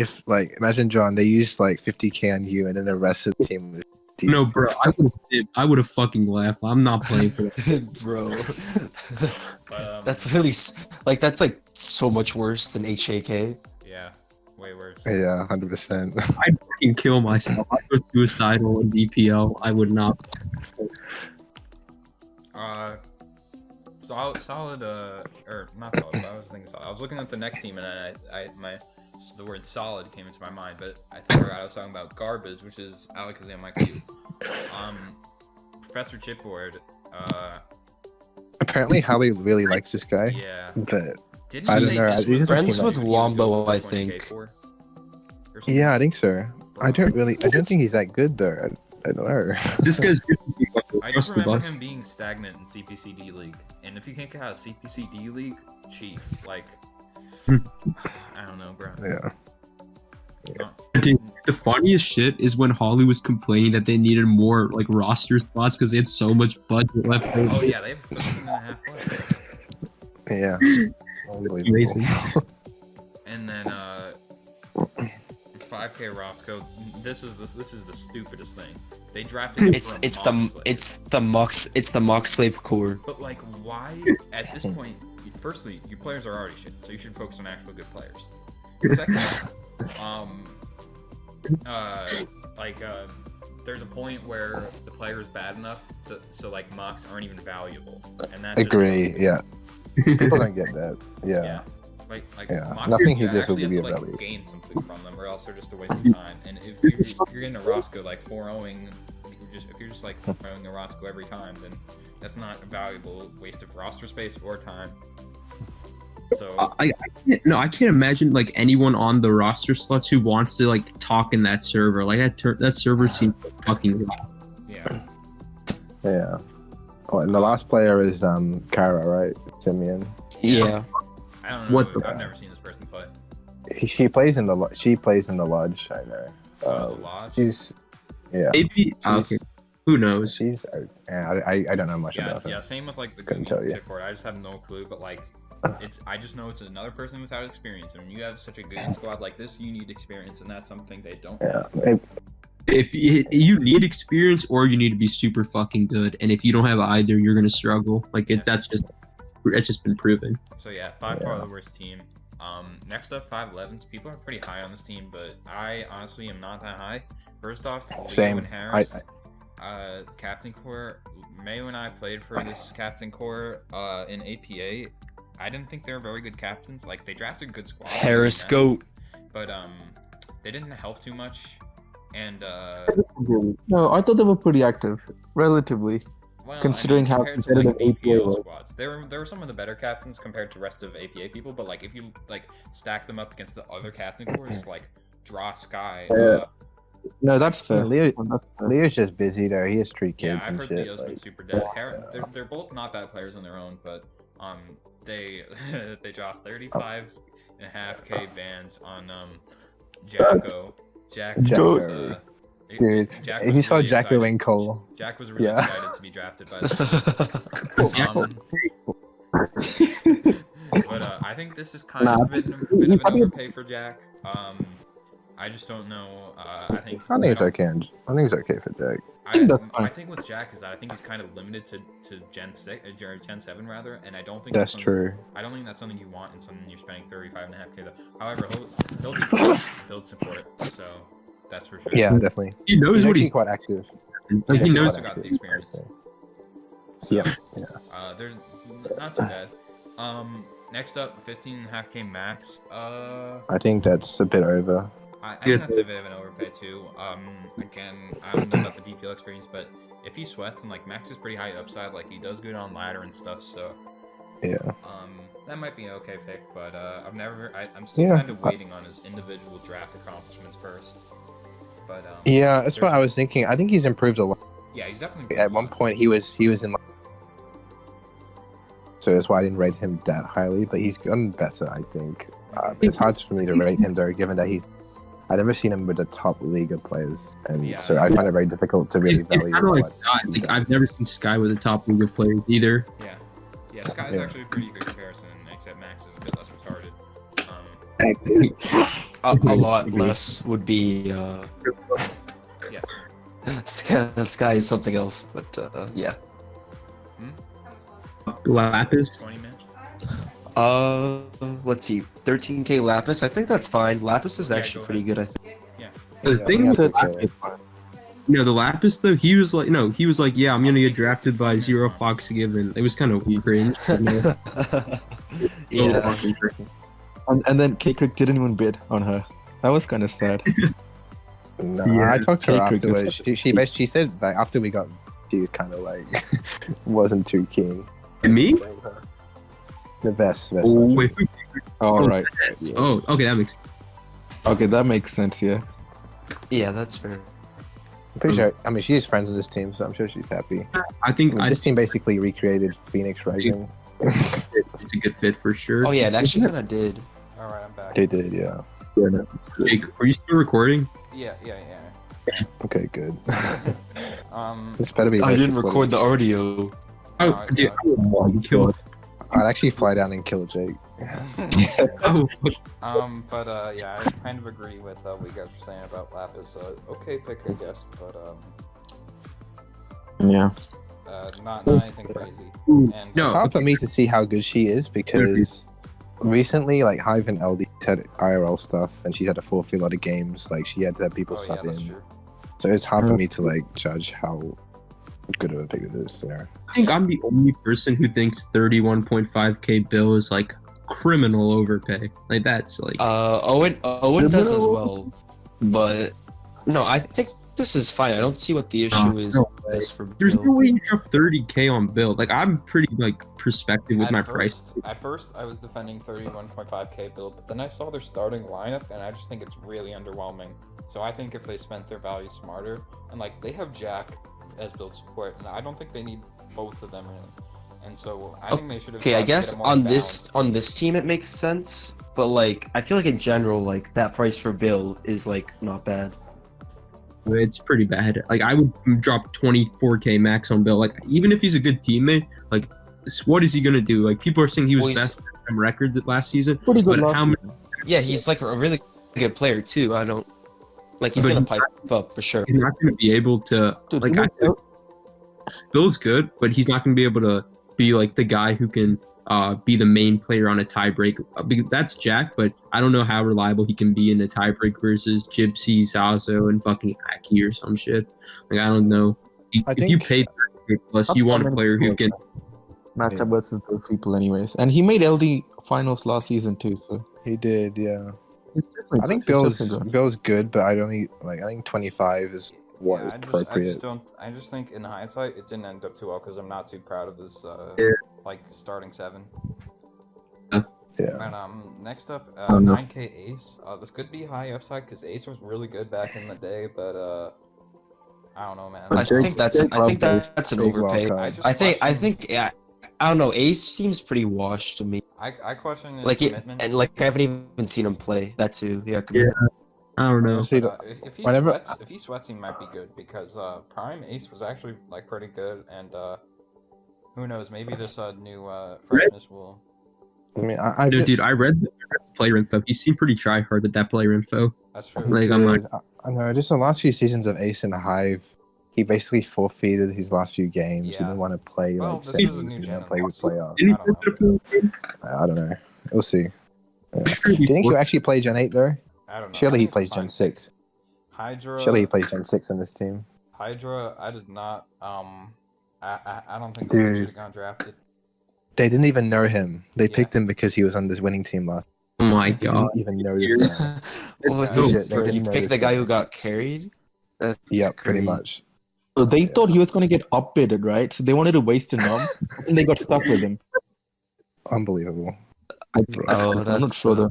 John, they used like 50K on you, and then the rest of the team was. No, bro, I would have fucking laughed. I'm not playing for that. Bro. But, That's really like that's like so much worse than HAK. yeah, way worse. Yeah, 100%. I'd fucking kill myself. I'd go suicidal in DPO. I would not. Solid, or not solid, but I was thinking solid. I was looking at the next team, and the word solid came into my mind, but I forgot I was talking about garbage, which is Alakazam IQ. Professor Chipboard, Apparently, Holly really likes this guy, yeah. but Didn't I he don't say know, he he's was just friends like with he was Wombo, going I for think. 20K for? Or something? yeah, I think so. I don't think he's that good though. I don't know. This guy's I across just the remember bus. him being stagnant in CPCD League, and if you can't get out of CPCD League, chief, like, I don't know, bro. Yeah. No. Dude, the funniest shit is when Holly was complaining that they needed more like roster spots because they had so much budget left over. Oh yeah, they have 15.5 left. Yeah. Unbelievable. Amazing. And then 5K Roscoe. This is the stupidest thing. They drafted him It's for a it's mock slave. the mock slave core. But like, why at this point? Firstly, your players are already shit, so you should focus on actual good players. Secondly, there's a point where the player is bad enough so like mocks aren't even valuable, and that Agree. Yeah. People don't get that. Yeah. Yeah. Like Yeah, mocks nothing he you does will actually give have you to, value. gain something from them, or else they're just a waste of time. And if you're getting a Roscoe like 4-0ing, if you're just like 4-0ing a Roscoe every time, then that's not a valuable waste of roster space or time. So I can't imagine like anyone on the roster slots who wants to like talk in that server. Like that server seems fucking rough. yeah, Yeah. Oh, and the last player is Kara, right? Simeon. Yeah. I don't know. What the- I've never seen this person play. She plays in the lodge. I know. The lodge. She's yeah. Maybe okay. Who knows? She's I don't know much Yeah, about her. yeah. Same with like the Couldn't Gumi tell you. chipboard. I just have no clue, but like. I just know it's another person without experience, and when you have such a good squad like this, you need experience, and that's something they don't Yeah. have. If you need experience or you need to be super fucking good, and if you don't have either, you're gonna struggle. Like that's just been proven. So yeah, by far the worst team. Next up, 5'11s. People are pretty high on this team, but I honestly am not that high. First off, Leo Same. and Harris, Captain Core. Mayo and I played for this Captain Core in APA. I didn't think they were very good captains. Like, they drafted good squads. Harris GOAT. But they didn't help too much. And No, I thought they were pretty active, relatively. well, Considering how compared to, like, competitive APA APL was. squads, they were some of the better captains compared to rest of APA people. But like, if you like stack them up against the other captain cores, like Draw Sky. No, that's fair. Leo, That's fair. Leo's just busy though. He has 3 kids Yeah, I've and heard shit. Leo's been like- super dead. They're both not bad players on their own, but they they dropped 35.5K bans on Jacko. Jacko. Was, Dude, Jack if you was saw really Jacko excited. and Cole, Jack was really Yeah. excited to be drafted by the but I think this is kind of a bit of an overpay for Jack. I just don't know. I think it's okay. I think it's okay for Jack. think that's fine. My thing with Jack is that I think he's kind of limited to Gen 6, Gen 7 rather, and I don't think That's something- true. I don't think that's something you want in something you're spending 35.5K though. However, he'll be good build support, so that's for sure. Yeah, definitely. He knows He's what actually he's quite active. like. He He's knows. quite got the active, experience. honestly. So, Yeah. They're not too bad. Next up, 15.5K max. I think that's a bit over. I Yes. think that's a bit of an overpay too. Again, I don't know about the DPL experience, but if he sweats and like Max is pretty high upside, like he does good on ladder and stuff, so Yeah. that might be an okay pick. But I'm still Yeah. kind of waiting on his individual draft accomplishments first. But Yeah, that's what there's- I was thinking. I think he's improved a lot. Yeah, he's definitely At one point, he was in. So that's why I didn't rate him that highly, but he's gotten better, I think. It's hard for me to rate him though, given that I've never seen him with the top league of players, and Yeah. so I find it very difficult to really He's value. kind of like what Sky. he Like does. I've never seen Sky with a top league of players either. Yeah, Sky's Yeah. actually a pretty good comparison, except Max is a bit less retarded. A lot less would be Yes. Sky is something else, but yeah. Lapis. 20 minutes. Let's see, 13K Lapis. I think that's fine. Lapis is Yeah, actually go pretty ahead. good. I think. The Yeah, thing that's with okay. the Lapis though, he was like, yeah, I'm gonna get drafted by Zero Fox Given. It was kind of cringe. Yeah. And then K-Crick didn't even bid on her. That was kind of sad. No, Yeah, I talked to her K-Crick is afterwards. such a- She basically said that after we got, she kind of like wasn't too keen. And me? The best. Oh, wait, All right. oh, okay, that makes. Okay, that makes sense. Yeah. Yeah, that's fair. I'm pretty sure. I mean, she is friends with this team, so I'm sure she's happy. I think This team basically recreated Phoenix Rising. it's a good fit for sure. Oh yeah, it actually kind of did. All right, I'm back. They did, yeah. Jake, are you still recording? Yeah. Okay, good. Um, This better be. I nice didn't recording. record the audio. Oh, Alright, dude, sorry. I would kill. I'd actually fly down and kill Jake. Oh, but yeah, I kind of agree with what you guys were saying about Lapis. Okay pick, I guess, but Yeah. not anything crazy. And No. It's hard for me to see how good she is because recently, like Hive and LD had IRL stuff, and she had to forfeit a lot of games. Like she had to have people oh yeah, sub that's in, true. so it's hard for me to like judge how good of a pick it is. You know? I think I'm the only person who thinks 31.5K bill is like criminal overpay. Like that's like Owen does as well, but no, I think this is fine. I don't see what the issue is no with this for there's Bill. no way you drop 30K on bill. Like I'm pretty like perspective with At my first, price. At first, I was defending 31.5k build, but then I saw their starting lineup, and I just think it's really underwhelming. So I think if they spent their value smarter, and like they have Jack as build support, and I don't think they need both of them really. And so I think they should have. Okay, I tried to get guess a more on balanced- this team it makes sense, but like I feel like in general, like that price for Bill is like not bad. It's pretty bad. Like I would drop 24K max on bill. Like even if he's a good teammate, like what is he gonna do? Like people are saying he was Well, he's- best in record last season, Pretty good. but last how many? season. Yeah, he's like a really good player too. I don't like he's But gonna pipe up for sure. He's not gonna be able to Dude, like. he I was- think Bill's good, but he's not gonna be able to be like the guy who can be the main player on a tiebreak. That's Jack, but I don't know how reliable he can be in a tiebreak versus Gypsy, Zazo, and fucking Aki or some shit. Like, I don't know. If you pay 30 plus, you want a player who can matchup versus those people, anyways. And he made LD finals last season too. So He did, yeah. he's definitely I think good. He's definitely Bill's good, but I think 25 is what is appropriate. I just think in hindsight it didn't end up too well because I'm not too proud of this like starting 7. Yeah. And next up, no. 9K Ace. This could be high upside because Ace was really good back in the day, but I don't know, man. I think that's an Big overpay. wildcard. I think yeah. I don't know. Ace seems pretty washed to me. I question his Like commitment. and like I haven't even seen him play. That too. Yeah. I don't know. See, If he whenever- sweats, if he sweats, he might be good because Prime Ace was actually like pretty good, and who knows? Maybe this new freshness will. I mean, No, dude, I read the player info. He seemed pretty try hard with that player info. That's true. Like, I'm like, I know, just the last few seasons of Ace in the Hive, he basically forfeited his last few games. He Yeah. didn't want to play Well, like this is a semis. new He didn't gen. play with playoffs. did he I don't play the I don't know. We'll see. Yeah. Sure, Do you think he'll actually play Gen 8 though? I don't know. Surely I he think plays it's Gen fine. 6. Hydra. Surely he plays Gen 6 in this team. Hydra. I did not. I don't think Dude. he should have gone drafted. They didn't even know him. They Yeah. picked him because he was on this winning team last. Oh my They god. didn't even know this guy. Well, Yeah, who, legit, they for- didn't you know picked this the guy guy. who got carried. That's Yep, pretty crazy. much. So they Yeah. thought he was going to get updated, right? So they wanted to waste him on, and they got stuck with him. Unbelievable. Oh, I'm not that's sure though.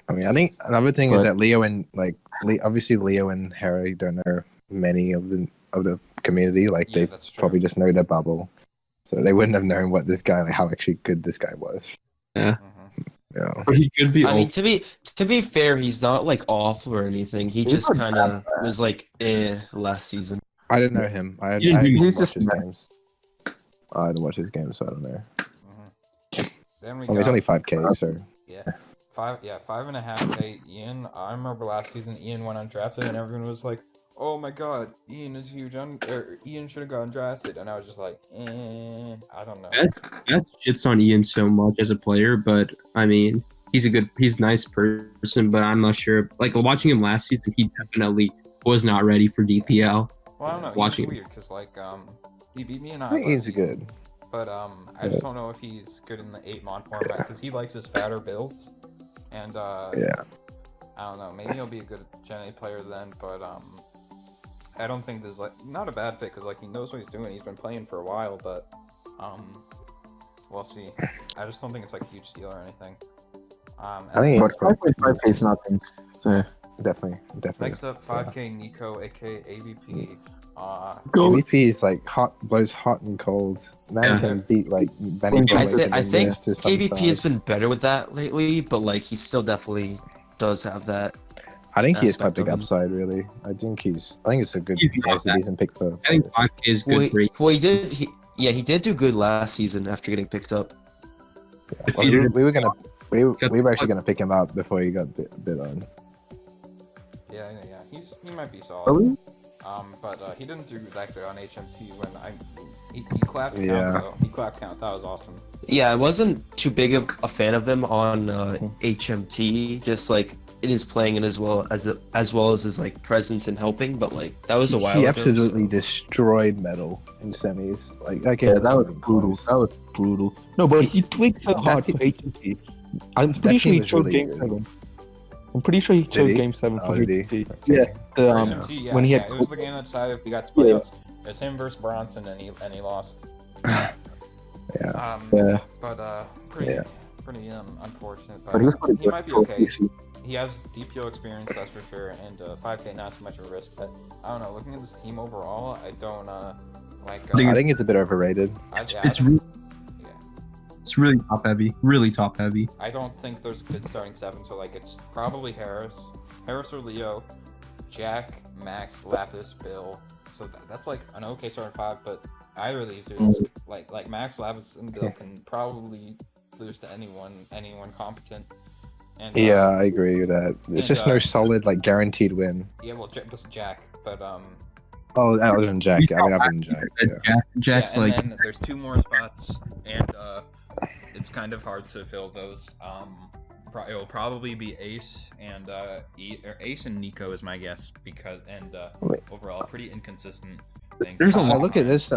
I mean, I think another thing is But- that Leo and obviously Leo and Harry don't know many of the community. Like Yeah, they that's true. probably just know their bubble, so they wouldn't have known what this guy, like how actually good this guy was. Mhm. Yeah. But he could be I mean, old. to be fair, he's not like awful or anything. He He's just not kind of was like last season. I didn't know him. I He didn't do- didn't he's watch just his mad. games. I didn't watch his games, so I don't know. Then we I mean, it's got only 5K, so 5.5K Ian. I remember last season Ian went undrafted and everyone was like, "Oh my God, Ian is huge. Ian should have gone drafted." And I was just like, I don't know. That shits on Ian so much as a player, but I mean, he's a nice person, but I'm not sure. Like watching him last season, he definitely was not ready for DPL. Well, I don't know. Watching He's weird because he beat me and I think he's good. But I just don't know if he's good in the 8-mon format because he likes his fatter builds. And Yeah. I don't know. Maybe he'll be a good Gen 8 player then, but I don't think there's not a bad pick because he knows what he's doing. He's been playing for a while, but we'll see. I just don't think it's a huge steal or anything. I think But 5.5K is nothing. So definitely. next up, 5K Nico, aka AVP. MVP is blows hot and cold. Man Yeah. can beat Benny. I think KVP has been better with that lately, but he still definitely does have that. I think he has quite aspect of big him. upside, really. I think it's a good, He's not it's a decent pick for. I think 5K is good for Well, he did do good last season after getting picked up. Well, we were actually gonna pick him up before he got bit on. Yeah. He might be solid. Really? But he didn't do that good on HMT when he clapped count Yeah. though. He clapped count. That was awesome. Yeah, I wasn't too big of a fan of him on HMT. Just in his playing and as well as his presence and helping. But that was a while He ago. absolutely destroyed Metal in semis. yeah, that was brutal. That was brutal. No, but he tweaked so hard That's for HMT. I'm pretty That sure he team is chose really Game good. 7. I'm pretty sure he Did chose he? Game 7 for Oh, did he? HMT. Okay. Yeah, the, HMT, yeah, when he had it was the game that decided if he got to Yeah. playoffs. It was him versus Bronson, and he lost. Yeah. Yeah. But pretty unfortunate. But he was pretty he good might be for okay. CC. He has DPO experience, that's for sure, and 5K not too much of a risk. But I don't know. Looking at this team overall, I don't I think it's a bit overrated. It's really top heavy. Really top heavy. I don't think there's a good starting 7, so it's probably Harris or Leo, Jack, Max, Lapis, Bill. So that's an okay starting 5, but either of these dudes, like Max, Lapis, and Bill can probably lose to anyone competent. And Yeah, I agree with that. It's just and, no solid guaranteed win. yeah, well, just Jack, but Oh, other than Jack. I mean, other than Jack. Yeah. Jack's yeah, and then there's 2 more spots, and it's kind of hard to fill those. It'll probably be Ace and Ace and Nico is my guess because Wait. overall pretty inconsistent things. There's a I lot look at this.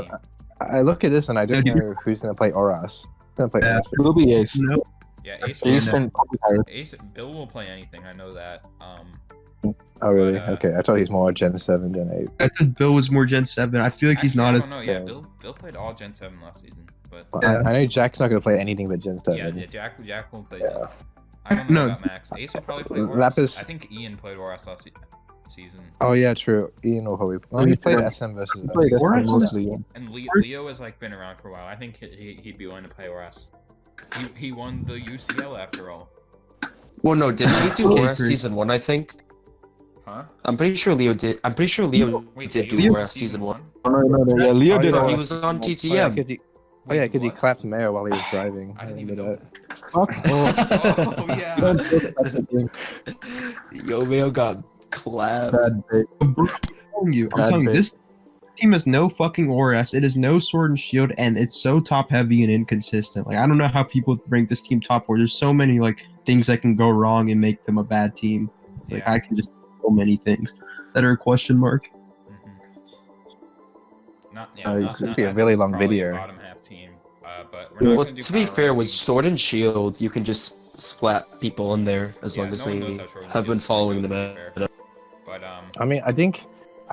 I look at this and I don't No, know who's gonna play Oras. Gonna play Oras. Will be Ace. No, Yeah, Ace. Ace and probably Tyrus. Ace. Bill will play anything. I know that. Oh really? But, Okay, I thought he's more Gen 7, Gen 8. I thought Bill was more Gen 7. I feel like he's actually, not I as. don't know. Yeah, so- Bill played all Gen 7 last season, but Well, Yeah. I know Jack's not gonna play anything but Gen 7. yeah, Jack will play. Yeah. I don't know No. about Max. Ace will probably play Oras. Lapis- I think Ian played Oras last season. Oh yeah, true. Ian will probably. Oh, he played SM versus He played us. Oras SM mostly. Yeah. And Leo has like been around for a while. I think he'd be willing to play Oras. He won the UCL after all. Well, no, didn't he do Okay, Oras great. season 1? I think. Huh? I'm pretty sure Leo did. I'm pretty sure Leo Wait, did do Leo Oras was season 1. Oh, no. Yeah, Leo Oh, did. yeah. He was on Oh TTM. yeah, because he Wait, what? clapped Mayo while he was driving. I didn't remember even know that. Fuck. Oh yeah. Yo, Mayo got clapped. Bad day. I'm telling you, Bad this team has no fucking Oras. It is no Sword and Shield, and it's so top heavy and inconsistent. Like I don't know how people rank this team top 4. There's so many like things that can go wrong and make them a bad team. Like Yeah. I can just so many things that are a question mark. Not, It's supposed to be a really long video. Bottom half team, but we're not Well, gonna do to be power fair, with rankings. Sword and Shield, you can just splat people in there as Yeah, long as no one they knows how Sword and have been Shield's following the gonna go, to be meta. fair. But I mean, I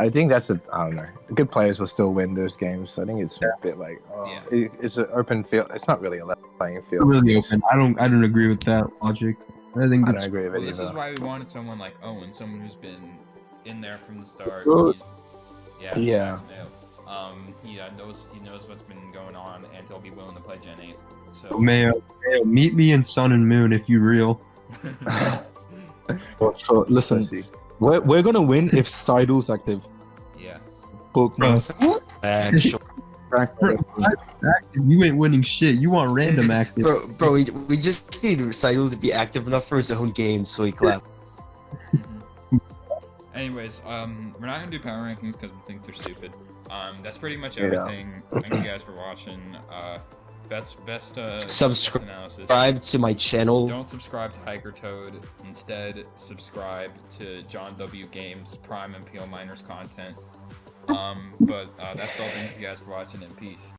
think that's a. I don't know. Good players will still win those games. I think it's a bit like. Yeah. It's an open field. It's not really a level playing It's field. really open. I don't agree with that logic. I think I it's don't agree with well, it this is either. why we wanted someone like Owen, someone who's been in there from the start. Well, Yeah. yeah. He knows what's been going on, and he'll be willing to play Gen 8. So. Mayo, meet me in Sun and Moon if you real. So listen, Let's see. we're gonna win if Sidle's active. Yeah. Book Bro, Actual- bro, you ain't winning shit. You want random active. bro, we just need Seidel to be active enough for his own game so he clap. Anyways, we're not gonna do power rankings because we think they're stupid. That's pretty much Yeah. everything. Thank you guys for watching. Best analysis. Subscribe to my channel. Don't subscribe to Hiker Toad. Instead, subscribe to John W Games Prime and PL Miners content. But that's all. Thank you guys for watching, and peace.